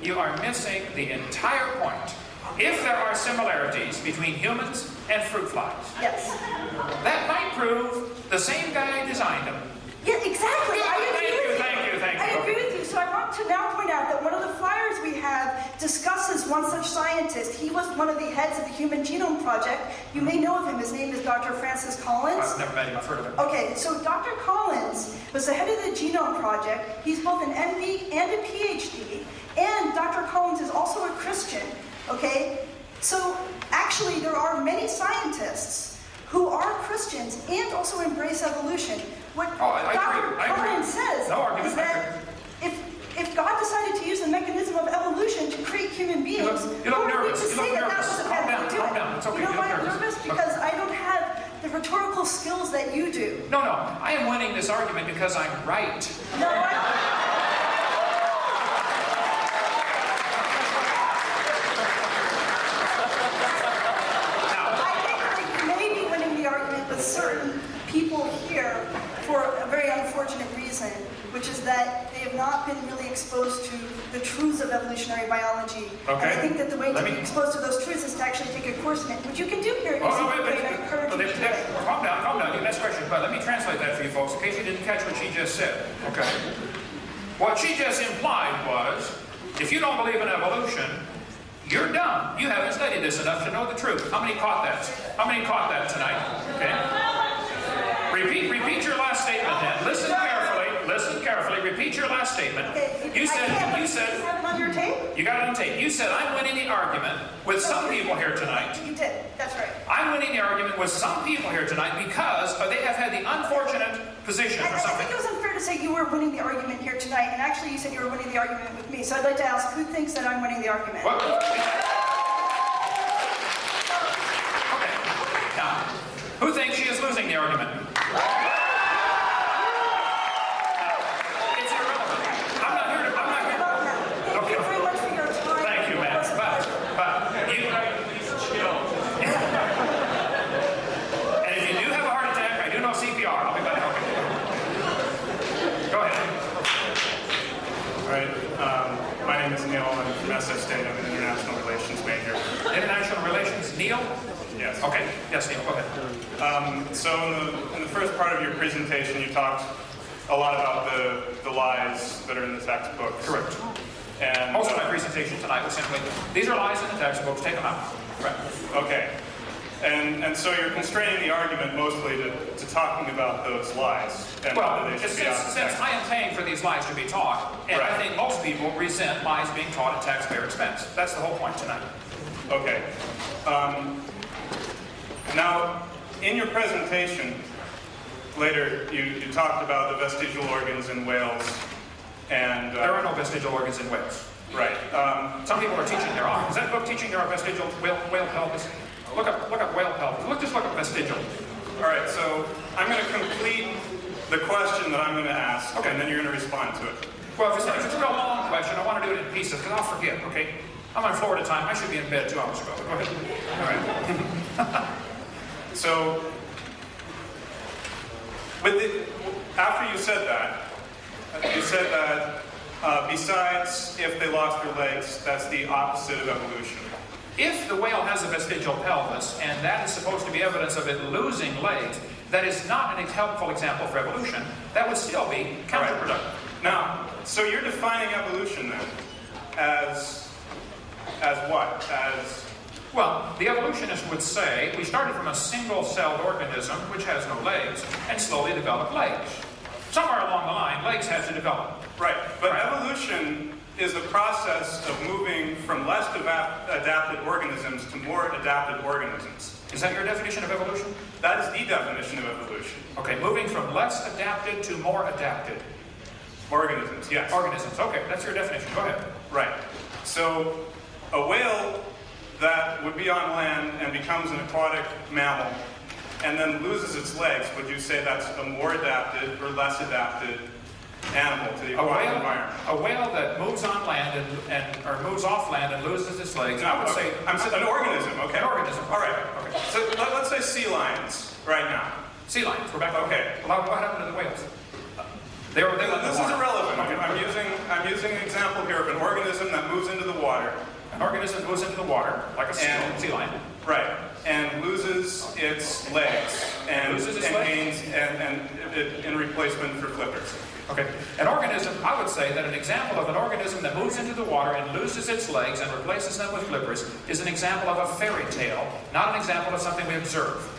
S1: You are missing the entire point. If there are similarities between humans and fruit flies,
S11: yes,
S1: that might prove the same guy designed them.
S11: Yeah, exactly.
S1: Thank you.
S11: I agree with you. So I want to now point out that one of the flyers we have discusses one such scientist. He was one of the heads of the Human Genome Project. You may know of him. His name is Dr. Francis Collins.
S1: I've never met him. I've heard of him.
S11: Okay, so Dr. Collins was the head of the Genome Project. He's both an MD and a PhD. And Dr. Collins is also a Christian. Okay? So actually, there are many scientists who are Christians and also embrace evolution. What Dr. Collins says is that if God decided to use the mechanism of evolution to create human beings,
S1: you look nervous.
S11: to say that was the bad way to do it.
S1: Calm down. It's okay.
S11: You know why I'm nervous? Because I don't have the rhetorical skills that you do.
S1: No. I am winning this argument because I'm right.
S11: No, I evolutionary biology. And
S1: Okay.
S11: I think that the way to
S1: Let
S11: be
S1: me-
S11: exposed to those truths is to actually take a course in it, which you can do here.
S1: Oh, no, wait.
S11: I encourage you to do it.
S1: Calm down. Next question. But let me translate that for you folks in case you didn't catch what she just said. Okay. What she just implied was, if you don't believe in evolution, you're dumb. You haven't studied this enough to know the truth. How many caught that? How many caught that tonight? Okay. Repeat your last statement then. Listen carefully. Repeat your last statement.
S11: Okay,
S1: You said,
S11: you have it on your tape?
S1: you got it on tape. You said, I'm winning the argument with some people here tonight.
S11: You did, that's right.
S1: I'm winning the argument with some people here tonight because they have had the unfortunate position
S11: I
S1: or
S11: think
S1: something.
S11: it was unfair to say you were winning the argument here tonight, and actually you said you were winning the argument with me. So I'd like to ask, who thinks that I'm winning the argument?
S1: What? Okay. Now, who thinks she is losing the argument? It's irrelevant. I'm not here to.
S11: Thank you very much for your time.
S1: Thank you, man. But you. And if you do have a heart attack, I do know CPR. I'll be glad to help you. Go ahead.
S12: All right. My name is Neil. I'm from SF State. I'm an international relations major.
S1: International relations, Neil?
S12: Yes.
S1: Okay. Yes, Neil, go ahead.
S12: So in the first part of your presentation, you talked a lot about the lies that are in the textbooks.
S1: Correct.
S12: And
S1: Most of my presentation tonight was simply, these are lies in the textbooks, take them out. Right.
S12: Okay. And so you're constraining the argument mostly to talking about those lies and
S1: Well,
S12: whether they should be out of the
S1: since
S12: text.
S1: I am paying for these lies to be taught, and I
S12: Right.
S1: think most people resent lies being taught at taxpayer expense. That's the whole point tonight.
S12: Okay. Now, in your presentation, later you talked about the vestigial organs in whales, and
S1: There are no vestigial organs in whales.
S12: right.
S1: Some people are teaching there are. Is that book teaching there are vestigial whale pelvis? Look up whale pelvis. Just look up vestigial.
S12: All right. So I'm going to complete the question that I'm going to ask,
S1: Okay.
S12: and then you're going to respond to it.
S1: Well, if it's a real long question, I want to do it in pieces, because I'll forget, okay? I'm on Florida time. I should be in bed 2 hours ago. Go ahead.
S12: All right. So, after you said that besides if they lost their legs, that's the opposite of evolution.
S1: If the whale has a vestigial pelvis, and that is supposed to be evidence of it losing legs, that is not an helpful example for evolution. That would still be counterproductive.
S12: Now, so you're defining evolution then as what?
S1: Well, the evolutionist would say, we started from a single-celled organism, which has no legs, and slowly developed legs. Somewhere along the line, legs had to develop.
S12: Right, but evolution is the process of moving from less adapted organisms to more adapted organisms.
S1: Is that your definition of evolution?
S12: That is the definition of evolution.
S1: Okay, moving from less adapted to more adapted.
S12: Organisms, yes.
S1: Organisms, okay, that's your definition. Go ahead.
S12: Right. So, a whale that would be on land and becomes an aquatic mammal and then loses its legs, would you say that's a more adapted or less adapted animal to the aquatic environment?
S1: A whale that moves on land or moves off land and loses its legs, I would say...
S12: I'm saying an organism, okay.
S1: An organism.
S12: All right.
S1: Okay.
S12: So let's say sea lions right now.
S1: Sea lions, we're back.
S12: Okay.
S1: Well, what happened to the whales? They were
S12: This is irrelevant. I'm using an example here of an organism that moves into the water.
S1: An organism moves into the water, like a sea lion.
S12: Right. And loses its legs and gains in replacement for flippers.
S1: Okay. An organism, I would say that an example of an organism that moves into the water and loses its legs and replaces them with flippers is an example of a fairy tale, not an example of something we observe.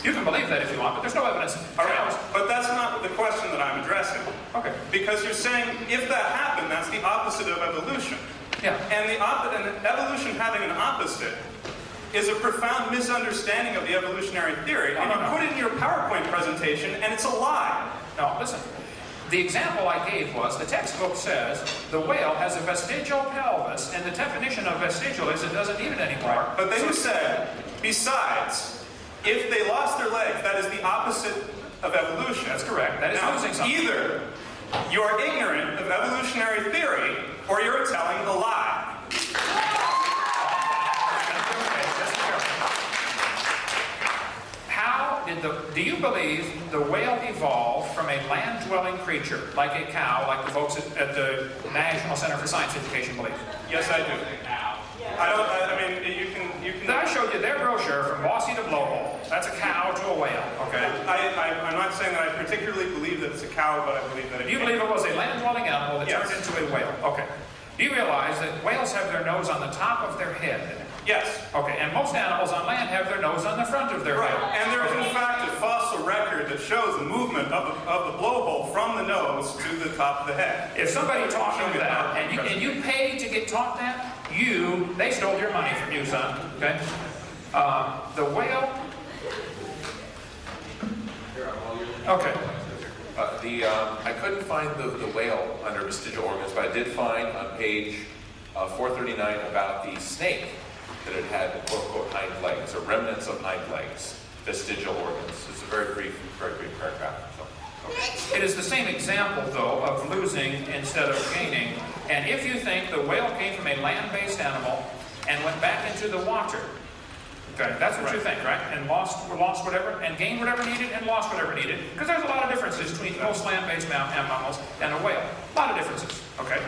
S1: You can believe that if you want, but there's no evidence.
S12: All right, but that's not the question that I'm addressing.
S1: Okay.
S12: Because you're saying if that happened, that's the opposite of evolution.
S1: Yeah.
S12: And evolution having an opposite is a profound misunderstanding of the evolutionary theory. And you put it in your PowerPoint presentation, and it's a lie.
S1: No, listen. The example I gave was, the textbook says the whale has a vestigial pelvis, and the definition of vestigial is it doesn't need it anymore.
S12: But then you said, besides, if they lost their legs, that is the opposite of evolution.
S1: That's correct. That is
S12: now,
S1: losing something.
S12: Either you are ignorant of evolutionary theory, or you're telling a lie.
S1: How did do you believe the whale evolved from a land-dwelling creature, like a cow, like the folks at the National Center for Science Education believe?
S12: Yes, I do. I mean, you can.
S1: I showed you their brochure from Bossy to Blowhole. That's a cow to a whale, okay?
S12: I'm not saying that I particularly believe that it's a cow, but I believe that
S1: You believe it was a land-dwelling animal that turned into a whale, okay. Do you realize that whales have their nose on the top of their head?
S12: Yes.
S1: Okay, and most animals on land have their nose on the front of their head.
S12: And there is in fact a fossil record that shows the movement of the blowhole from the nose to the top of the head.
S1: If somebody taught you that, and you paid to get taught that, they stole your money from you, son, okay? The whale, okay.
S2: I couldn't find the whale under vestigial organs, but I did find on page 439 about the snake that it had quote-unquote hind legs, or remnants of hind legs, vestigial organs. It's a very brief paragraph. So, okay.
S1: It is the same example, though, of losing instead of gaining. And if you think the whale came from a land-based animal and went back into the water, okay, that's what you think, right? And lost whatever, and gained whatever needed, and lost whatever needed. Because there's a lot of differences between most land-based mammals and a whale. A lot of differences, okay?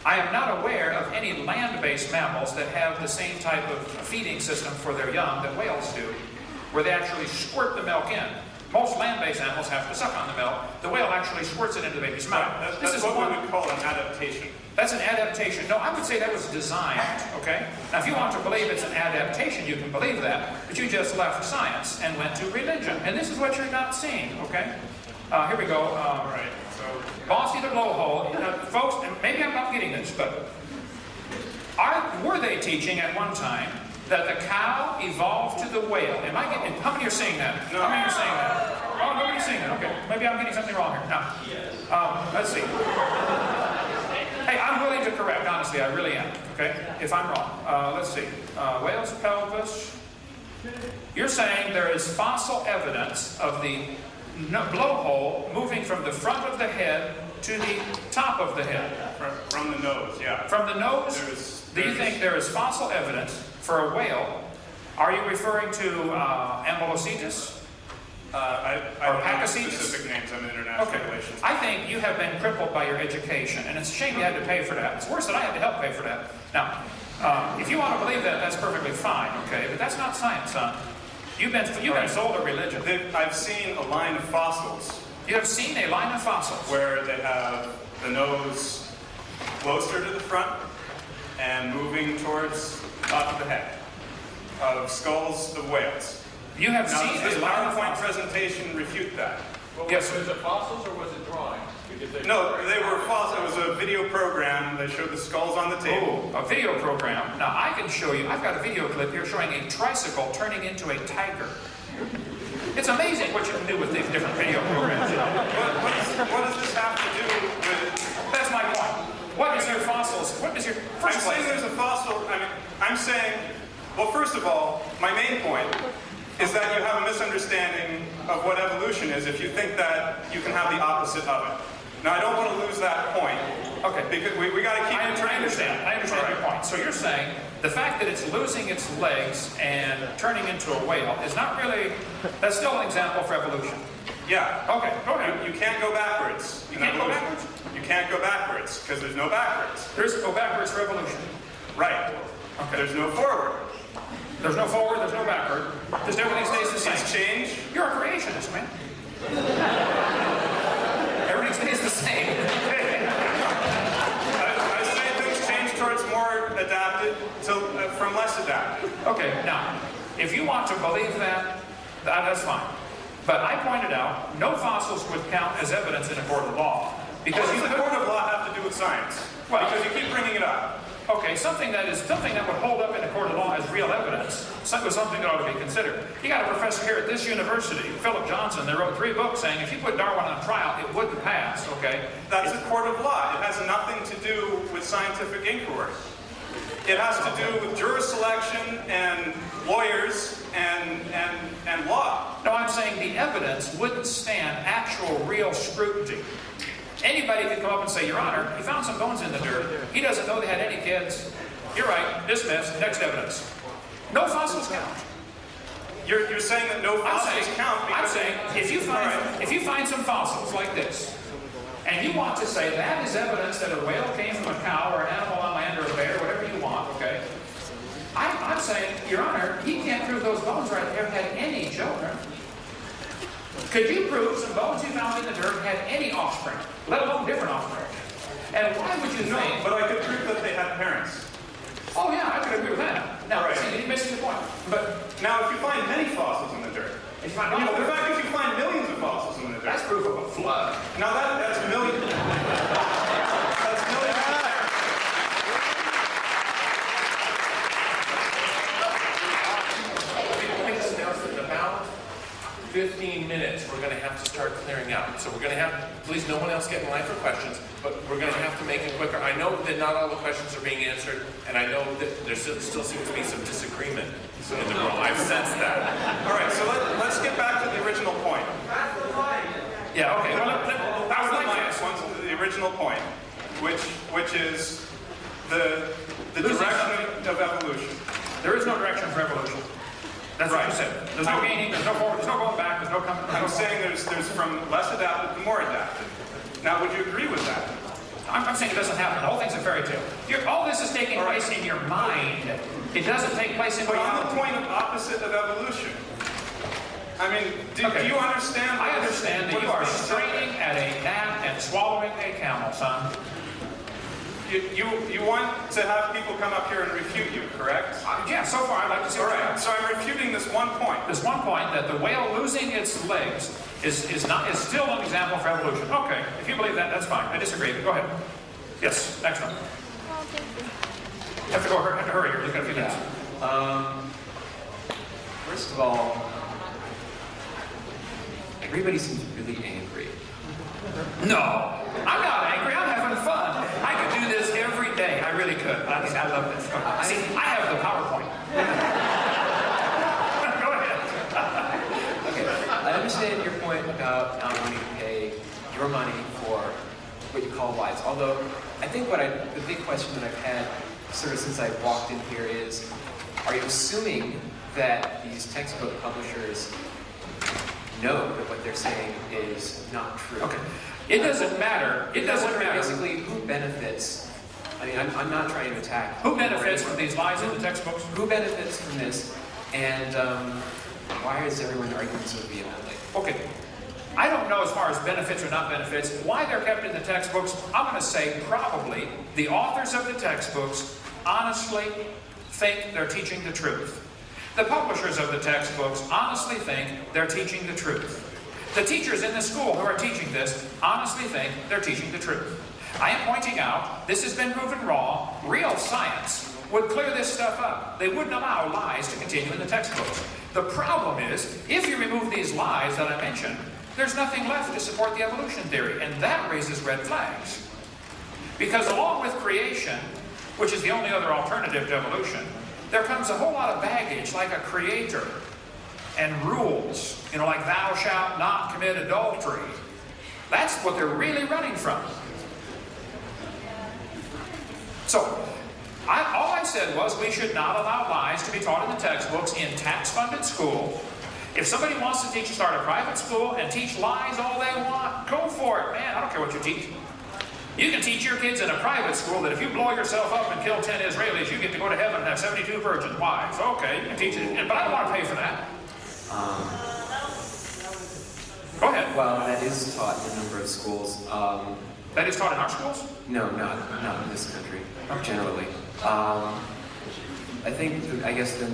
S1: I am not aware of any land-based mammals that have the same type of feeding system for their young that whales do, where they actually squirt the milk in. Most land-based animals have to suck on the milk. The whale actually squirts it into the baby's mouth.
S12: That's what we would call an adaptation.
S1: That's an adaptation. No, I would say that was designed, okay? Now, if you want to believe it's an adaptation, you can believe that, but you just left science and went to religion. And this is what you're not seeing, okay? Here we go. All right. So, Bossy the Blowhole. Folks, and maybe I'm not getting this, but were they teaching at one time that the cow evolved to the whale? Am I getting? How many are saying that?
S12: No.
S1: How many are saying that? Oh, nobody's saying that. Okay, maybe I'm getting something wrong here. Now, let's see. Hey, I'm willing to correct. Honestly, I really am. Okay, if I'm wrong. Let's see. Whale's pelvis. You're saying there is fossil evidence of the blowhole moving from the front of the head to the top of the head.
S12: From the nose, yeah.
S1: From the nose? Do you think there is fossil evidence for a whale? Are you referring to Ambulocetus?
S12: I don't know specific names. I'm in international relations.
S1: I think you have been crippled by your education, and it's a shame you had to pay for that. It's worse that I had to help pay for that. Now, if you want to believe that, that's perfectly fine, okay? But that's not science, son. You've been sold a religion.
S12: I've seen a line of fossils.
S1: You have seen a line of fossils?
S12: Where they have the nose closer to the front and moving towards the top of the head of skulls of whales.
S1: You have seen
S12: this
S1: a line of
S12: PowerPoint presentation refute that.
S2: Well, yes. Was it fossils or was it drawings?
S12: No, they were fossils. It was a video program. They showed the skulls on the table.
S1: Oh, a video program. Now, I can show you, I've got a video clip here showing a tricycle turning into a tiger. It's amazing what you can do with these different video programs, you know.
S12: What does this have to do with...
S1: That's my point. What is your fossils? What is your...
S12: I'm saying there's a fossil... I'm saying... Well, first of all, my main point is that you have a misunderstanding of what evolution is if you think that you can have the opposite of it. Now, I don't want to lose that point.
S1: Okay.
S12: Because we got to keep...
S1: I understand your point. So you're saying the fact that it's losing its legs and turning into a whale is not really... That's still an example for evolution.
S12: Yeah.
S1: Okay, go ahead.
S12: You can't go backwards.
S1: You can't go backwards?
S12: You can't go backwards, because there's no backwards.
S1: There's go backwards for evolution.
S12: Right.
S1: Okay.
S12: There's no forward.
S1: There's no forward, there's no backward. Just everything stays the same.
S12: It's change.
S1: You're a creationist, man. Everything stays the same.
S12: I say things change towards more adapted from less adapted.
S1: Okay, now, if you want to believe that, that's fine. But I pointed out, no fossils would count as evidence in a court of law. Because
S12: what does a court of law have to do with science?
S1: Well,
S12: because you keep bringing it up.
S1: Okay, something that would hold up in a court of law as real evidence, something that ought to be considered. You got a professor here at this university, Philip Johnson, that wrote 3 books saying if you put Darwin on trial, it wouldn't pass, okay?
S12: That's a court of law. It has nothing to do with scientific inquiry. It has to do with juror selection and lawyers and law.
S1: No, I'm saying the evidence wouldn't stand actual real scrutiny. Anybody could come up and say, Your Honor, he found some bones in the dirt. He doesn't know they had any kids. You're right. Dismissed. Next evidence. No fossils count.
S12: you're saying that no fossils count
S1: I'm
S12: because...
S1: saying, if you find some fossils like this, and you want to say that is evidence that a whale came from a cow or an animal on land or a bear, whatever you want, okay? I'm saying, Your Honor, he can't prove those bones right there had any children. Could you prove some bones you found in the dirt had any offspring, let alone different offspring? And why would you
S12: No,
S1: think...
S12: but I could prove that they had parents.
S1: Oh yeah, I could agree with that. Now,
S12: Right.
S1: see, you're missing the point. But
S12: Now, if you find many fossils in the dirt,
S1: if you find
S12: the fact that you find millions of fossils in the dirt,
S1: that's proof of a flood.
S12: now that's millions. That's millions of parents.
S2: Let me just announce that in about 15 minutes, we're going to have to start clearing out. So we're going to have, please no one else get in line for questions, but we're going to have to make it quicker. I know that not all the questions are being answered, and I know that there still seems to be some disagreement in the world. I've sensed that.
S12: All right, so let's get back to the original point.
S1: Yeah, okay. Well, I would like
S12: Minus one to the original point, which is the direction of evolution.
S1: There is no direction for evolution. That's what you said. There's no gaining, there's no forward, there's no going back, there's no coming.
S12: I'm saying there's from less adapted to more adapted. Now, would you agree with that?
S1: I'm saying it doesn't happen. The whole thing's a fairy tale. All this is taking place in your mind. It doesn't take place in
S12: But on
S1: reality.
S12: the point of opposite of evolution, I mean, do you understand?
S1: I understand that
S12: what
S1: you
S12: is
S1: are
S12: being said?
S1: straining at a gnat and swallowing a camel, son.
S12: You want to have people come up here and refute you, correct?
S1: Yeah, so far I'd like to see
S12: All
S1: what you
S12: right,
S1: have.
S12: so I'm refuting this one point.
S1: There's one point that the whale losing its legs is still an example for evolution. Okay, if you believe that, that's fine. I disagree, but go ahead. Yes, next one. Have to hurry here. You've got a few minutes.
S13: First of all, everybody seems really angry.
S1: No, I'm not angry. I'm having fun. I could do this every day. I really could. I love this. See, I have the PowerPoint. Go ahead.
S13: Okay, I understand your point about not wanting to pay your money for what you call lies. Although, I think the big question that I've had sort of since I walked in here is, are you assuming that these textbook publishers know that what they're saying is not true?
S1: Okay. It doesn't matter. It doesn't matter.
S13: Basically, who benefits? I mean, I'm not trying to attack.
S1: Who benefits from these lies in the textbooks?
S13: Who benefits from this? And why is everyone arguing so vehemently?
S1: Okay. I don't know as far as benefits or not benefits, why they're kept in the textbooks. I'm going to say probably the authors of the textbooks honestly think they're teaching the truth. The publishers of the textbooks honestly think they're teaching the truth. The teachers in the school who are teaching this honestly think they're teaching the truth. I am pointing out, this has been proven wrong. Real science would clear this stuff up. They wouldn't allow lies to continue in the textbooks. The problem is, if you remove these lies that I mentioned, there's nothing left to support the evolution theory, and that raises red flags. Because along with creation, which is the only other alternative to evolution, there comes a whole lot of baggage, like a creator, and rules, like thou shalt not commit adultery. That's what they're really running from. So, all I said was we should not allow lies to be taught in the textbooks in tax-funded schools. If somebody wants to start a private school and teach lies all they want, go for it, man. I don't care what you teach. You can teach your kids in a private school that if you blow yourself up and kill 10 Israelis, you get to go to heaven and have 72 virgin wives. Okay, you can teach it, but I don't want to pay for that. Go ahead.
S13: Well, that is taught in a number of schools.
S1: That is taught in our schools?
S13: No, not in this country, generally. I guess the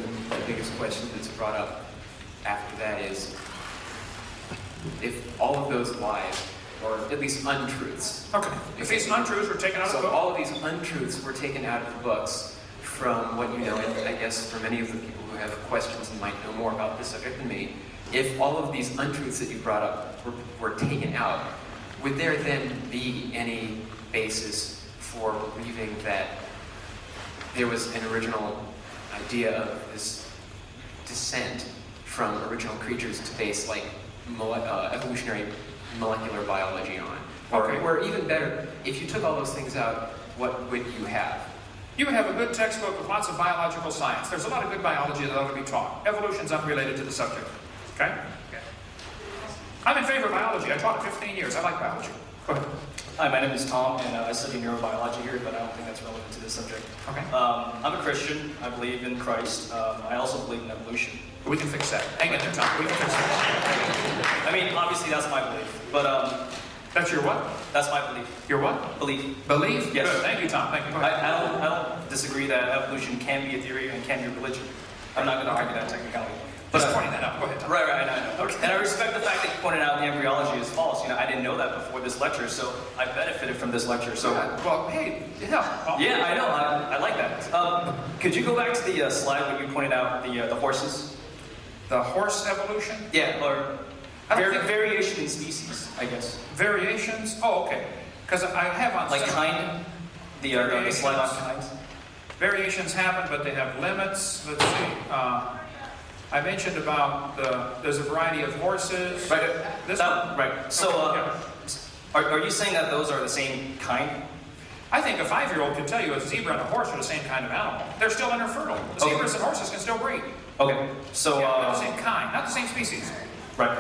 S13: biggest question that's brought up after that is, if all of those lies, or at least untruths.
S1: Okay. If these untruths were taken out of the book?
S13: So all of these untruths were taken out of the books from what you know, and I guess for many of the people who have questions and might know more about this subject than me, if all of these untruths that you brought up were taken out, would there then be any basis for believing that there was an original idea of this descent from original creatures to base like evolutionary molecular biology on? Or even better, if you took all those things out, what would you have?
S1: You would have a good textbook with lots of biological science. There's a lot of good biology that ought to be taught. Evolution's unrelated to the subject. Okay? I'm in favor of biology. I taught it 15 years. I like biology. Go ahead.
S14: Hi, my name is Tom, and I study neurobiology here, but I don't think that's relevant to this subject.
S1: Okay.
S14: I'm a Christian. I believe in Christ. I also believe in evolution.
S1: We can fix that. Hang in there, Tom. We can fix that.
S14: I mean, obviously that's my belief, but
S1: that's your what?
S14: That's my belief.
S1: Your what?
S14: Belief.
S1: Belief?
S14: Yes.
S1: Good. Thank you, Tom. Thank you. Go ahead.
S14: I don't disagree that evolution can be a theory and can be a religion. I'm not going to argue that technicality.
S1: Just pointing that out. Go ahead, Tom.
S14: Right, I know. Okay. And I respect the fact that you pointed out the embryology is false. You know, I didn't know that before this lecture, so I benefited from this lecture. So,
S1: well, hey, yeah.
S14: Yeah, I know. I like that. Could you go back to the slide when you pointed out the horses?
S1: The horse evolution?
S14: Yeah, or variation in species, I guess.
S1: Variations? Oh, okay. Because I have on
S14: like kind. The slide on kinds.
S1: Variations happen, but they have limits. Let's see. I mentioned about there's a variety of horses.
S14: Right.
S1: Right.
S14: So, are you saying that those are the same kind?
S1: I think a 5-year-old can tell you a zebra and a horse are the same kind of animal. They're still infertile. Zebras and horses can still breed.
S14: Okay. So,
S1: they're the same kind, not the same species.
S14: Right.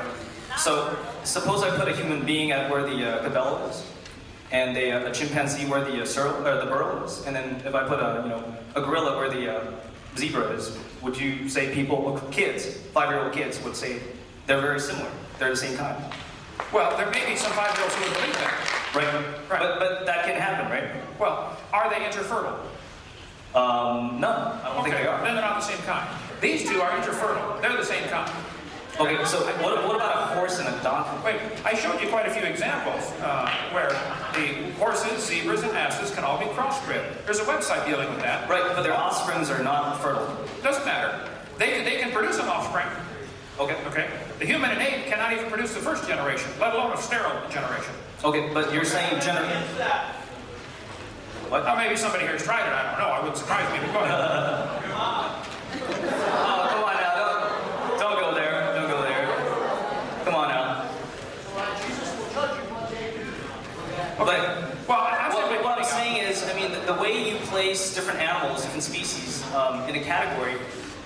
S14: So, suppose I put a human being at where the cabela is, and a chimpanzee where the burro is, and then if I put a gorilla where the zebra is, would you say kids, 5-year-old kids would say they're very similar, they're the same kind?
S1: Well, there may be some 5-year-olds who would believe that.
S14: Right. But that can happen, right?
S1: Well, are they interfertile?
S14: No, I don't think they are.
S1: Then they're not the same kind. These two are interfertile. They're the same kind.
S14: Okay, so what about a horse and a donkey?
S1: Wait, I showed you quite a few examples where the horses, zebras, and asses can all be crossbred. There's a website dealing with that.
S14: Right, but their offsprings are not fertile.
S1: Doesn't matter. They can produce an offspring.
S14: Okay.
S1: The human and ape cannot even produce the first generation, let alone a sterile generation.
S14: Okay, but you're saying What?
S1: Now, maybe somebody here has tried it. I don't know. I wouldn't surprise me. But go ahead.
S14: Oh, come on now. Don't go there. Don't go there. Come on now.
S1: Okay.
S14: What I'm saying is, I mean, the way you place different animals, different species, in a category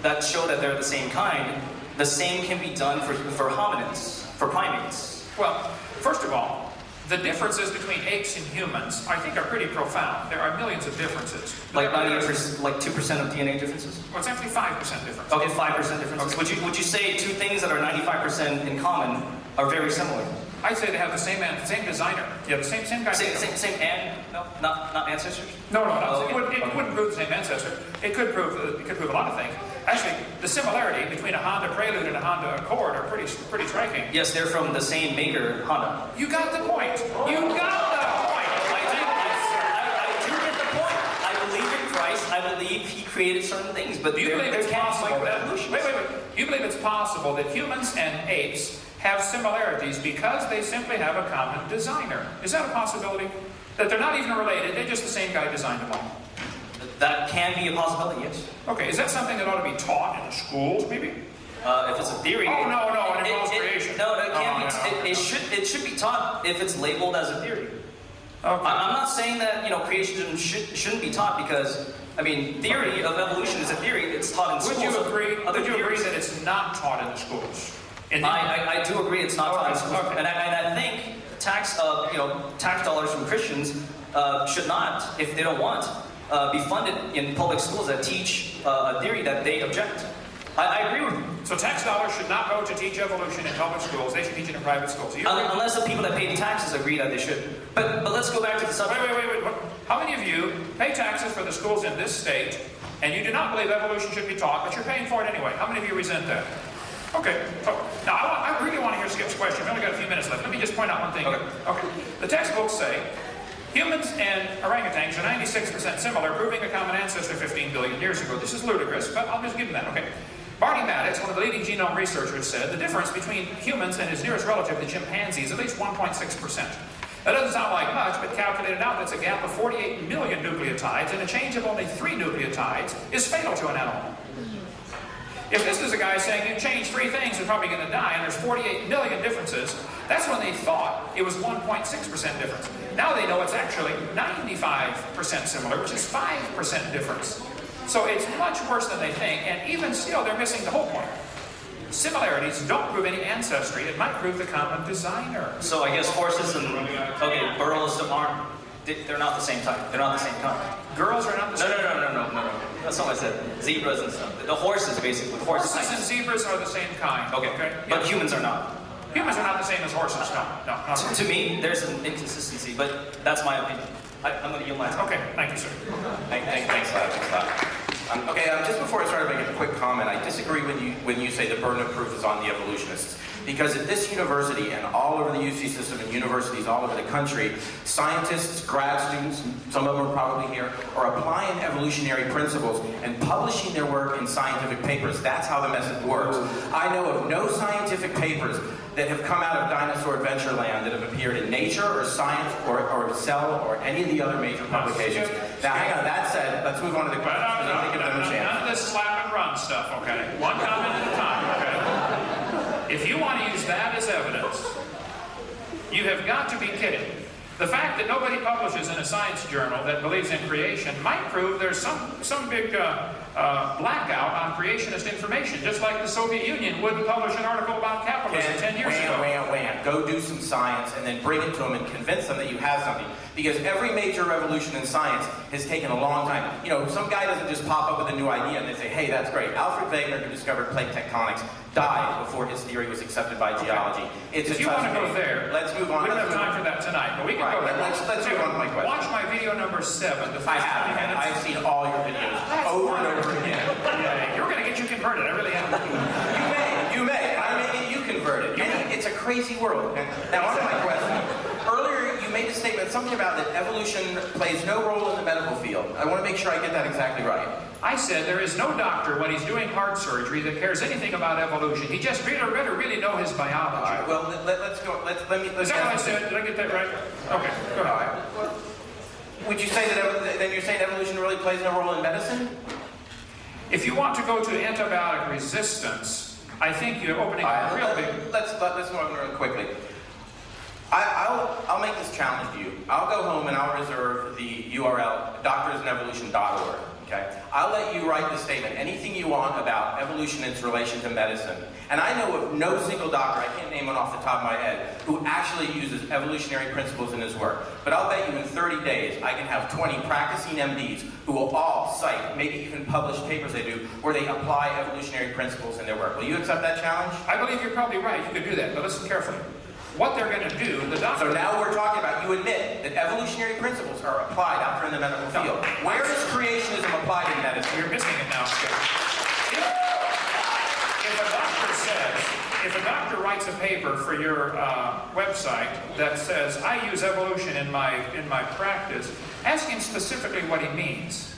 S14: that show that they're the same kind, the same can be done for hominids, for primates.
S1: Well, first of all, the differences between apes and humans, I think, are pretty profound. There are millions of differences.
S14: Like 98%, like 2% of DNA differences?
S1: Well, it's actually 5% difference.
S14: Okay, 5% differences.
S1: Okay.
S14: Would you say two things that are 95% in common are very similar?
S1: I'd say they have the same designer. Yeah, the same guy.
S14: Same no, not ancestors.
S1: No. It wouldn't prove the same ancestor. It could prove a lot of things. Actually, the similarity between a Honda Prelude and a Honda Accord are pretty striking.
S14: Yes, they're from the same maker, Honda.
S1: You got the point. You got the point.
S14: I do get the point. I believe in Christ. I believe He created certain things, but
S1: you believe it's possible that
S14: evolution.
S1: Wait. You believe it's possible that humans and apes have similarities because they simply have a common designer. Is that a possibility? That they're not even related, they're just the same guy designed them all.
S14: That can be a possibility, yes.
S1: Okay, is that something that ought to be taught in the schools, maybe?
S14: If it's a theory.
S1: Oh, no, it involves creation.
S14: No, it can't be. It should be taught if it's labeled as a theory.
S1: Okay.
S14: I'm not saying that creation shouldn't be taught because theory of evolution is a theory. It's taught in schools.
S1: Would you agree that it's not taught in the schools?
S14: I do agree it's not taught in schools,
S1: okay.
S14: and I think tax dollars from Christians should not, if they don't want, be funded in public schools that teach a theory that they object. I agree with you.
S1: So tax dollars should not go to teach evolution in public schools. They should teach it in private schools.
S14: Unless the people that pay taxes agree that they should. But let's go back to the subject.
S1: Wait. How many of you pay taxes for the schools in this state, and you do not believe evolution should be taught, but you're paying for it anyway? How many of you resent that? Okay. Now, I really want to hear Skip's question. We've only got a few minutes left. Let me just point out one thing. Okay. The textbooks say humans and orangutans are 96% similar, proving a common ancestor 15 billion years ago. This is ludicrous, but I'll just give them that, okay? Barty Maddox, one of the leading genome researchers, said the difference between humans and his nearest relative, the chimpanzee, is at least 1.6%. That doesn't sound like much, but calculated out, that's a gap of 48 million nucleotides, and a change of only 3 nucleotides is fatal to an animal. If this is a guy saying you change 3 things, you're probably going to die, and there's 48 million differences, that's when they thought it was 1.6% difference. Now they know it's actually 95% similar, which is 5% difference. So it's much worse than they think, and even still, they're missing the whole point. Similarities don't prove any ancestry. It might prove the common designer.
S14: So I guess horses and, okay, burros aren't, they're not the same type. They're not the same kind.
S1: Girls are not the same.
S14: No. That's not what I said. Zebras and stuff. The horses, basically.
S1: Horses and zebras are the same kind.
S14: Okay. But humans are not.
S1: Humans are not the same as horses. No, not
S14: to me, there's an inconsistency, but that's my opinion. I'm going to yield my time.
S1: Okay, thank you, sir.
S6: Thanks a lot. Okay, just before I start making a quick comment, I disagree when you say the burden of proof is on the evolutionists. Because at this university and all over the UC system and universities all over the country, scientists, grad students, some of them are probably here, are applying evolutionary principles and publishing their work in scientific papers. That's how the method works. I know of no scientific papers that have come out of Dinosaur Adventureland that have appeared in Nature or Science or Cell or any of the other major publications. Now, hang on, that said, let's move on to the questions.
S1: None of this slap and run stuff, okay? One comment at a time, okay? If you want to use that as evidence, you have got to be kidding. The fact that nobody publishes in a science journal that believes in creation might prove there's some big blackout on creationist information, just like the Soviet Union wouldn't publish an article about capitalism 10 years ago.
S6: Go do some science and then bring it to them and convince them that you have something. Because every major revolution in science has taken a long time. You know, some guy doesn't just pop up with a new idea and they say, hey, that's great. Alfred Wegener, who discovered plate tectonics, died before his theory was accepted by geology.
S1: If you want to go there,
S6: let's move on.
S1: We don't have time for that tonight, but we can go there.
S6: Let's move on to my question.
S1: Watch my video number 7.
S6: I've seen all your videos over and over again.
S1: Yeah, you're going to get you converted. I really am.
S6: You may. I'm making you converted. It's a crazy world. Now, on to my question. Earlier, you made a statement, something about that evolution plays no role in the medical field. I want to make sure I get that exactly right.
S1: I said there is no doctor when he's doing heart surgery that cares anything about evolution. He just really know his biology.
S6: All right, well, let's go. Let me.
S1: Is that what I said? Did I get that right? Okay, go ahead.
S6: Would you say that then you're saying evolution really plays no role in medicine?
S1: If you want to go to antibiotic resistance, I think you're opening a real big...
S6: Let's move on real quickly. I'll make this challenge to you. I'll go home and I'll reserve the URL, doctorsenevolution.org. Okay? I'll let you write the statement, anything you want about evolution and its relation to medicine. And I know of no single doctor, I can't name one off the top of my head, who actually uses evolutionary principles in his work. But I'll bet you in 30 days, I can have 20 practicing MDs who will all cite, maybe even publish papers they do, where they apply evolutionary principles in their work. Will you accept that challenge?
S1: I believe you're probably right. You could do that, but listen carefully. What they're going to do, the doctor...
S6: So now we're talking about, you admit that evolutionary principles are applied out there in the medical field. Where does creationism apply in medicine?
S1: You're missing it now, Skip. If a doctor writes a paper for your website that says, I use evolution in my practice, ask him specifically what he means.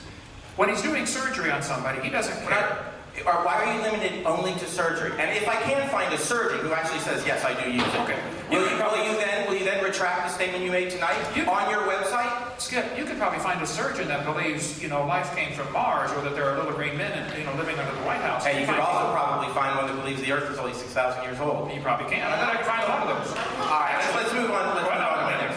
S1: When he's doing surgery on somebody, he doesn't care.
S6: Or why are you limited only to surgery? And if I can find a surgeon who actually says, yes, I do use it,
S1: okay.
S6: Will you then retract the statement you made tonight on your website?
S1: Skip, you could probably find a surgeon that believes, life came from Mars, or that there are little green men, living under the White House.
S6: And you could also probably find one that believes the Earth is only 6,000 years old.
S1: You probably can. I bet I can find a lot of those.
S6: All right, let's move on.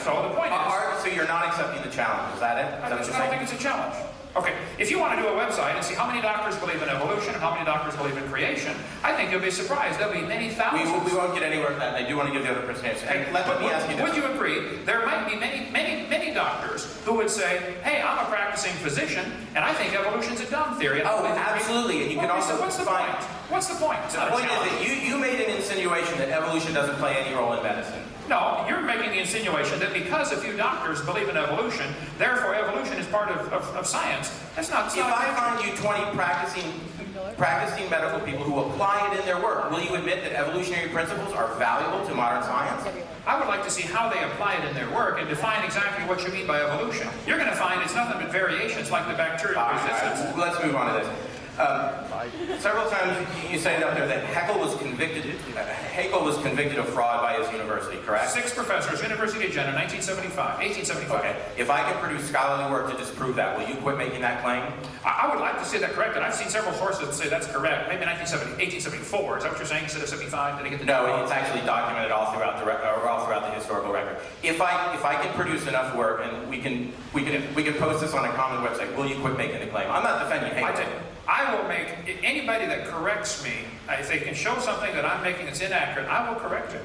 S1: So the point is...
S6: So you're not accepting the challenge, is that it?
S1: I don't think it's a challenge. Okay, if you want to do a website and see how many doctors believe in evolution and how many doctors believe in creation, I think you'll be surprised. There'll be many thousands.
S6: We won't get anywhere with that. I do want to give the other person an answer.
S1: Hey, let me ask you this. Would you agree there might be many doctors who would say, hey, I'm a practicing physician, and I think evolution's a dumb theory.
S6: Oh, absolutely. And you can also...
S1: What's the point? What's the point?
S6: The point is that you made an insinuation that evolution doesn't play any role in medicine.
S1: No, you're making the insinuation that because a few doctors believe in evolution, therefore evolution is part of science. That's not...
S6: If I find you 20 practicing medical people who apply it in their work, will you admit that evolutionary principles are valuable to modern science?
S1: I would like to see how they apply it in their work and define exactly what you mean by evolution. You're going to find it's nothing but variations like the bacterial resistance.
S6: Let's move on to this. Several times you say up there that Haeckel was convicted of fraud by his university, correct?
S1: 6 professors, University of Jena, 1875.
S6: Okay. If I can produce scholarly work to disprove that, will you quit making that claim?
S1: I would like to see that corrected. I've seen several sources that say that's correct. Maybe 1874. Is that what you're saying instead of 75? Did I get the
S6: No, it's actually documented all throughout the historical record. If I can produce enough work and we can post this on a common website, will you quit making the claim? I'm not defending hate.
S1: I will make anybody that corrects me. If they can show something that I'm making that's inaccurate, I will correct it.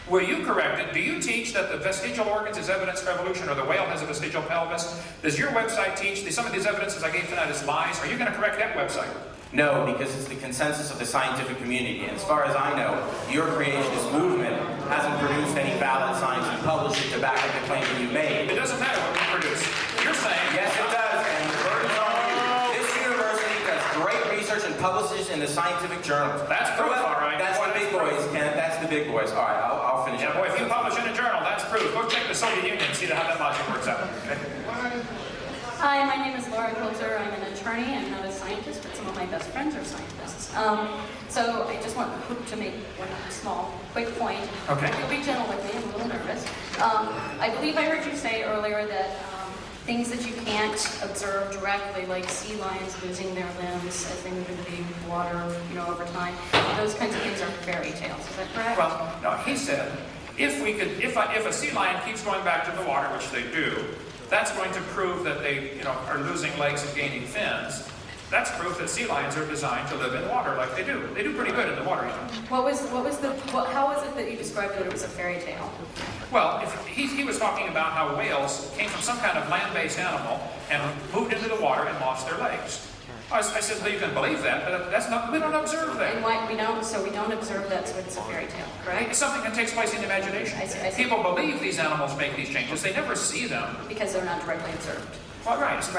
S1: Will you correct it? Do you teach that the vestigial organs is evidence for evolution, or the whale has a vestigial pelvis? Does your website teach that some of these evidences I gave tonight is lies? Are you going to correct that website?
S6: No, because it's the consensus of the scientific community. And as far as I know, your creationist movement hasn't produced any valid science and published it to back up the claim that you made.
S1: It doesn't matter what we produce. You're saying...
S6: Yes, it does, and the burden's on you. This university does great research and publishes in the scientific journals.
S1: That's proof, all right.
S6: That's the big boys, Ken. That's the big boys. All right, I'll finish.
S1: Yeah, boy, if you publish in a journal, that's proof. Go check the Soviet Union and see how that logic works out. Okay?
S15: Hi, my name is Laura Quilter. I'm an attorney. I'm not a scientist, but some of my best friends are scientists. So I just want to make one small, quick point.
S1: Okay.
S15: You'll be gentle with me. I'm a little nervous. I believe I heard you say earlier that things that you can't observe directly, like sea lions losing their limbs as they move into the water, over time, those kinds of things are fairy tales. Is that correct?
S1: Well, no, he said, if a sea lion keeps going back to the water, which they do, that's going to prove that they, are losing legs and gaining fins. That's proof that sea lions are designed to live in water like they do. They do pretty good in the water,
S15: how was it that you described that it was a fairy tale?
S1: Well, he was talking about how whales came from some kind of land-based animal and moved into the water and lost their legs. I said, well, you can believe that, but that's not, we don't observe that.
S15: And why, we don't observe that, so it's a fairy tale, correct?
S1: It's something that takes place in the imagination.
S15: I see.
S1: People believe these animals make these changes. They never see them.
S15: Because they're not directly observed.
S1: Well, right. So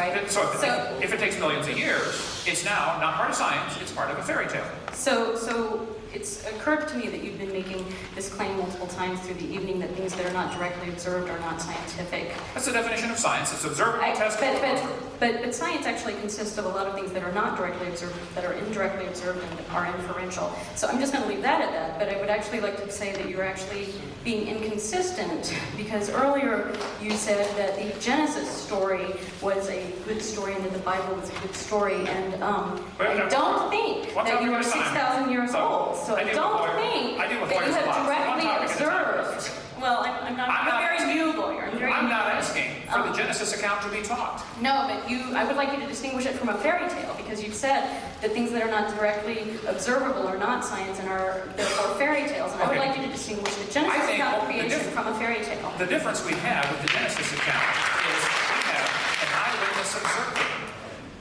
S15: So
S1: if it takes millions of years, it's now not part of science, it's part of a fairy tale.
S15: So it's occurred to me that you've been making this claim multiple times through the evening that things that are not directly observed are not scientific.
S1: That's the definition of science. It's observable, testable.
S15: But science actually consists of a lot of things that are not directly observed, that are indirectly observed and are inferential. So I'm just going to leave that at that, but I would actually like to say that you're actually being inconsistent, because earlier you said that the Genesis story was a good story and that the Bible was a good story, and I don't think that you are 6,000 years old. So I don't think that you have directly observed. Well, I'm a very new lawyer.
S1: I'm not asking for the Genesis account to be taught.
S15: No, but I would like you to distinguish it from a fairy tale, because you've said that things that are not directly observable are not science and are therefore fairy tales. And I would like you to distinguish the Genesis account of creation from a fairy tale.
S1: The difference we have with the Genesis account is we have an eyewitness observer.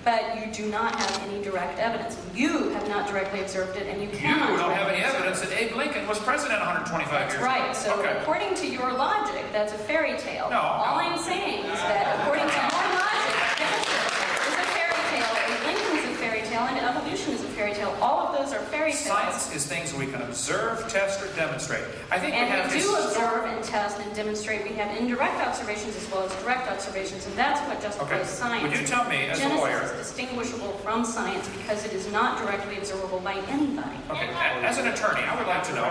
S15: But you do not have any direct evidence. You have not directly observed it, and you cannot.
S1: You don't have any evidence that Abe Lincoln was president 125 years ago.
S15: That's right. So according to your logic, that's a fairy tale.
S1: No.
S15: All I'm saying is that according to your logic, Genesis is a fairy tale, and Lincoln is a fairy tale, and evolution is a fairy tale. All of those are fairy tales.
S1: Science is things we can observe, test, or demonstrate. I think
S15: and
S1: we have
S15: do observe and test and demonstrate. We have indirect observations as well as direct observations, and that's what justifies science.
S1: Would you tell me, as
S15: Genesis
S1: a lawyer,
S15: is distinguishable from science because it is not directly observable by anybody.
S1: Okay, as an attorney, I would like to know.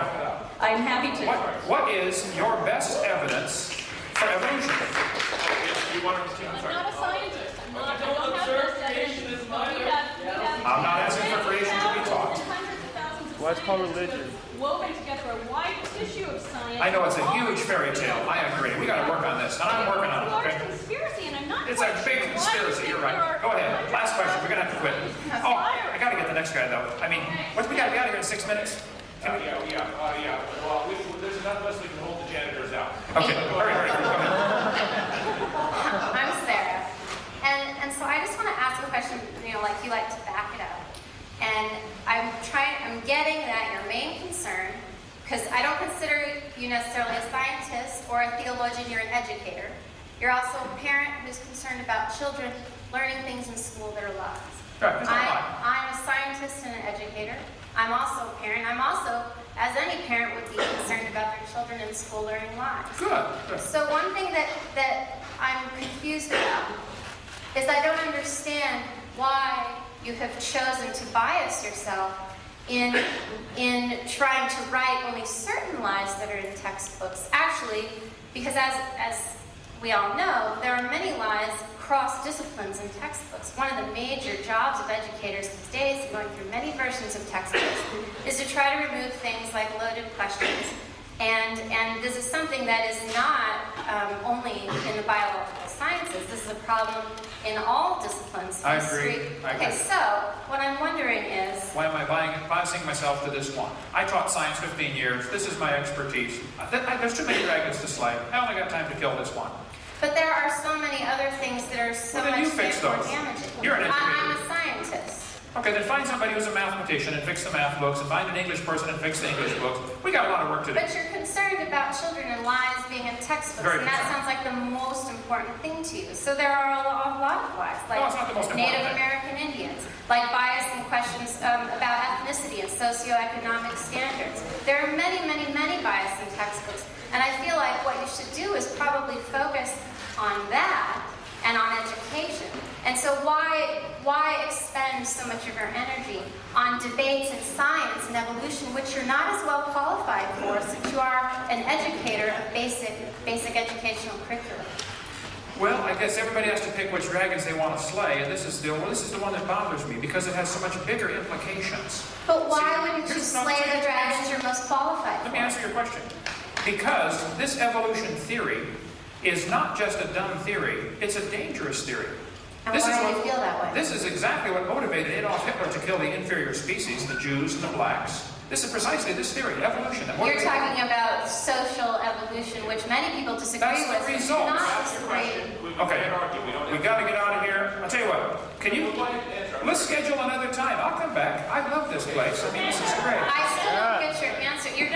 S15: I'm happy to.
S1: What is your best evidence for evolution?
S15: I'm not a scientist. I don't have best evidence.
S1: I'm not asking for creation to be taught.
S15: Well, it's called religion. Woven together a wide tissue of science.
S1: I know it's a huge fairy tale. I agree. We got to work on this, and I'm working on it. Okay.
S15: Conspiracy, and I'm not.
S1: It's a big conspiracy. You're right. Go ahead. Last question. We're gonna have to quit. Oh, I got to get the next guy though. I mean, we got to be out of here in 6 minutes.
S2: Yeah. Well, there's enough of us we can hold the janitors out.
S1: Okay. Hurry. Go ahead.
S16: I'm Sarah, and so I just want to ask a question. Like you like to back it up, and I'm getting that your main concern, because I don't consider you necessarily a scientist or a theologian. You're an educator. You're also a parent who's concerned about children learning things in school that are lies.
S1: Right,
S16: I'm a scientist and an educator. I'm also a parent. I'm also, as any parent would be, concerned about their children in school learning lies.
S1: Good.
S16: So one thing that I'm confused about is I don't understand why you have chosen to bias yourself in trying to write only certain lies that are in textbooks. Actually, because as we all know, there are many lies across disciplines in textbooks. One of the major jobs of educators these days, going through many versions of textbooks, is to try to remove things like loaded questions. And this is something that is not only in the biological sciences. This is a problem in all disciplines.
S1: I agree.
S16: Okay, so what I'm wondering is...
S1: Why am I biasing myself to this one? I taught science 15 years. This is my expertise. There's too many dragons to slay. I only got time to kill this one.
S16: But there are so many other things that are so
S1: Well, then you
S16: much
S1: fix
S16: more
S1: those.
S16: damaging.
S1: You're an educator.
S16: I'm a scientist.
S1: Okay, then find somebody who's a mathematician and fix the math books, and find an English person and fix the English books. We got a lot of work to do.
S16: But you're concerned about children and lies being in textbooks,
S1: Very
S16: and that
S1: concerned.
S16: sounds like the most important thing to you. So there are a lot of lies, like
S1: No, it's not the most important
S16: Native
S1: thing.
S16: American Indians, like bias in questions about ethnicity and socioeconomic standards. There are many bias in textbooks, and I feel like what you should do is probably focus on that and on education. And so why expend so much of your energy on debates in science and evolution, which you're not as well qualified for, since you are an educator of basic educational curriculum?
S1: Well, I guess everybody has to pick which dragons they want to slay, and this is the one that bothers me because it has so much bigger implications.
S16: But why
S1: See,
S16: wouldn't you
S1: here's
S16: slay the dragons you're most qualified
S1: Let
S16: for?
S1: me answer your question. Because this evolution theory is not just a dumb theory, it's a dangerous theory.
S16: And why do you feel that way?
S1: This is exactly what motivated Adolf Hitler to kill the inferior species, the Jews and the blacks. This is precisely this theory, evolution. That
S16: You're
S1: motivated-
S16: talking about social evolution, which many people disagree
S1: That's the
S16: with.
S1: result.
S16: Not disagree.
S1: Okay, we got to get out of here. I'll tell you what. Let's schedule another time. I'll come back. I love this place. I mean, this is great.
S16: I still don't get your answer. You're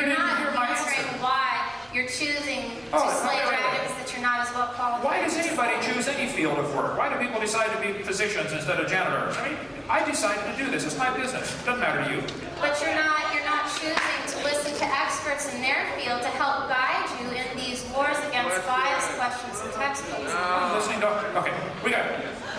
S16: not answering why you're choosing to slay dragons that you're not as well qualified.
S1: Why does anybody choose any field of work? Why do people decide to be physicians instead of janitors? I mean, I decided to do this. It's my business. It doesn't matter to you.
S16: But you're not choosing to listen to experts in their field to help guide you in these wars against bias questions in textbooks.
S1: I'm listening to... Okay, we got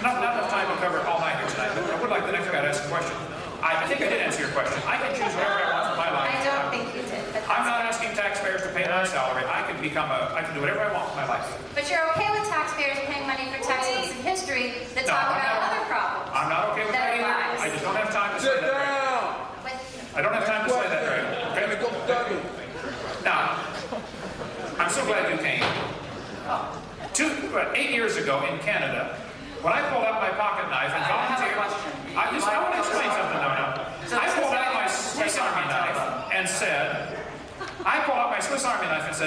S1: not enough time to cover it all night here tonight, but I would like the next guy to ask a question. I think I did answer your question. I can choose whatever I want for my life.
S16: I don't think you did. But
S1: I'm not asking taxpayers to pay my salary. I can do whatever I want with my life.
S16: But you're okay with taxpayers paying money for textbooks in history that talk about other problems.
S1: I'm not okay with that either. I just don't have time to say that. I don't have time to say that right. Okay? Now, I'm so glad you came. 8 years ago in Canada, when I pulled out my pocket knife and volunteered... I want to explain something now. I pulled out my Swiss Army knife and said...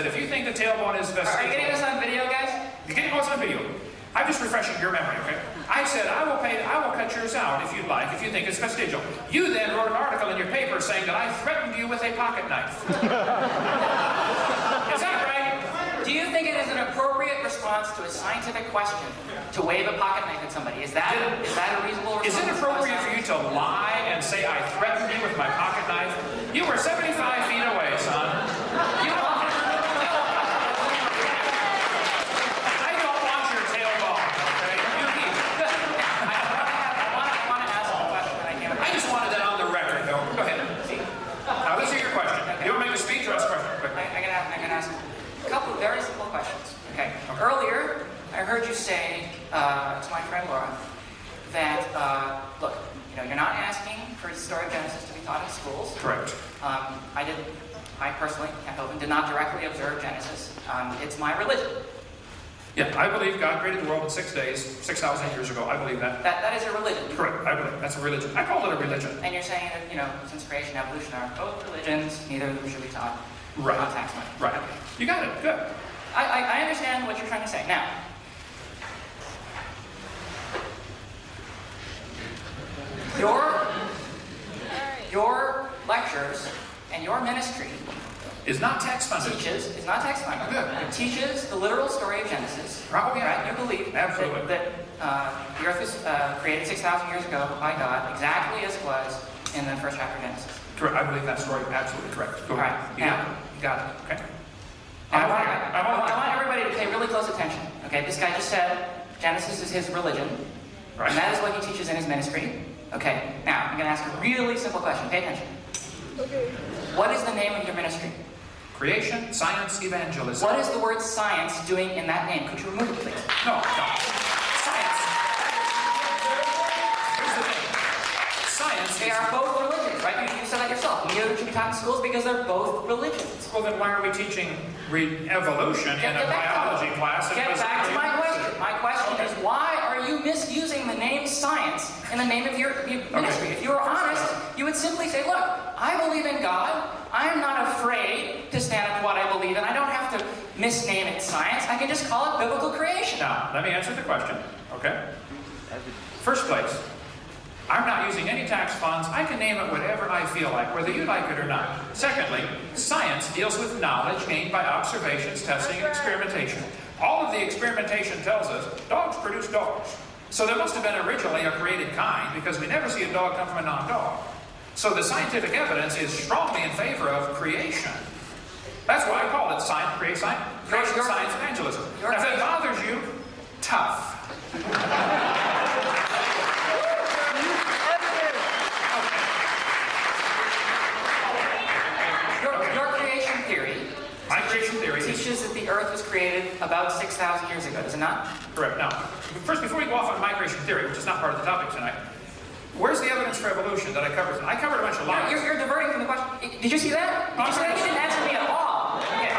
S1: if you think the tailbone is vestigial...
S14: Are you getting this on video, guys?
S1: You're getting this on video. I'm just refreshing your memory, okay? I said, I will cut yours out if you'd like, if you think it's vestigial. You then wrote an article in your paper saying that I threatened you with a pocket knife. Is that right?
S14: Do you think it is an appropriate response to a scientific question to wave a pocket knife at somebody? Is that a reasonable response?
S1: Is it appropriate for you to lie and say I threatened you with my pocket knife? You were 75 feet away, son. I don't want your tailbone, okay? You keep it.
S14: I want to ask a question that I can't.
S1: I just wanted that on the record, though. Go ahead. Now, let's hear your question. You want to make a speech or ask a question?
S14: I'm going to ask a couple of very simple questions. Okay. Earlier, I heard you say to my friend Laura that, look, you're not asking for the story of Genesis to be taught in schools.
S1: Correct.
S14: I personally, Kent Hovind, did not directly observe Genesis. It's my religion.
S1: Yeah, I believe God created the world in 6 days, 6,000 years ago. I believe that.
S14: That is a religion.
S1: Correct. I believe that's a religion. I call it a religion.
S14: And you're saying that, since creation and evolution are both religions, neither of them should be taught
S1: Right.
S14: on tax money.
S1: Right. You got it. Good.
S14: I understand what you're trying to say. Now, your lectures and your ministry
S1: is not tax funded.
S14: Is not tax funded.
S1: Good.
S14: It teaches the literal story of Genesis.
S1: Right.
S14: Right? You believe
S1: Absolutely.
S14: that the earth was created 6,000 years ago by God, exactly as it was in the first chapter of Genesis.
S1: Correct. I believe that story. Absolutely correct. Go ahead.
S14: Right.
S1: You got it. Okay.
S14: I want everybody to pay really close attention. Okay, this guy just said Genesis is his religion,
S1: Right.
S14: and that is what he teaches in his ministry. Okay, now I'm going to ask a really simple question. Pay attention. Okay. What is the name of your ministry?
S1: Creation, science, evangelism.
S14: What is the word science doing in that name? Could you remove it, please?
S1: No. Science
S14: They are both religions, right? You said that yourself. Neither should be taught in schools because they're both religions.
S1: Well, then why are we teaching evolution in a biology class?
S14: Get back to my question. My question is, why are you misusing the name science in the name of your ministry? If you were honest, you would simply say, look, I believe in God. I am not afraid to stand up for what I believe in. I don't have to misname it science. I can just call it biblical creation.
S1: Now, let me answer the question, okay? First place, I'm not using any tax funds. I can name it whatever I feel like, whether you like it or not. Secondly, science deals with knowledge gained by observations, testing, and experimentation. All of the experimentation tells us dogs produce dogs. So there must have been originally a created kind, because we never see a dog come from a non-dog. So the scientific evidence is strongly in favor of creation. That's why I call it creation science evangelism. Now, if it bothers you, tough.
S14: Your creation theory.
S1: My creation theory
S14: teaches that the Earth was created about 6,000 years ago, does it not?
S1: Correct. Now, first, before we go off on my creation theory, which is not part of the topic tonight, where's the evidence for evolution that I covered? I covered a bunch of lies.
S14: You're diverting from the question. Did you see that? Did you see that? You didn't answer me at all. Okay.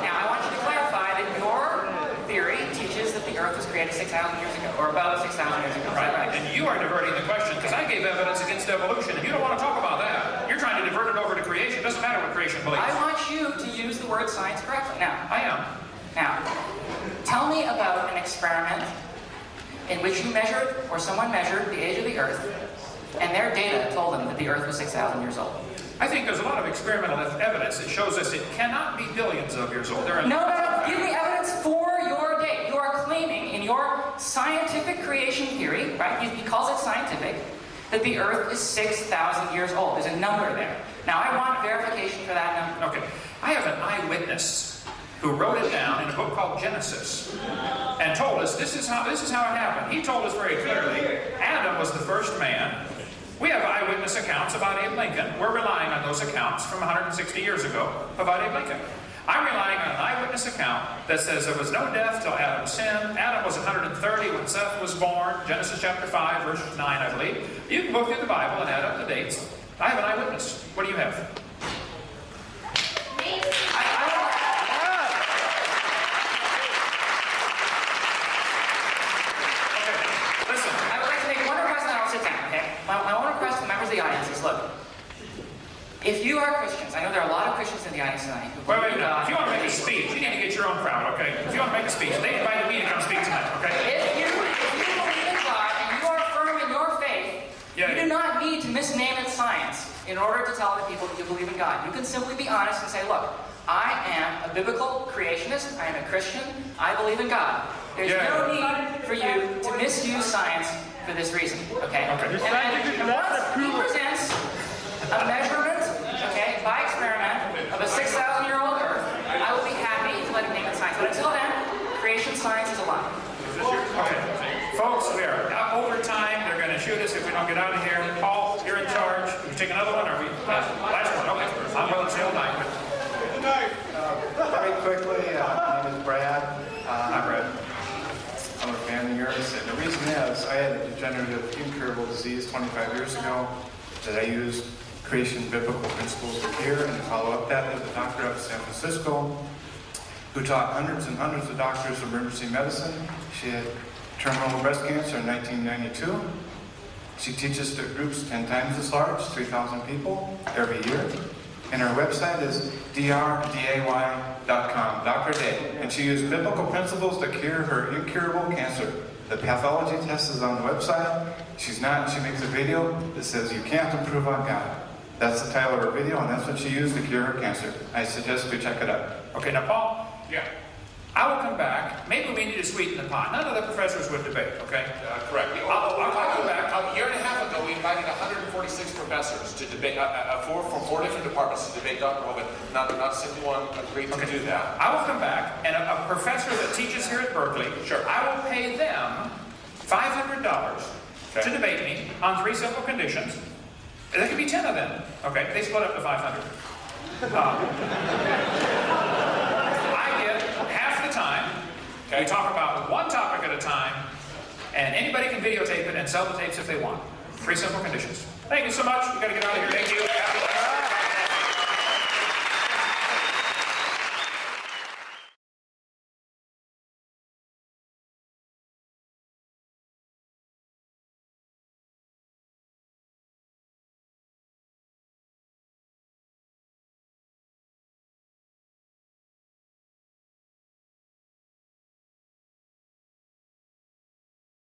S14: Now, I want you to clarify that your theory teaches that the Earth was created 6,000 years ago, or about 6,000 years ago.
S1: Right. And you are diverting the question because I gave evidence against evolution, and you don't want to talk about that. You're trying to divert it over to creation. It doesn't matter what creation believes.
S14: I want you to use the word science correctly. Now,
S1: I am.
S14: Now, tell me about an experiment in which you measured, or someone measured, the age of the Earth, and their data told them that the Earth was 6,000 years old.
S1: I think there's a lot of experimental evidence that shows us it cannot be billions of years old.
S14: No. Give me evidence for your date. You are claiming in your scientific creation theory, right? He calls it scientific, that the Earth is 6,000 years old. There's a number there. Now, I want verification for that number.
S1: Okay. I have an eyewitness who wrote it down in a book called Genesis and told us this is how it happened. He told us very clearly Adam was the first man. We have eyewitness accounts about Abe Lincoln. We're relying on those accounts from 160 years ago about Abe Lincoln. I'm relying on an eyewitness account that says there was no death till Adam sinned. Adam was 130 when Seth was born. Genesis chapter 5, verse 9, I believe. You can go through the Bible and add up the dates. I have an eyewitness. What do you have?
S14: I want to request the members of the audience is, look, if you are Christians, I know there are a lot of Christians in the audience tonight.
S1: Wait. If you want to make a speech, you need to get your own crowd, okay? If you want to make a speech, they invited me to come speak tonight, okay?
S14: If you believe in God and you are firm in your faith, you do not need to misname it science in order to tell the people that you believe in God. You can simply be honest and say, look, I am a biblical creationist, I am a Christian, I believe in God. There's no need for you to misuse science for this reason, okay? And once he presents a measurement, okay, by experiment of a 6,000-year-old Earth, I will be happy to let him name it science. But until then, creation science is a lie.
S1: Okay. Folks, we are over time. They're going to shoot us if we don't get out of here. Paul, you're in charge. We take another one, or we last one? Okay. I'm willing to say all night.
S17: Good night. Very quickly, my name is Brad.
S1: I'm Brad.
S17: I'm a fan of yours, and the reason is I had a degenerative incurable disease 25 years ago that I used creation biblical principles to cure and to follow up that. There's a doctor up in San Francisco who taught hundreds and hundreds of doctors of emergency medicine. She had terminal breast cancer in 1992. She teaches to groups 10 times as large, 3,000 people every year. And her website is drday.com, Dr. Day. And she used biblical principles to cure her incurable cancer. The pathology test is on the website. She makes a video that says you can't improve on God. That's the title of her video, and that's what she used to cure her cancer. I suggest we check it out.
S1: Okay, now Paul, I will come back. Maybe we need to sweeten the pot. None of the professors would debate, okay?
S2: Correct.
S1: I'll come back.
S2: A year and a half ago, we invited 146 professors to debate, from 4 different departments to debate Dr. Hovind. Not a single one agreed to do that.
S1: I will come back, and a professor that teaches here at Berkeley, I will pay them $500 to debate me on 3 simple conditions. There could be 10 of them. Okay, they split up to 500. I get half the time. We talk about one topic at a time, And anybody can videotape it and sell the tapes if they want. 3 simple conditions. Thank you so much. We've got to get out of here. Thank you.